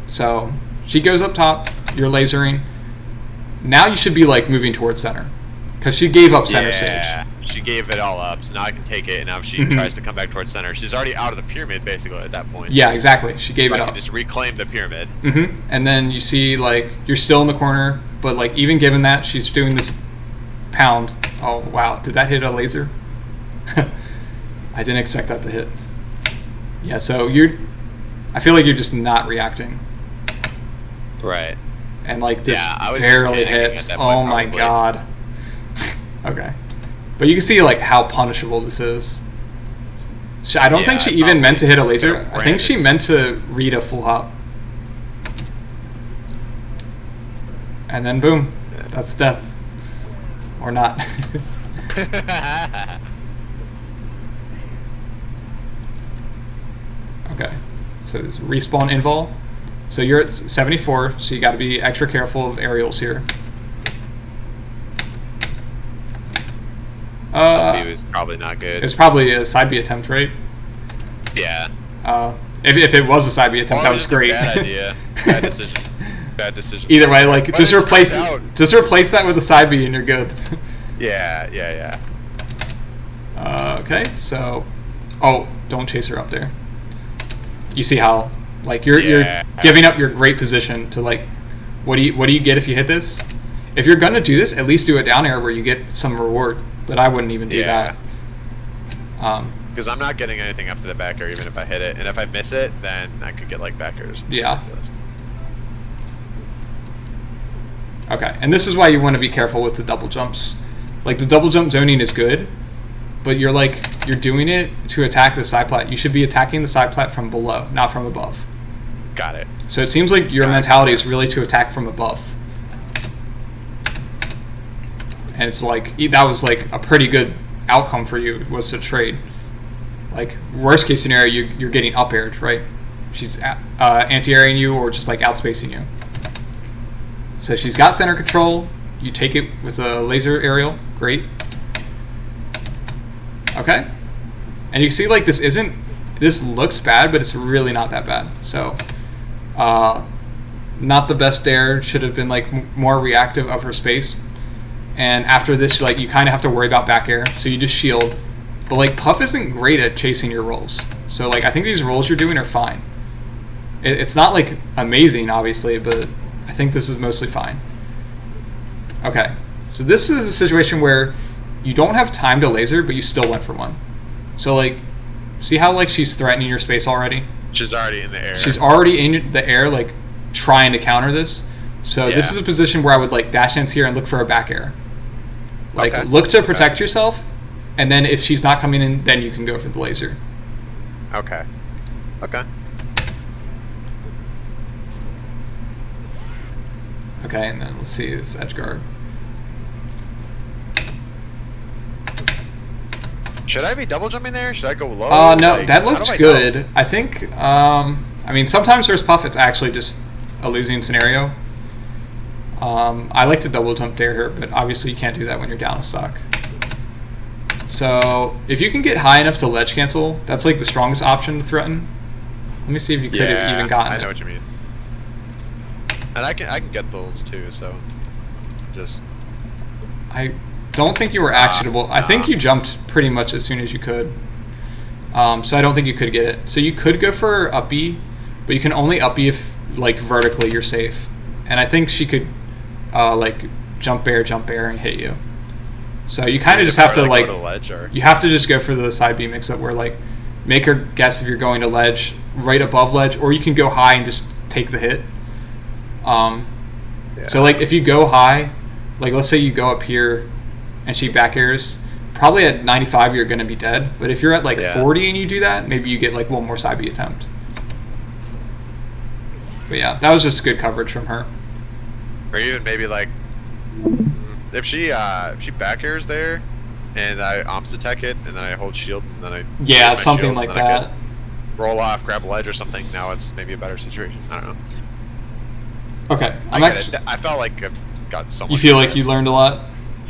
[SPEAKER 2] So she goes up top, you're lasering. Now you should be like moving towards center, because she gave up center stage.
[SPEAKER 1] Yeah, she gave it all up, so now I can take it, and now if she tries to come back towards center, she's already out of the pyramid basically at that point.
[SPEAKER 2] Yeah, exactly. She gave it
[SPEAKER 1] I
[SPEAKER 2] up.
[SPEAKER 1] can just reclaim the pyramid.
[SPEAKER 2] And then you see like you're still in the corner, but like even given that, she's doing this pound. Oh wow, did that hit a laser? I didn't expect that to hit. Yeah, so I feel like you're just not reacting.
[SPEAKER 1] Right.
[SPEAKER 2] And like this
[SPEAKER 1] was
[SPEAKER 2] barely hits. Oh my god. Okay. But you can see like how punishable this is. I don't think she even meant to hit a laser. I think she meant to read a full hop. And then boom. That's death. Or not. Okay. So it's respawn invul. So you're at 74, so you got to be extra careful of aerials here.
[SPEAKER 1] It was probably not good.
[SPEAKER 2] It's probably a side B attempt, right?
[SPEAKER 1] Yeah.
[SPEAKER 2] If it was a side B attempt, that was great.
[SPEAKER 1] Bad idea. Bad decision. Bad decision.
[SPEAKER 2] Either way, like just replace that with a side B and you're good.
[SPEAKER 1] Yeah.
[SPEAKER 2] Okay, so don't chase her up there. You see how like you're giving up your great position to like what do you get if you hit this? If you're gonna do this, at least do it down air where you get some reward. But I wouldn't even do that.
[SPEAKER 1] Because I'm not getting anything after the back air, even if I hit it. And if I miss it, then I could get like back airs.
[SPEAKER 2] Yeah. Okay, and this is why you want to be careful with the double jumps. Like the double jump zoning is good, but you're doing it to attack the side plat. You should be attacking the side plat from below, not from above.
[SPEAKER 1] Got it.
[SPEAKER 2] So it seems like your mentality is really to attack from above. and it's like that was like a pretty good outcome for you, was to trade. Like worst case scenario, you're getting up aired, right? She's anti-airing you or just like outspacing you. So she's got center control. You take it with a laser aerial. Great. Okay. And you can see like this looks bad, but it's really not that bad. So not the best dare. Should have been like more reactive of her space. And after this, like you kind of have to worry about back air. So you just shield. But like Puff isn't great at chasing your rolls. So like I think these rolls you're doing are fine. It's not like amazing, obviously, but I think this is mostly fine. Okay, so this is a situation where you don't have time to laser, but you still went for one. So like, see how like she's threatening your space already?
[SPEAKER 1] She's already in the air.
[SPEAKER 2] She's already in the air, like trying to counter this. So this is a position where I would like dash dance here and look for a back air. Like look to protect yourself, and then if she's not coming in, then you can go for the laser.
[SPEAKER 1] Okay. Okay.
[SPEAKER 2] Okay, and then let's see this edge guard.
[SPEAKER 1] Should I be double jumping there? Should I go low?
[SPEAKER 2] No,
[SPEAKER 1] like,
[SPEAKER 2] that looked good. I think, I mean, sometimes versus Puff, it's actually just a losing scenario. I like to double jump dare her, but obviously you can't do that when you're down a stock. So if you can get high enough to ledge cancel, that's like the strongest option to threaten. Let me see if you could have even gotten it.
[SPEAKER 1] I know what you mean. And I can get those too, so just.
[SPEAKER 2] I don't think you were actionable. I think you jumped pretty much as soon as you could. So I don't think you could get it. So you could go for up B, but you can only up B if like vertically you're safe. And I think she could like jump bear, and hit you. So you kind of just have to like you have to just go for the side B mix up where like make her guess if you're going to ledge, right above ledge, or you can go high and just take the hit. So like if you go high, like let's say you go up here and she back airs, probably at 95 you're going to be dead. But if you're at like 40 and you do that, maybe you get like one more side B attempt. But yeah, that was just good coverage from her.
[SPEAKER 1] Or even maybe like if she back airs there and I ops attack it and then I hold shield and then I
[SPEAKER 2] something like that.
[SPEAKER 1] Roll off, grab a ledge or something. Now it's maybe a better situation. I don't know.
[SPEAKER 2] Okay,
[SPEAKER 1] I felt like I've got so much.
[SPEAKER 2] You feel like you learned a lot?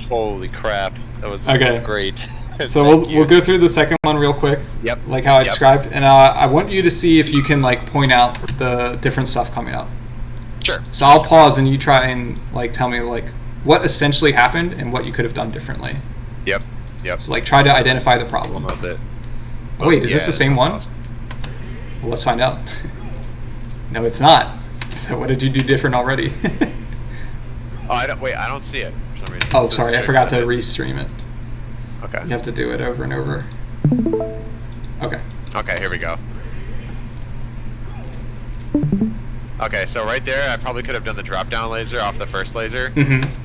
[SPEAKER 1] Holy crap, that was great.
[SPEAKER 2] So we'll go through the second one real quick.
[SPEAKER 1] Yep.
[SPEAKER 2] Like how I described, and I want you to see if you can like point out the different stuff coming up.
[SPEAKER 1] Sure.
[SPEAKER 2] So I'll pause and you try and like tell me like what essentially happened and what you could have done differently.
[SPEAKER 1] Yep.
[SPEAKER 2] So like try to identify the problem.
[SPEAKER 1] A little bit.
[SPEAKER 2] Oh, wait, is this the same one?
[SPEAKER 1] Awesome.
[SPEAKER 2] Well, let's find out. No, it's not. So what did you do different already?
[SPEAKER 1] Oh, I don't see it for some reason.
[SPEAKER 2] Oh, sorry, I forgot to restream it.
[SPEAKER 1] Okay.
[SPEAKER 2] You have to do it over and over. Okay.
[SPEAKER 1] Okay, here we go. Okay, so right there, I probably could have done the drop down laser off the first laser.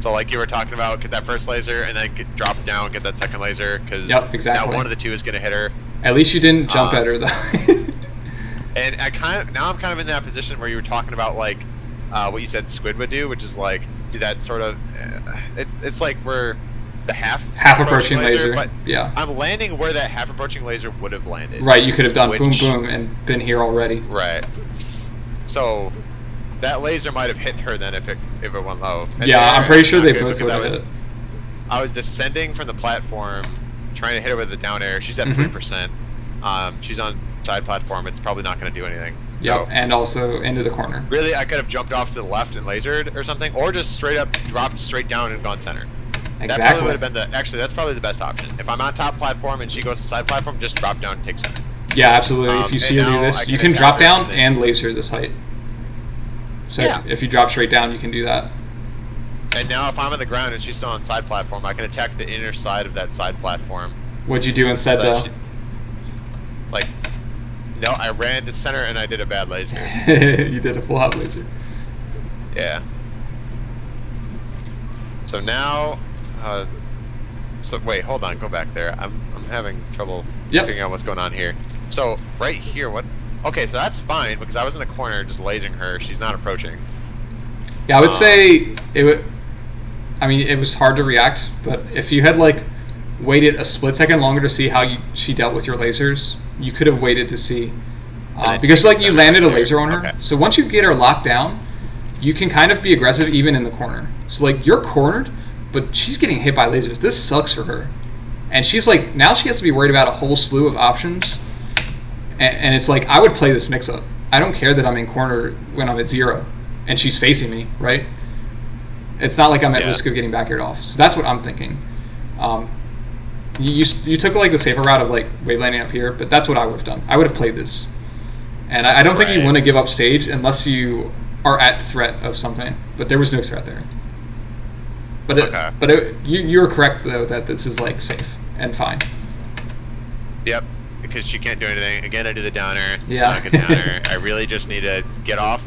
[SPEAKER 1] So like you were talking about, get that first laser and then drop down, get that second laser, because now one of the two is going to hit her.
[SPEAKER 2] At least you didn't jump at her though.
[SPEAKER 1] And I'm kind of in that position where you were talking about like what you said Squid would do, which is like do that sort of. It's like we're the half
[SPEAKER 2] approaching laser,
[SPEAKER 1] but
[SPEAKER 2] yeah.
[SPEAKER 1] I'm landing where that half approaching laser would have landed.
[SPEAKER 2] Right, you could have done boom boom and been here already.
[SPEAKER 1] Right. So that laser might have hit her then if it went low. And
[SPEAKER 2] yeah, I'm pretty sure they both would have hit.
[SPEAKER 1] I was descending from the platform, trying to hit her with a down air. She's at 3%. She's on side platform. It's probably not going to do anything.
[SPEAKER 2] Yep, and also into the corner.
[SPEAKER 1] Really, I could have jumped off to the left and lasered or something, or just straight up dropped straight down and gone center.
[SPEAKER 2] Exactly.
[SPEAKER 1] That probably would have been actually, that's probably the best option. If I'm on top platform and she goes to side platform, just drop down and take center.
[SPEAKER 2] Yeah, absolutely. If you see her do this, you can drop down and laser this height. So if you drop straight down, you can do that.
[SPEAKER 1] And now if I'm on the ground and she's still on side platform, I can attack the inner side of that side platform.
[SPEAKER 2] What'd you do instead, though?
[SPEAKER 1] No, I ran to center and I did a bad laser.
[SPEAKER 2] You did a full hop laser.
[SPEAKER 1] Yeah. So now, wait, hold on, go back there. I'm having trouble figuring out what's going on here. So right here, what? Okay, so that's fine because I was in the corner just lasering her. She's not approaching.
[SPEAKER 2] Yeah, I would say it would. I mean, it was hard to react, but if you had like waited a split second longer to see how she dealt with your lasers, you could have waited to see. Because like you landed a laser on her,
[SPEAKER 1] Okay.
[SPEAKER 2] so once you get her locked down, you can kind of be aggressive even in the corner. So like you're cornered, but she's getting hit by lasers. This sucks for her. And she's like, now she has to be worried about a whole slew of options. And it's like, I would play this mix-up. I don't care that I'm in corner when I'm at 0 and she's facing me, right? It's not like I'm at risk of getting back aired off. So that's what I'm thinking. You took like the safer route of like wave landing up here, but that's what I would have done. I would have played this. And I don't think you want to give up stage unless you are at threat of something. But there was no threat there. But you're correct though that this is like safe and fine.
[SPEAKER 1] Yep, because she can't do anything. Again, I do the downer.
[SPEAKER 2] Yeah.
[SPEAKER 1] It's not a good downer. I really just need to get off.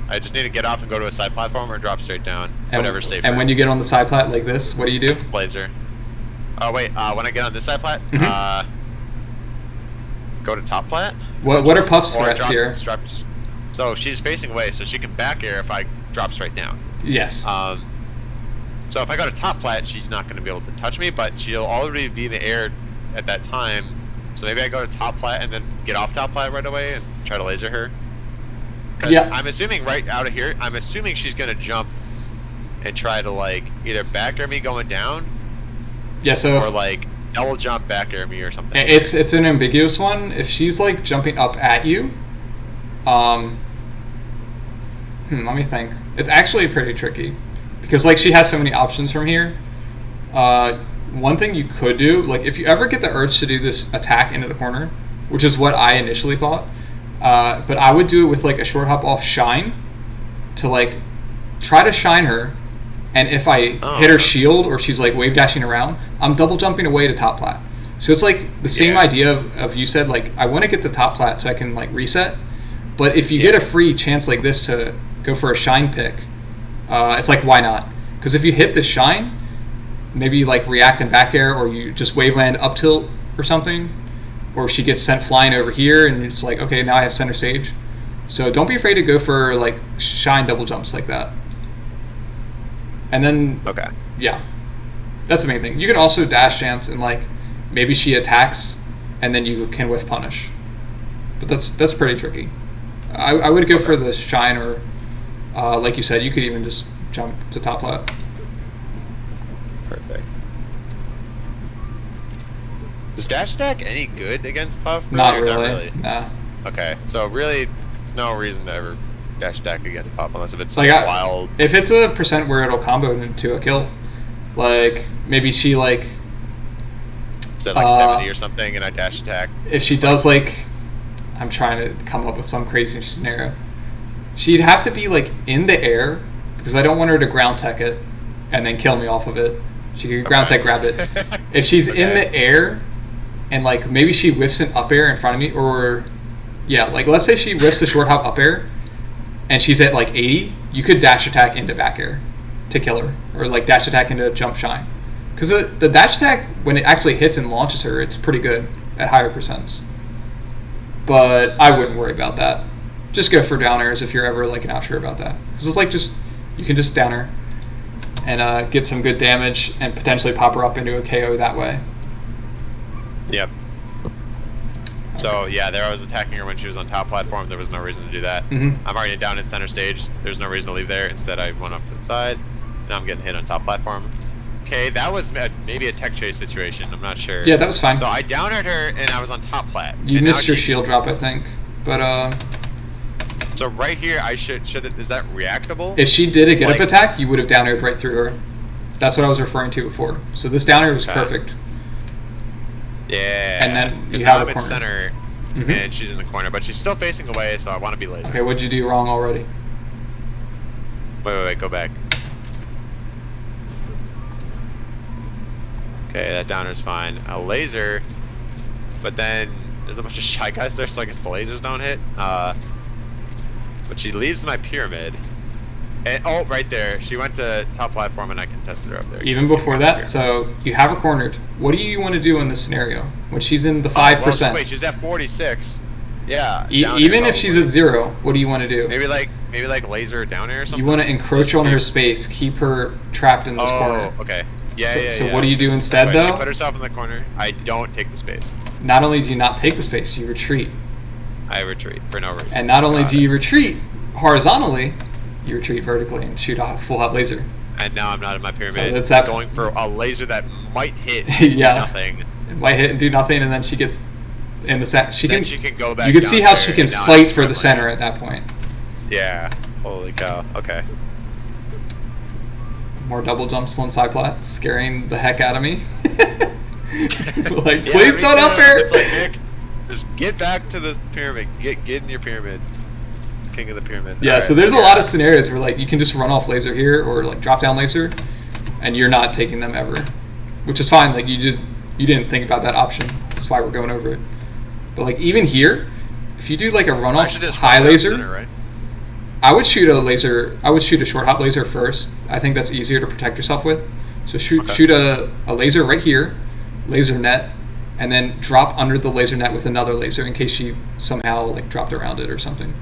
[SPEAKER 1] I just need to get off and go to a side platform or drop straight down. Whatever's safer.
[SPEAKER 2] And when you get on the side plat like this, what do you do?
[SPEAKER 1] Laser. Oh wait, when I get on this side plat, go to top plat.
[SPEAKER 2] What are Puff's
[SPEAKER 1] Or
[SPEAKER 2] threats here?
[SPEAKER 1] So she's facing away, so she can back air if I drop straight down.
[SPEAKER 2] Yes.
[SPEAKER 1] So if I go to top plat, she's not going to be able to touch me, but she'll already be in the air at that time. So maybe I go to top plat and then get off top plat right away and try to laser her.
[SPEAKER 2] Yeah.
[SPEAKER 1] I'm assuming right out of here, I'm assuming she's going to jump and try to like either back air me going down.
[SPEAKER 2] Yeah. So
[SPEAKER 1] or like double jump back air me or something.
[SPEAKER 2] It's an ambiguous one. If she's like jumping up at you, let me think. It's actually pretty tricky because like she has so many options from here. One thing you could do, like if you ever get the urge to do this attack into the corner, which is what I initially thought, but I would do it with like a short hop off shine to like try to shine her, and if I hit her shield or she's like wave dashing around, I'm double jumping away to top plat. So it's like the same idea of you said, like I want to get to top plat so I can like reset, but if you get a free chance like this to go for a shine pick, it's like why not? Because if you hit the shine, maybe you like react and back air, or you just wave land up tilt or something, or she gets sent flying over here and it's like, okay, now I have center stage. So don't be afraid to go for like shine double jumps like that. And then that's the main thing. You can also dash dance and like maybe she attacks and then you can whiff punish, but that's pretty tricky. I would go for the shine, or like you said, you could even just jump to top plat.
[SPEAKER 1] Perfect. Is dash attack any good against Puff?
[SPEAKER 2] Not
[SPEAKER 1] Or
[SPEAKER 2] really. Nah.
[SPEAKER 1] Okay, so really, there's no reason to ever dash attack against Puff unless if it's
[SPEAKER 2] Like
[SPEAKER 1] wild.
[SPEAKER 2] If it's a percent where it'll combo into a kill, like maybe she like
[SPEAKER 1] Said like 70 or something, and I dash attack.
[SPEAKER 2] If she does like, I'm trying to come up with some crazy scenario. She'd have to be like in the air because I don't want her to ground tech it and then kill me off of it. She could ground tech grab it. If she's in the air and like maybe she whiffs an up air in front of me, or like let's say she whiffs a short hop up air and she's at like 80, you could dash attack into back air to kill her, or like dash attack into jump shine. Because the dash attack, when it actually hits and launches her, it's pretty good at higher percents. But I wouldn't worry about that. Just go for down airs if you're ever like not sure about that. Because it's like you can just down her and get some good damage and potentially pop her up into a KO that way.
[SPEAKER 1] Yep. So there I was attacking her when she was on top platform. There was no reason to do that.
[SPEAKER 2] Mm-hmm.
[SPEAKER 1] I'm already down in center stage. There's no reason to leave there. Instead, I went off to the side. Now I'm getting hit on top platform. Okay, that was maybe a tech chase situation. I'm not sure.
[SPEAKER 2] Yeah, that was fine.
[SPEAKER 1] So I downed her and I was on top plat.
[SPEAKER 2] You missed your shield drop, I think. But
[SPEAKER 1] so right here, I should is that reactable?
[SPEAKER 2] If she did a get up attack, you would have down aired right through her. That's what I was referring to before. So this down air was perfect.
[SPEAKER 1] Yeah.
[SPEAKER 2] And then you
[SPEAKER 1] now
[SPEAKER 2] have
[SPEAKER 1] I'm
[SPEAKER 2] a
[SPEAKER 1] in
[SPEAKER 2] corner.
[SPEAKER 1] center, and she's in the corner, but she's still facing away, so I want to be laser.
[SPEAKER 2] Okay, what'd you do wrong already?
[SPEAKER 1] Wait, go back. Okay, that downer's fine. A laser, but then there's a bunch of shy guys there, so I guess the lasers don't hit. But she leaves my pyramid. And right there, she went to top platform and I contested her up there.
[SPEAKER 2] Even before that, so you have her cornered. What do you want to do in this scenario when she's in the 5%?
[SPEAKER 1] Wait, she's at 46. Yeah. down air
[SPEAKER 2] Even if she's
[SPEAKER 1] probably.
[SPEAKER 2] at 0, what do you want to do?
[SPEAKER 1] Maybe like laser down air or something.
[SPEAKER 2] You want to encroach on her space, keep her trapped in this corner.
[SPEAKER 1] Okay. Yeah,
[SPEAKER 2] So-
[SPEAKER 1] yeah.
[SPEAKER 2] so
[SPEAKER 1] yeah.
[SPEAKER 2] what do you do
[SPEAKER 1] It's-
[SPEAKER 2] instead,
[SPEAKER 1] if
[SPEAKER 2] though?
[SPEAKER 1] She put herself in the corner. I don't take the space.
[SPEAKER 2] Not only do you not take the space, you retreat.
[SPEAKER 1] I retreat for no reason.
[SPEAKER 2] And not only
[SPEAKER 1] Got
[SPEAKER 2] do
[SPEAKER 1] it.
[SPEAKER 2] you retreat horizontally, you retreat vertically and shoot a full hot laser.
[SPEAKER 1] And now I'm not in my pyramid.
[SPEAKER 2] that's that-
[SPEAKER 1] Going for a laser that might hit
[SPEAKER 2] Yeah.
[SPEAKER 1] nothing.
[SPEAKER 2] It might hit and do nothing, and then she gets in the center.
[SPEAKER 1] Then she can go back.
[SPEAKER 2] You can
[SPEAKER 1] down
[SPEAKER 2] see how
[SPEAKER 1] there,
[SPEAKER 2] she can
[SPEAKER 1] and now
[SPEAKER 2] fight
[SPEAKER 1] I'm
[SPEAKER 2] for the
[SPEAKER 1] just
[SPEAKER 2] center at that point.
[SPEAKER 1] Yeah. Holy cow. Okay.
[SPEAKER 2] More double jumps on side plat, scaring the heck out of me. Like,
[SPEAKER 1] Yeah,
[SPEAKER 2] please
[SPEAKER 1] me
[SPEAKER 2] don't
[SPEAKER 1] too.
[SPEAKER 2] up air.
[SPEAKER 1] It's like, Nick, just get back to the pyramid. Get in your pyramid. King of the pyramid.
[SPEAKER 2] Yeah,
[SPEAKER 1] Alright,
[SPEAKER 2] so there's a lot of scenarios where like you can just run off laser here or like drop down laser, and you're not taking them ever, which is fine. Like you didn't think about that option. That's why we're going over it. But like even here, if you do like a run
[SPEAKER 1] I
[SPEAKER 2] off
[SPEAKER 1] should just
[SPEAKER 2] high
[SPEAKER 1] run down
[SPEAKER 2] laser,
[SPEAKER 1] center, right?
[SPEAKER 2] I would shoot a laser. I would shoot a short hop laser first. I think that's easier to protect yourself with. So shoot a laser right here, laser net, and then drop under the laser net with another laser in case she somehow like dropped around it or something.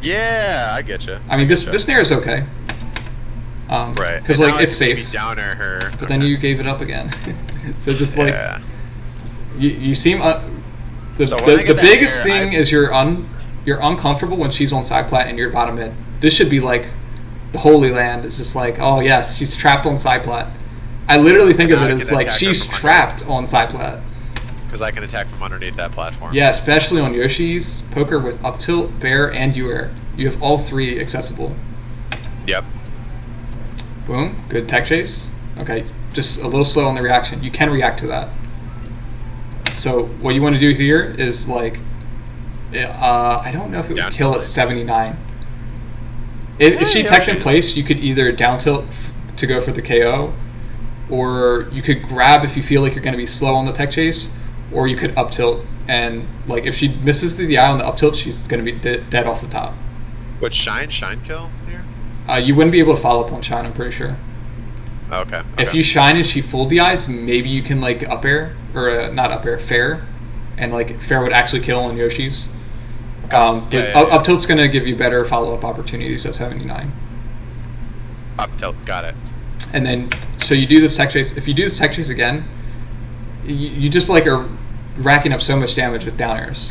[SPEAKER 1] Yeah, I get you.
[SPEAKER 2] I mean this snare is okay.
[SPEAKER 1] Right.
[SPEAKER 2] Because
[SPEAKER 1] And
[SPEAKER 2] like
[SPEAKER 1] now I
[SPEAKER 2] it's
[SPEAKER 1] can maybe
[SPEAKER 2] safe.
[SPEAKER 1] down air her.
[SPEAKER 2] But then you gave it up again. So just like
[SPEAKER 1] Yeah.
[SPEAKER 2] you seem the
[SPEAKER 1] So when I get that
[SPEAKER 2] biggest
[SPEAKER 1] air,
[SPEAKER 2] thing is you're uncomfortable when she's on side plat and you're bottom mid. This should be like the holy land. It's just like, oh yes, she's trapped on side plat. I literally think of
[SPEAKER 1] Now
[SPEAKER 2] it
[SPEAKER 1] I
[SPEAKER 2] as
[SPEAKER 1] can
[SPEAKER 2] like
[SPEAKER 1] attack her
[SPEAKER 2] she's
[SPEAKER 1] from under.
[SPEAKER 2] trapped on side plat.
[SPEAKER 1] Because I can attack from underneath that platform.
[SPEAKER 2] Yeah, especially on Yoshi's poker with up tilt, bear, and U-air. You have all three accessible.
[SPEAKER 1] Yep.
[SPEAKER 2] Boom. Good tech chase. Okay, just a little slow on the reaction. You can react to that. So what you want to do here is like, I don't know if it would
[SPEAKER 1] Down
[SPEAKER 2] kill
[SPEAKER 1] tilt
[SPEAKER 2] at
[SPEAKER 1] it.
[SPEAKER 2] 79. If she
[SPEAKER 1] yeah,
[SPEAKER 2] teched
[SPEAKER 1] she
[SPEAKER 2] in
[SPEAKER 1] does.
[SPEAKER 2] place, you could either down tilt to go for the KO, or you could grab if you feel like you're going to be slow on the tech chase, or you could up tilt and like if she misses the eye on the up tilt, she's going to be dead off the top.
[SPEAKER 1] Would shine kill here?
[SPEAKER 2] You wouldn't be able to follow up on shine, I'm pretty sure.
[SPEAKER 1] Okay.
[SPEAKER 2] If you shine and she full DIs, maybe you can like up air or not up air, fair, and like fair would actually kill on Yoshi's. But up tilt's gonna give you better follow up opportunities at 79.
[SPEAKER 1] Up tilt, got it.
[SPEAKER 2] And then so you do this tech chase. If you do this tech chase again, you just like are racking up so much damage with down airs,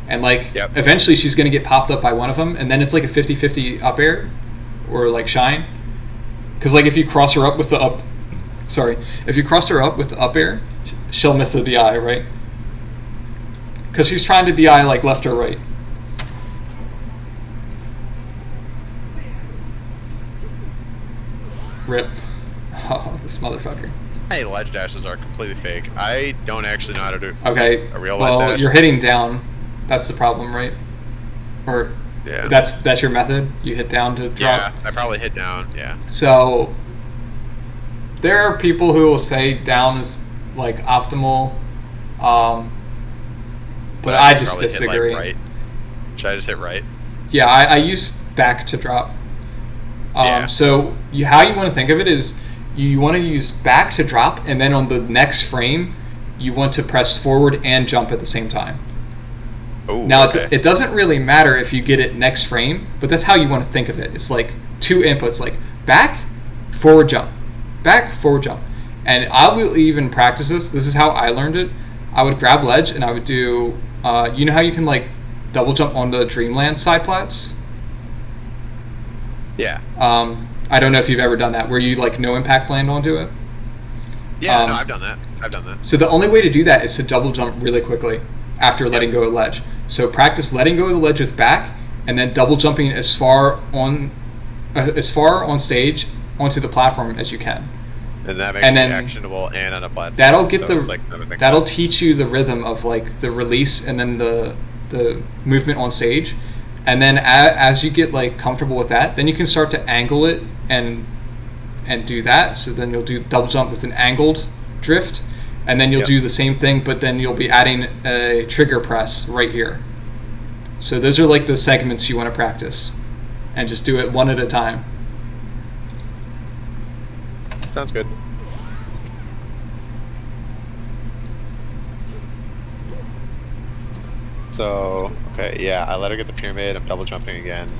[SPEAKER 2] and like eventually she's gonna get popped up by one of them, and then it's like a 50-50 up air or like shine. Because like if you cross her up with the up, if you cross her up with the up air, she'll miss the DI, right? Because she's trying to DI like left or right. Rip. Oh, this motherfucker.
[SPEAKER 1] Hey, ledge dashes are completely fake. I don't actually know how to do
[SPEAKER 2] Okay.
[SPEAKER 1] a real ledge
[SPEAKER 2] Well,
[SPEAKER 1] dash.
[SPEAKER 2] you're hitting down. That's the problem, right? Or
[SPEAKER 1] Yeah.
[SPEAKER 2] that's your method. You hit down to drop.
[SPEAKER 1] Yeah, I probably hit down. Yeah.
[SPEAKER 2] So there are people who will say down is like optimal, but I just
[SPEAKER 1] probably hit,
[SPEAKER 2] disagree.
[SPEAKER 1] Like, right. Should I just hit right?
[SPEAKER 2] Yeah, I use back to drop. So how you want to think of it is you want to use back to drop, and then on the next frame, you want to press forward and jump at the same time.
[SPEAKER 1] Ooh,
[SPEAKER 2] Now,
[SPEAKER 1] okay.
[SPEAKER 2] it doesn't really matter if you get it next frame, but that's how you want to think of it. It's like two inputs, like back, forward jump, back, forward jump. And I will even practice this. This is how I learned it. I would grab ledge, and I would do, you know how you can like double jump on the Dreamland side plats?
[SPEAKER 1] Yeah.
[SPEAKER 2] I don't know if you've ever done that, where you like no impact land onto it.
[SPEAKER 1] Yeah, no, I've done that.
[SPEAKER 2] So the only way to do that is to double jump really quickly after letting go of ledge. So practice letting go of the ledge with back, and then double jumping as far on stage onto the platform as you can.
[SPEAKER 1] And that makes it actionable and on a platform.
[SPEAKER 2] That'll get
[SPEAKER 1] So
[SPEAKER 2] that'll teach you the rhythm of like the release and then the movement on stage. And then as you get like comfortable with that, then you can start to angle it and do that. So then you'll do double jump with an angled drift, and then you'll do the same thing, but then you'll be adding a trigger press right here. So those are like the segments you want to practice, and just do it one at a time.
[SPEAKER 1] Sounds good. So okay, yeah, I let her get the pyramid. I'm double jumping again.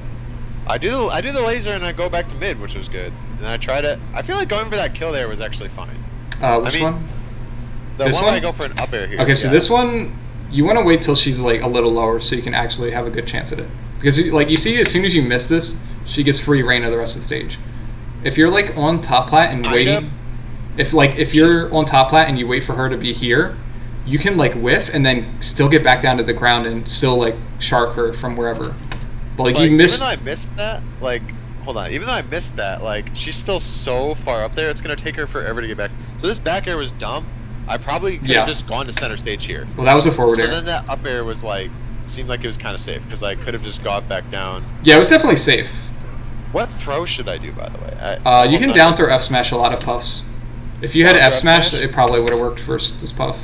[SPEAKER 1] I do the laser and I go back to mid, which was good. And I try to. I feel like going for that kill there was actually fine.
[SPEAKER 2] Which one?
[SPEAKER 1] The
[SPEAKER 2] This
[SPEAKER 1] one
[SPEAKER 2] one?
[SPEAKER 1] where I go for an up air here.
[SPEAKER 2] Okay, so
[SPEAKER 1] yeah.
[SPEAKER 2] this one, you want to wait till she's like a little lower so you can actually have a good chance at it. Because like you see, as soon as you miss this, she gets free reign of the rest of the stage. If you're like on top plat and waiting, if you're on top plat and you wait for her to be here, you can like whiff and then still get back down to the ground and still like shark her from wherever. But like you missed.
[SPEAKER 1] Even though I missed that, like, hold on. Even though I missed that, like, she's still so far up there. It's gonna take her forever to get back. So this back air was dumb. I probably could have just gone to center stage here.
[SPEAKER 2] Well, that was a forward air.
[SPEAKER 1] So then that up air was like, seemed like it was kind of safe because I could have just got back down.
[SPEAKER 2] Yeah, it was definitely safe.
[SPEAKER 1] What throw should I do, by the way?
[SPEAKER 2] You can down throw F smash a lot of puffs. If you had
[SPEAKER 1] Down throw
[SPEAKER 2] F smash,
[SPEAKER 1] smash?
[SPEAKER 2] it probably would have worked versus this puff.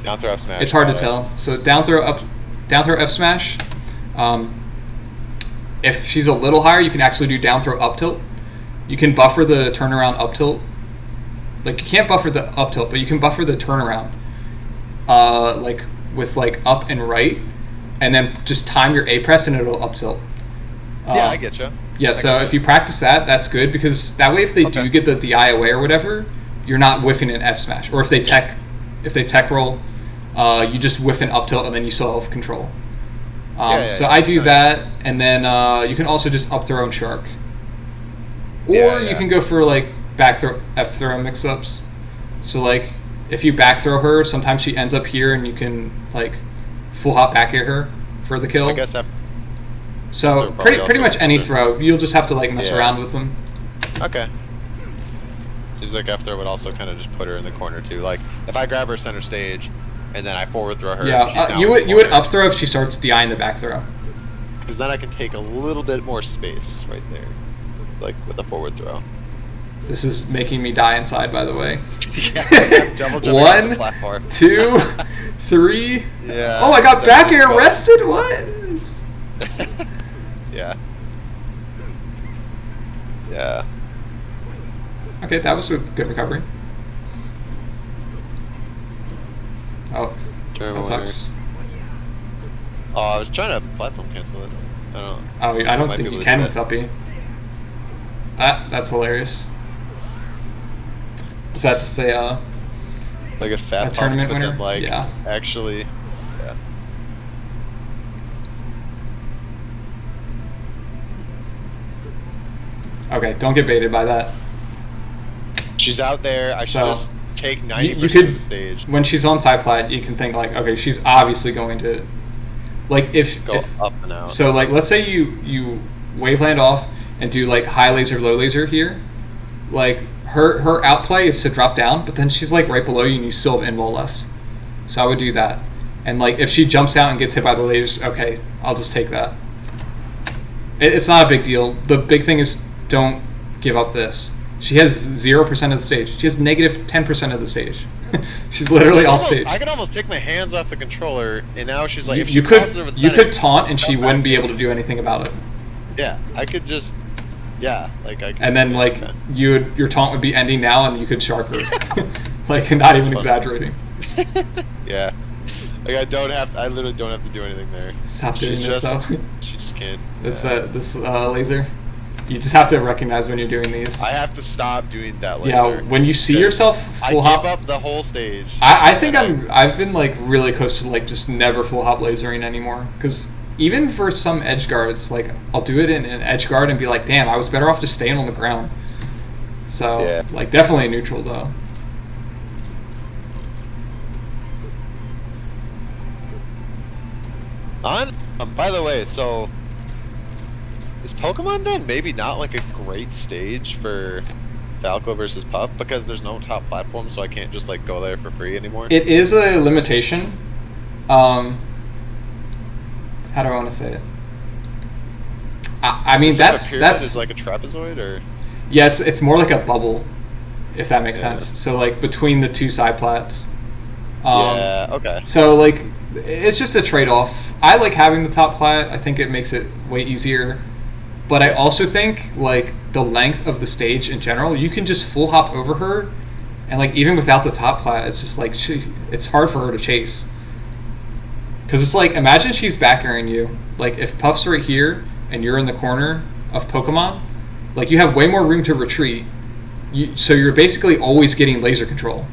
[SPEAKER 1] Down throw F smash.
[SPEAKER 2] It's hard to
[SPEAKER 1] got it.
[SPEAKER 2] tell. So down throw F smash. If she's a little higher, you can actually do down throw up tilt. You can buffer the turnaround up tilt. Like you can't buffer the up tilt, but you can buffer the turnaround. Like with like up and right, and then just time your A press and it'll up tilt.
[SPEAKER 1] Yeah, I get you.
[SPEAKER 2] Yeah, so if you practice that, that's good because that way if they do get the DI away or whatever, you're not whiffing an F smash. Or if they tech roll, you just whiff an up tilt and then you still have control. So I do that, and then you can also just up throw and shark. Or you can go for like back throw, F throw mix ups. So like if you back throw her, sometimes she ends up here and you can like full hop back air her for the kill.
[SPEAKER 1] I guess F.
[SPEAKER 2] So pretty much any throw, you'll just have to like mess around with them.
[SPEAKER 1] Okay. Seems like F throw would also kind of just put her in the corner too. Like if I grab her center stage, and then I forward throw her.
[SPEAKER 2] Yeah, you would up throw if she starts DI in the back throw.
[SPEAKER 1] Because then I can take a little bit more space right there, like with the forward throw.
[SPEAKER 2] This is making me die inside, by the way.
[SPEAKER 1] Yeah, double jumping on the
[SPEAKER 2] 1,
[SPEAKER 1] platform.
[SPEAKER 2] 2, 3.
[SPEAKER 1] Yeah.
[SPEAKER 2] Oh, I got back air rested. What?
[SPEAKER 1] Yeah. Yeah.
[SPEAKER 2] Okay, that was a good recovery. Oh, that sucks.
[SPEAKER 1] Oh, I was trying to platform cancel it. I don't know.
[SPEAKER 2] Oh, I don't think you can with up B. That's hilarious. Was that just a
[SPEAKER 1] like a fat puff,
[SPEAKER 2] tournament
[SPEAKER 1] but
[SPEAKER 2] winner?
[SPEAKER 1] then like
[SPEAKER 2] Yeah.
[SPEAKER 1] actually, yeah.
[SPEAKER 2] Okay, don't get baited by that.
[SPEAKER 1] She's out there. I should
[SPEAKER 2] So,
[SPEAKER 1] just take 90%
[SPEAKER 2] you could,
[SPEAKER 1] of the stage.
[SPEAKER 2] when she's on side plat, you can think like, okay, she's obviously going to, like if
[SPEAKER 1] Go up and out.
[SPEAKER 2] So like let's say you waveland off and do like high laser, low laser here, like her outplay is to drop down, but then she's like right below you and you still have invul left. So I would do that. And like if she jumps out and gets hit by the lasers, okay, I'll just take that. It's not a big deal. The big thing is don't give up this. She has 0% of the stage. She has negative 10% of the stage. She's literally off stage.
[SPEAKER 1] I could almost take my hands off the controller, and now she's like, if she
[SPEAKER 2] you
[SPEAKER 1] crosses over the
[SPEAKER 2] you
[SPEAKER 1] center,
[SPEAKER 2] could taunt and she wouldn't be able to do anything about it.
[SPEAKER 1] Yeah, I could just, yeah, like I. Could,
[SPEAKER 2] And then like your taunt would be ending now, and you could shark her. Like not even exaggerating.
[SPEAKER 1] Yeah, like I literally don't have to do anything there.
[SPEAKER 2] Stop
[SPEAKER 1] She's
[SPEAKER 2] doing this
[SPEAKER 1] just,
[SPEAKER 2] though.
[SPEAKER 1] She just can't.
[SPEAKER 2] This laser. You just have to recognize when you're doing these.
[SPEAKER 1] I have to stop doing that later.
[SPEAKER 2] Yeah, when you see yourself full
[SPEAKER 1] I
[SPEAKER 2] hop.
[SPEAKER 1] give up the whole stage.
[SPEAKER 2] I think I've been like really close to like just never full hop lasering anymore. Because even for some edge guards, like I'll do it in an edge guard and be like, damn, I was better off just staying on the ground. So like definitely neutral though.
[SPEAKER 1] By the way, so is Pokemon then maybe not like a great stage for Falco versus Puff because there's no top platform, so I can't just like go there for free anymore?
[SPEAKER 2] It is a limitation. How do I want to say it? I mean
[SPEAKER 1] is
[SPEAKER 2] that's
[SPEAKER 1] is like a trapezoid or?
[SPEAKER 2] Yeah, it's more like a bubble, if that makes sense. So like between the two side plats.
[SPEAKER 1] Yeah. Okay.
[SPEAKER 2] So like it's just a trade-off. I like having the top plat. I think it makes it way easier. But I also think like the length of the stage in general, you can just full hop over her, and like even without the top plat, it's just like it's hard for her to chase. Because it's like, imagine she's back airing you. Like, if Puff's right here and you're in the corner of Pokemon, like, you have way more room to retreat. So you're basically always getting laser control.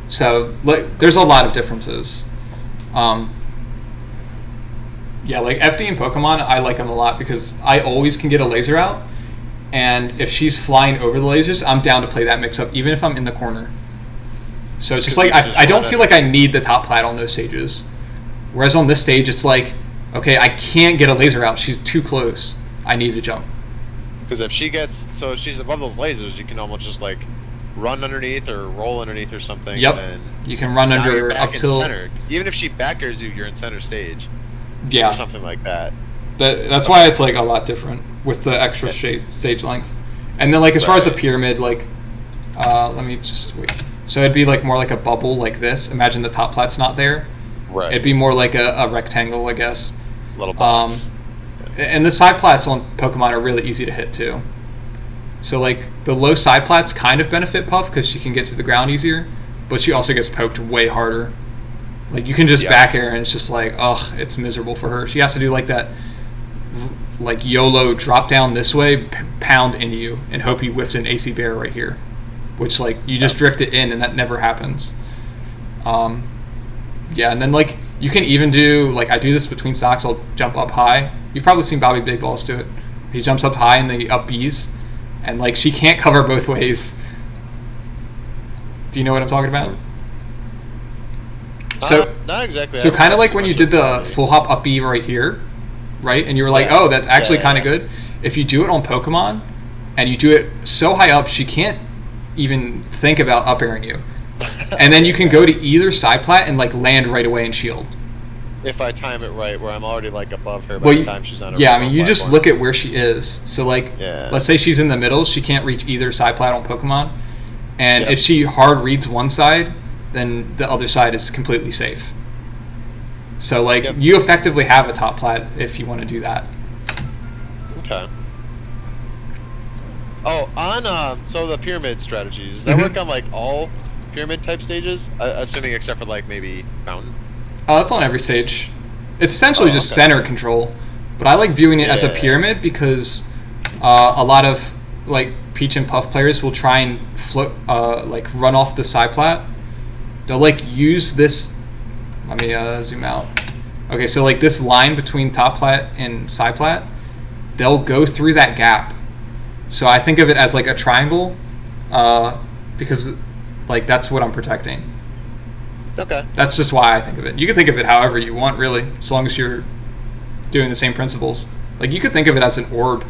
[SPEAKER 2] So, like, there's a lot of differences. Yeah, like, FD and Pokemon, I like them a lot because I always can get a laser out. And if she's flying over the lasers, I'm down to play that mix-up, even if I'm in the corner. So it's just like, I don't feel like I need the top plat on those stages. Whereas on this stage, it's like, okay, I can't get a laser out. She's too close. I need to jump.
[SPEAKER 1] Because if she's above those lasers, you can almost just like run underneath or roll underneath or something.
[SPEAKER 2] Yep.
[SPEAKER 1] And
[SPEAKER 2] you can run
[SPEAKER 1] now
[SPEAKER 2] under
[SPEAKER 1] you're back
[SPEAKER 2] up
[SPEAKER 1] in
[SPEAKER 2] till
[SPEAKER 1] center. Even if she back airs you, you're in center stage.
[SPEAKER 2] Yeah.
[SPEAKER 1] Or something like that.
[SPEAKER 2] That's why it's like a lot different with the extra stage length. And then like as far as the pyramid, like let me just wait. So it'd be like more like a bubble like this. Imagine the top plat's not there.
[SPEAKER 1] Right.
[SPEAKER 2] It'd be more like a rectangle, I guess.
[SPEAKER 1] Little box.
[SPEAKER 2] And the side plats on Pokemon are really easy to hit too. So like the low side plats kind of benefit Puff because she can get to the ground easier, but she also gets poked way harder. Like you can just back air and it's just like, ugh, it's miserable for her. She has to do like that, like YOLO drop down this way, pound into you, and hope you whiffed an AC bear right here, which like you just drift it in and that never happens. Yeah, and then like you can even do like I do this between stocks. I'll jump up high. You've probably seen Bobby Big Balls do it. He jumps up high and then he up B's, and like she can't cover both ways. Do you know what I'm talking about? So
[SPEAKER 1] not exactly.
[SPEAKER 2] So kind of like when you did the full hop up B right here, right? And you were like, oh, that's actually kind of good. If you do it on Pokemon, and you do it so high up, she can't even think about up airing you. And then you can go to either side plat and like land right away and shield.
[SPEAKER 1] If I time it right, where I'm already like above her by the time she's on her
[SPEAKER 2] I mean, you just look at where she is. So like,
[SPEAKER 1] yeah.
[SPEAKER 2] Let's say she's in the middle, she can't reach either side plat on Pokemon. And if she hard reads one side, then the other side is completely safe. So like, you effectively have a top plat if you want to do that.
[SPEAKER 1] Okay. Oh, on so the pyramid strategies, does that work on like all pyramid type stages? Assuming except for like maybe mountain.
[SPEAKER 2] Oh, that's on every stage. It's essentially just center control, but I like viewing it as a pyramid because a lot of like Peach and Puff players will try and float, like run off the side plat. They'll like use this. Let me zoom out. Okay, so like this line between top plat and side plat, they'll go through that gap. So I think of it as like a triangle, because like that's what I'm protecting.
[SPEAKER 1] Okay.
[SPEAKER 2] That's just why I think of it. You can think of it however you want, really, as long as you're doing the same principles. Like you could think of it as an orb,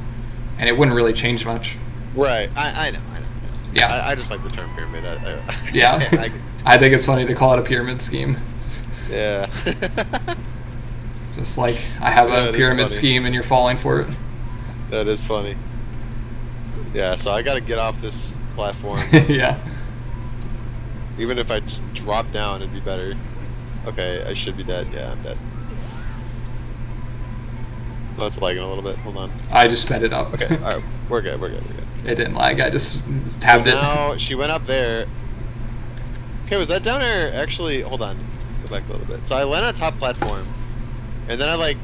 [SPEAKER 2] and it wouldn't really change much.
[SPEAKER 1] Right. I know.
[SPEAKER 2] Yeah.
[SPEAKER 1] I just like the term pyramid.
[SPEAKER 2] Yeah. I think it's funny to call it a pyramid scheme.
[SPEAKER 1] Yeah.
[SPEAKER 2] Just like I have a pyramid scheme and you're falling for it.
[SPEAKER 1] That is funny. Yeah, so I gotta get off this platform.
[SPEAKER 2] Yeah.
[SPEAKER 1] Even if I just drop down, it'd be better. Okay, I should be dead. Yeah, I'm dead. Oh, it's lagging a little bit. Hold on.
[SPEAKER 2] I just sped it up.
[SPEAKER 1] Okay, alright. We're good.
[SPEAKER 2] It didn't lag. I just tabbed it.
[SPEAKER 1] Now, she went up there. Okay, was that down air actually... Hold on. Go back a little bit. So I land on top platform. And then I like...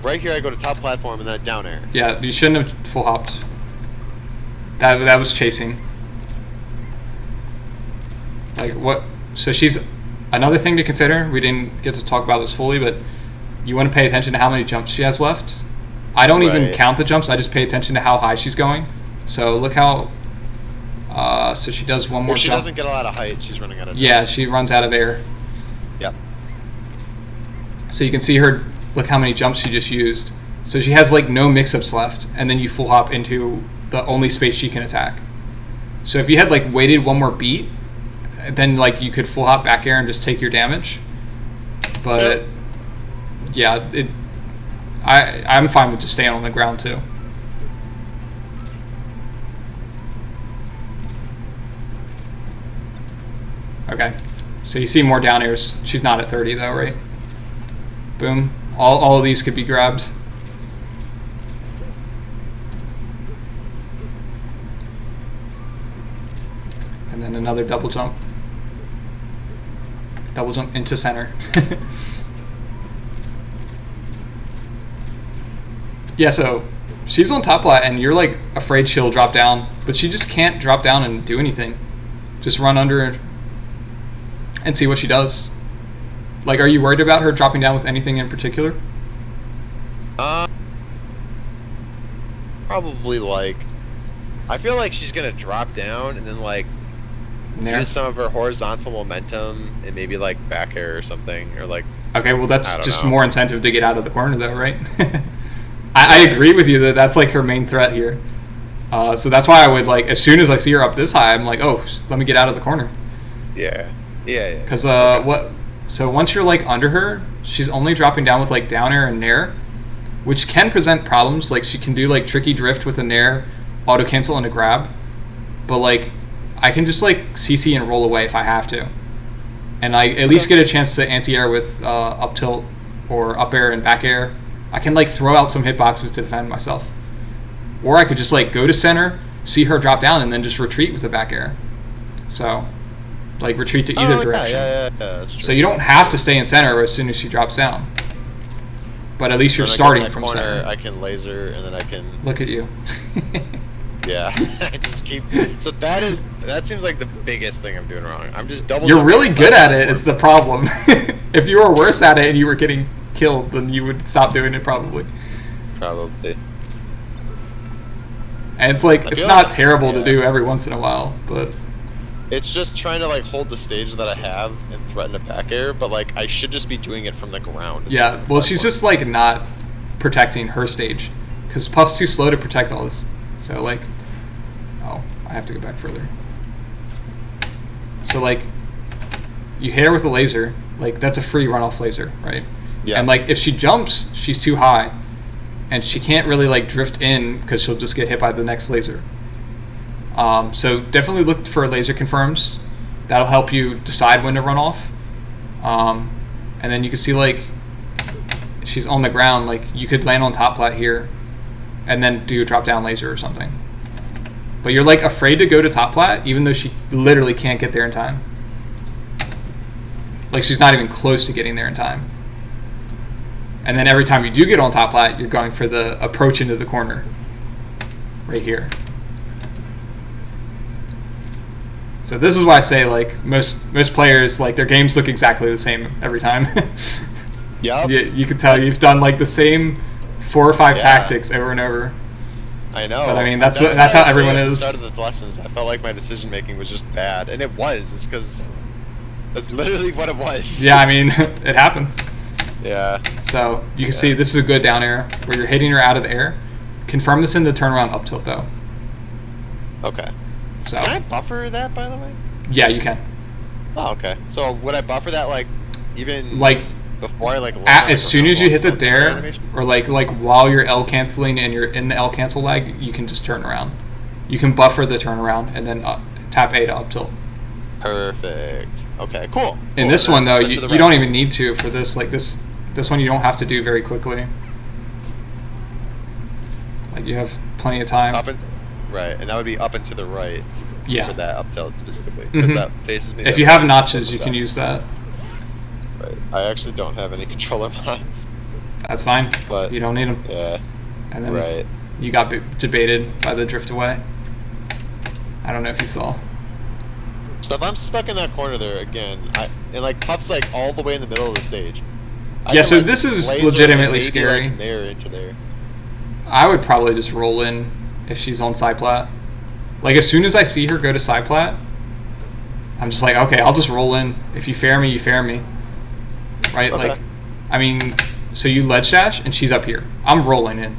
[SPEAKER 1] right here I go to top platform and then I down air.
[SPEAKER 2] Yeah, you shouldn't have full hopped. That was chasing. Like what? So she's... Another thing to consider, we didn't get to talk about this fully, but you want to pay attention to how many jumps she has left. I don't even count the jumps, I just pay attention to how high she's going. So look how... so she does one more jump.
[SPEAKER 1] She doesn't get a lot of height, she's running out of jumps.
[SPEAKER 2] Yeah, she runs out of air.
[SPEAKER 1] Yep.
[SPEAKER 2] So you can see her, look how many jumps she just used. So she has like no mix-ups left, and then you full hop into the only space she can attack. So if you had like waited one more beat, then like you could full hop back air and just take your damage. But yeah, I'm fine with just staying on the ground too. Okay, so you see more down airs. She's not at 30 though, right? Boom. All of these could be grabbed. And then another double jump. Double jump into center. Yeah, so she's on top lat, and you're like afraid she'll drop down, but she just can't drop down and do anything. Just run under and see what she does. Like, are you worried about her dropping down with anything in particular?
[SPEAKER 1] Probably like, I feel like she's gonna drop down and then like
[SPEAKER 2] Nair?
[SPEAKER 1] use some of her horizontal momentum and maybe like back air or something, or like.
[SPEAKER 2] Okay, well that's
[SPEAKER 1] I don't
[SPEAKER 2] just
[SPEAKER 1] know.
[SPEAKER 2] more incentive to get out of the corner, though, right? I agree with you that that's like her main threat here. So that's why I would like, as soon as I see her up this high, I'm like, oh, let me get out of the corner.
[SPEAKER 1] Yeah.
[SPEAKER 2] Because
[SPEAKER 1] Okay.
[SPEAKER 2] what? So once you're like under her, she's only dropping down with like down air and nair, which can present problems. Like she can do like tricky drift with a nair, auto cancel and a grab, but like I can just like CC and roll away if I have to, and I at least get a chance to anti air with up tilt or up air and back air. I can like throw out some hitboxes to defend myself, or I could just like go to center, see her drop down, and then just retreat with the back air. So. Like retreat to either direction.
[SPEAKER 1] Yeah, that's true.
[SPEAKER 2] So you don't have to stay in center as soon as she drops down. But at least you're
[SPEAKER 1] Then I
[SPEAKER 2] starting
[SPEAKER 1] get in that
[SPEAKER 2] from
[SPEAKER 1] corner,
[SPEAKER 2] center.
[SPEAKER 1] I can laser and then I can.
[SPEAKER 2] Look at you.
[SPEAKER 1] Yeah, I just keep. So that seems like the biggest thing I'm doing wrong. I'm just double.
[SPEAKER 2] You're
[SPEAKER 1] jumping
[SPEAKER 2] really
[SPEAKER 1] inside
[SPEAKER 2] good at
[SPEAKER 1] the
[SPEAKER 2] it. It's the problem. If you were worse at it and you were getting killed, then you would stop doing it probably.
[SPEAKER 1] Probably.
[SPEAKER 2] And it's like
[SPEAKER 1] I
[SPEAKER 2] it's
[SPEAKER 1] feel
[SPEAKER 2] not
[SPEAKER 1] like-
[SPEAKER 2] terrible to
[SPEAKER 1] yeah.
[SPEAKER 2] do every once in a while, but
[SPEAKER 1] It's just trying to like hold the stage that I have and threaten a back air, but like I should just be doing it from the ground. instead
[SPEAKER 2] yeah.
[SPEAKER 1] of
[SPEAKER 2] Well,
[SPEAKER 1] the
[SPEAKER 2] she's
[SPEAKER 1] platform.
[SPEAKER 2] just like not protecting her stage because Puff's too slow to protect all this. So like, oh, I have to go back further. So like, you hit her with a laser. Like that's a free runoff laser, right?
[SPEAKER 1] Yeah.
[SPEAKER 2] And like if she jumps, she's too high, and she can't really like drift in because she'll just get hit by the next laser. So definitely look for laser confirms. That'll help you decide when to run off. And then you can see like she's on the ground. Like you could land on top plat here, and then do a drop down laser or something. But you're like afraid to go to top plat, even though she literally can't get there in time. Like she's not even close to getting there in time. And then every time you do get on top plat, you're going for the approach into the corner, right here. So this is why I say like most players, like their games look exactly the same every time.
[SPEAKER 1] Yep.
[SPEAKER 2] You can tell you've done like the same 4 or 5
[SPEAKER 1] Yeah.
[SPEAKER 2] tactics over and over.
[SPEAKER 1] I know.
[SPEAKER 2] But I mean, that's
[SPEAKER 1] why
[SPEAKER 2] how
[SPEAKER 1] I say
[SPEAKER 2] everyone
[SPEAKER 1] at the
[SPEAKER 2] is.
[SPEAKER 1] start of the lessons, I felt like my decision making was just bad, and it was. It's because that's literally what it was.
[SPEAKER 2] Yeah, I mean, it happens.
[SPEAKER 1] Yeah.
[SPEAKER 2] So you can see this is a good down air where you're hitting her out of the air. Confirm this into turnaround up tilt though.
[SPEAKER 1] Okay.
[SPEAKER 2] So
[SPEAKER 1] Can I buffer that, by the way?
[SPEAKER 2] yeah, you can.
[SPEAKER 1] Oh, okay. So would I buffer that like even
[SPEAKER 2] Like
[SPEAKER 1] before I like?
[SPEAKER 2] as soon as you hit the dare,
[SPEAKER 1] animation?
[SPEAKER 2] or like while you're L canceling and you're in the L cancel lag, you can just turn around. You can buffer the turnaround and then tap A to up tilt.
[SPEAKER 1] Perfect. Okay. Cool.
[SPEAKER 2] In
[SPEAKER 1] Cool.
[SPEAKER 2] this
[SPEAKER 1] And
[SPEAKER 2] one though,
[SPEAKER 1] that's
[SPEAKER 2] you
[SPEAKER 1] to the
[SPEAKER 2] don't
[SPEAKER 1] right.
[SPEAKER 2] even need to for this. Like this one you don't have to do very quickly. Like you have plenty of time.
[SPEAKER 1] Up and right, and that would be up and to the right.
[SPEAKER 2] Yeah.
[SPEAKER 1] For that up tilt specifically, because
[SPEAKER 2] Mhm.
[SPEAKER 1] that faces me.
[SPEAKER 2] If
[SPEAKER 1] that
[SPEAKER 2] you
[SPEAKER 1] way.
[SPEAKER 2] have notches, you
[SPEAKER 1] What's
[SPEAKER 2] can
[SPEAKER 1] up?
[SPEAKER 2] use that.
[SPEAKER 1] Right. I actually don't have any controller mods.
[SPEAKER 2] That's fine.
[SPEAKER 1] But
[SPEAKER 2] You don't need them.
[SPEAKER 1] yeah.
[SPEAKER 2] And then
[SPEAKER 1] Right.
[SPEAKER 2] you got debated by the drift away. I don't know if you saw.
[SPEAKER 1] So if I'm stuck in that corner there again, and like Puff's like all the way in the middle of the stage. I
[SPEAKER 2] Yeah,
[SPEAKER 1] can,
[SPEAKER 2] so
[SPEAKER 1] like,
[SPEAKER 2] this is
[SPEAKER 1] laser
[SPEAKER 2] legitimately
[SPEAKER 1] and maybe,
[SPEAKER 2] scary.
[SPEAKER 1] Like, nair into there.
[SPEAKER 2] I would probably just roll in if she's on side plat. Like as soon as I see her go to side plat, I'm just like, okay, I'll just roll in. If you fair me, you fair me. Right?
[SPEAKER 1] Okay.
[SPEAKER 2] Like, I mean, so you ledge dash and she's up here. I'm rolling in.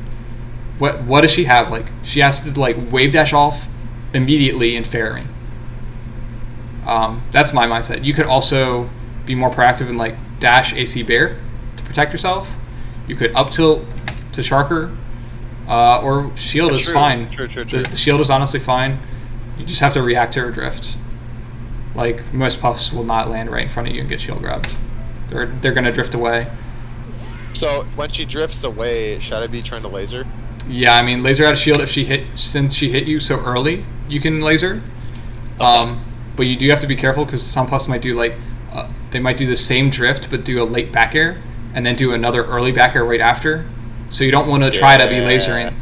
[SPEAKER 2] What does she have? Like she has to like wave dash off immediately and fair me. That's my mindset. You could also be more proactive and like dash AC bear to protect yourself. You could up tilt to Sharker, or shield is
[SPEAKER 1] True,
[SPEAKER 2] fine.
[SPEAKER 1] true.
[SPEAKER 2] The shield is honestly fine. You just have to react to her drift. Like most puffs will not land right in front of you and get shield grabbed. They're gonna drift away.
[SPEAKER 1] So when she drifts away, should I be trying to laser?
[SPEAKER 2] Yeah, I mean laser out of shield since she hit you so early, you can laser. But you do have to be careful because some puffs might do like they might do the same drift but do a late back air and then do another early back air right after. So you don't want to try to be lasering.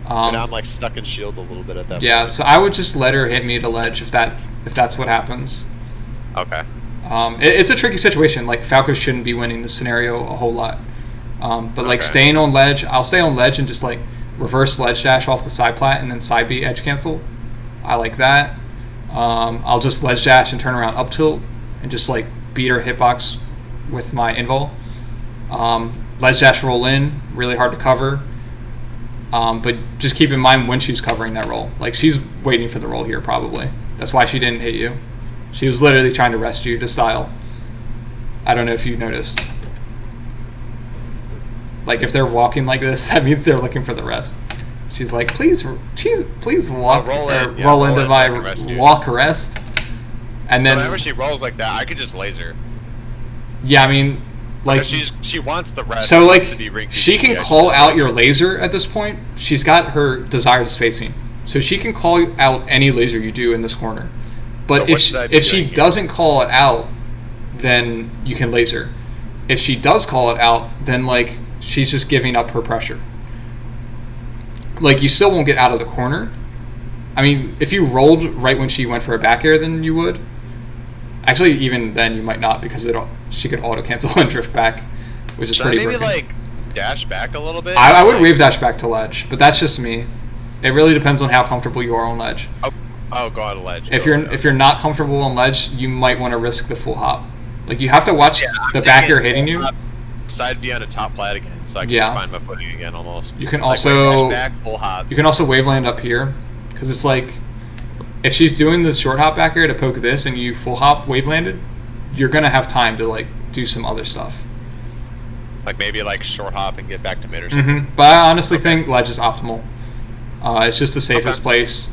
[SPEAKER 1] And I'm like stuck in shield a little bit at that
[SPEAKER 2] Yeah,
[SPEAKER 1] point.
[SPEAKER 2] so I would just let her hit me to ledge if that's what happens.
[SPEAKER 1] Okay.
[SPEAKER 2] It's a tricky situation. Like, Falco shouldn't be winning this scenario a whole lot. But like
[SPEAKER 1] Okay.
[SPEAKER 2] staying on ledge, I'll stay on ledge and just like reverse ledge dash off the side plat and then side B edge cancel. I like that. I'll just ledge dash and turn around up tilt and just like beat her hitbox with my invul. Ledge dash roll in, really hard to cover. But just keep in mind when she's covering that roll. Like, she's waiting for the roll here probably. That's why she didn't hit you. She was literally trying to rest you to style. I don't know if you noticed. Like, if they're walking like this, that means they're looking for the rest. She's like, please walk,
[SPEAKER 1] roll in, yeah,
[SPEAKER 2] roll
[SPEAKER 1] roll
[SPEAKER 2] into
[SPEAKER 1] in so
[SPEAKER 2] my
[SPEAKER 1] I can rest you.
[SPEAKER 2] walk rest. And
[SPEAKER 1] So
[SPEAKER 2] then,
[SPEAKER 1] whenever she rolls like that, I could just laser.
[SPEAKER 2] yeah, I mean, like,
[SPEAKER 1] Because she wants the rest.
[SPEAKER 2] so like,
[SPEAKER 1] to be rinky
[SPEAKER 2] she can
[SPEAKER 1] dinky.
[SPEAKER 2] call out your laser at this point. She's got her desired spacing, so she can call out any laser you do in this corner. But
[SPEAKER 1] So what should I be
[SPEAKER 2] if she
[SPEAKER 1] doing here?
[SPEAKER 2] doesn't call it out, then you can laser. If she does call it out, then like she's just giving up her pressure. Like, you still won't get out of the corner. I mean, if you rolled right when she went for a back air, then you would. Actually, even then you might not, because she could auto cancel and drift back, which is
[SPEAKER 1] So
[SPEAKER 2] pretty
[SPEAKER 1] maybe
[SPEAKER 2] broken.
[SPEAKER 1] like dash back a little bit.
[SPEAKER 2] I would
[SPEAKER 1] like,
[SPEAKER 2] wave dash back to ledge, but that's just me. It really depends on how comfortable you are on ledge.
[SPEAKER 1] Oh, go on a ledge.
[SPEAKER 2] If
[SPEAKER 1] Okay.
[SPEAKER 2] you're not comfortable on ledge, you might want to risk the full hop. Like, you have to watch
[SPEAKER 1] I'm
[SPEAKER 2] the back air
[SPEAKER 1] thinking
[SPEAKER 2] hitting you.
[SPEAKER 1] Side B on a top plat again, so I can
[SPEAKER 2] Yeah.
[SPEAKER 1] just find my footing again almost.
[SPEAKER 2] You can
[SPEAKER 1] Like,
[SPEAKER 2] also
[SPEAKER 1] wave dash back, full hop.
[SPEAKER 2] you can also waveland up here, because it's like, if she's doing this short hop back air to poke this and you full hop wavelanded, you're gonna have time to like do some other stuff.
[SPEAKER 1] Like maybe like short hop and get back to mid or something.
[SPEAKER 2] But I honestly think ledge is optimal. It's just the safest
[SPEAKER 1] Okay.
[SPEAKER 2] place,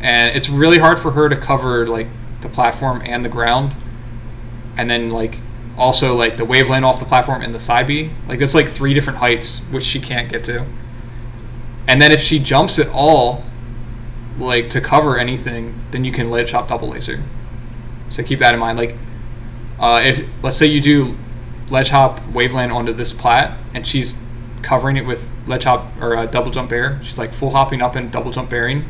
[SPEAKER 2] and it's really hard for her to cover like the platform and the ground, and then like also like the waveland off the platform and the side B. Like, it's like 3 different heights which she can't get to. And then if she jumps at all, like to cover anything, then you can ledge hop double laser. So keep that in mind. Like, if let's say you do ledge hop waveland onto this plat and she's covering it with ledge hop or a double jump air, she's like full hopping up and double jump bearing,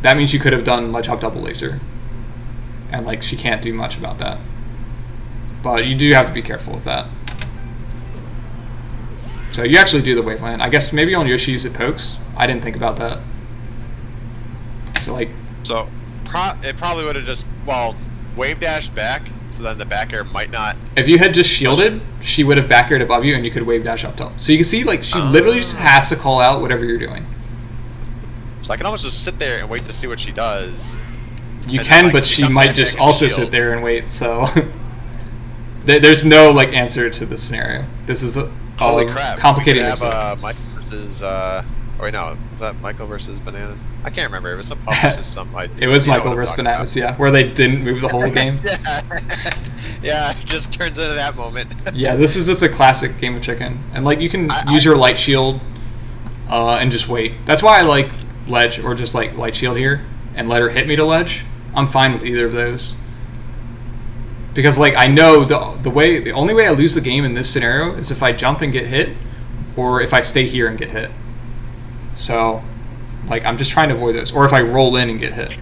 [SPEAKER 2] that means you could have done ledge hop double laser, and like she can't do much about that. But you do have to be careful with that. So you actually do the waveland. I guess maybe on Yoshi's it pokes. I didn't think about that. So like,
[SPEAKER 1] So it probably would have just wave dash back, so then the back air might not.
[SPEAKER 2] if you had just shielded, she would have back aired above you and you could wave dash up tilt. So you can see, like, she literally just has to call out whatever you're doing.
[SPEAKER 1] So I can almost just sit there and wait to see what she does.
[SPEAKER 2] You
[SPEAKER 1] And
[SPEAKER 2] can,
[SPEAKER 1] then, like,
[SPEAKER 2] but
[SPEAKER 1] she
[SPEAKER 2] she
[SPEAKER 1] comes
[SPEAKER 2] might
[SPEAKER 1] in
[SPEAKER 2] just
[SPEAKER 1] back and
[SPEAKER 2] also
[SPEAKER 1] shield.
[SPEAKER 2] sit there and wait. So there's no like answer to this scenario. This is a
[SPEAKER 1] Holy crap!
[SPEAKER 2] complicated
[SPEAKER 1] We could
[SPEAKER 2] mix-up.
[SPEAKER 1] have Michael versus. Oh wait, no, is that Michael versus Bananas? I can't remember. It was some Puff versus some.
[SPEAKER 2] It was
[SPEAKER 1] you know
[SPEAKER 2] Michael
[SPEAKER 1] what I'm
[SPEAKER 2] versus
[SPEAKER 1] talking
[SPEAKER 2] Bananas,
[SPEAKER 1] about.
[SPEAKER 2] yeah, where they didn't move the whole game.
[SPEAKER 1] Yeah, it just turns into that moment.
[SPEAKER 2] Yeah, this is just a classic game of chicken, and like you can
[SPEAKER 1] I-
[SPEAKER 2] use your light shield and just wait. That's why I like ledge, or just like light shield here and let her hit me to ledge. I'm fine with either of those, because like I know the only way I lose the game in this scenario is if I jump and get hit, or if I stay here and get hit. So like I'm just trying to avoid those, or if I roll in and get hit.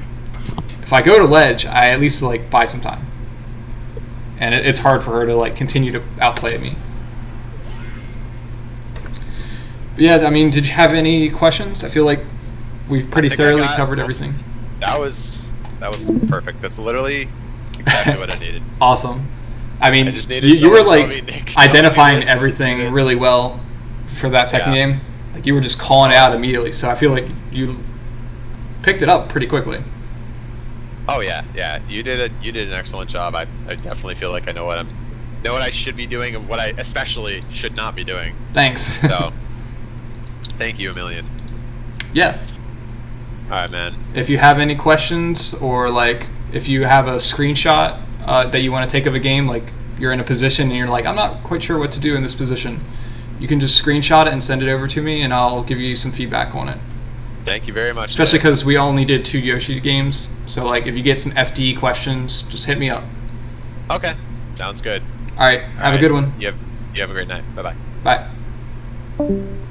[SPEAKER 2] If I go to ledge, I at least like buy some time, and it's hard for her to like continue to outplay me. But yeah, I mean, did you have any questions? I feel like we've pretty
[SPEAKER 1] think I
[SPEAKER 2] thoroughly
[SPEAKER 1] got
[SPEAKER 2] covered
[SPEAKER 1] most-
[SPEAKER 2] everything.
[SPEAKER 1] That was perfect. That's literally exactly what I needed.
[SPEAKER 2] Awesome. I mean,
[SPEAKER 1] I just needed
[SPEAKER 2] you were
[SPEAKER 1] someone to
[SPEAKER 2] like
[SPEAKER 1] tell me, Nick, don't do
[SPEAKER 2] identifying
[SPEAKER 1] this,
[SPEAKER 2] everything
[SPEAKER 1] do this.
[SPEAKER 2] really well for that second
[SPEAKER 1] Yeah.
[SPEAKER 2] game. Like, you were just calling it out immediately. So I feel like you picked it up pretty quickly.
[SPEAKER 1] Oh yeah. You did an excellent job. I definitely feel like I know what I should be doing and what I especially should not be doing.
[SPEAKER 2] Thanks.
[SPEAKER 1] So, thank you a million.
[SPEAKER 2] Yeah.
[SPEAKER 1] All right, man.
[SPEAKER 2] If you have any questions, or like if you have a screenshot that you want to take of a game, like you're in a position and you're like, I'm not quite sure what to do in this position, you can just screenshot it and send it over to me, and I'll give you some feedback on it.
[SPEAKER 1] Thank you very much.
[SPEAKER 2] Especially
[SPEAKER 1] man.
[SPEAKER 2] because we only did 2 Yoshi games, so like if you get some FD questions, just hit me up.
[SPEAKER 1] Okay. Sounds good.
[SPEAKER 2] All right. Have a
[SPEAKER 1] right.
[SPEAKER 2] good one.
[SPEAKER 1] You have a great night. Bye bye.
[SPEAKER 2] Bye.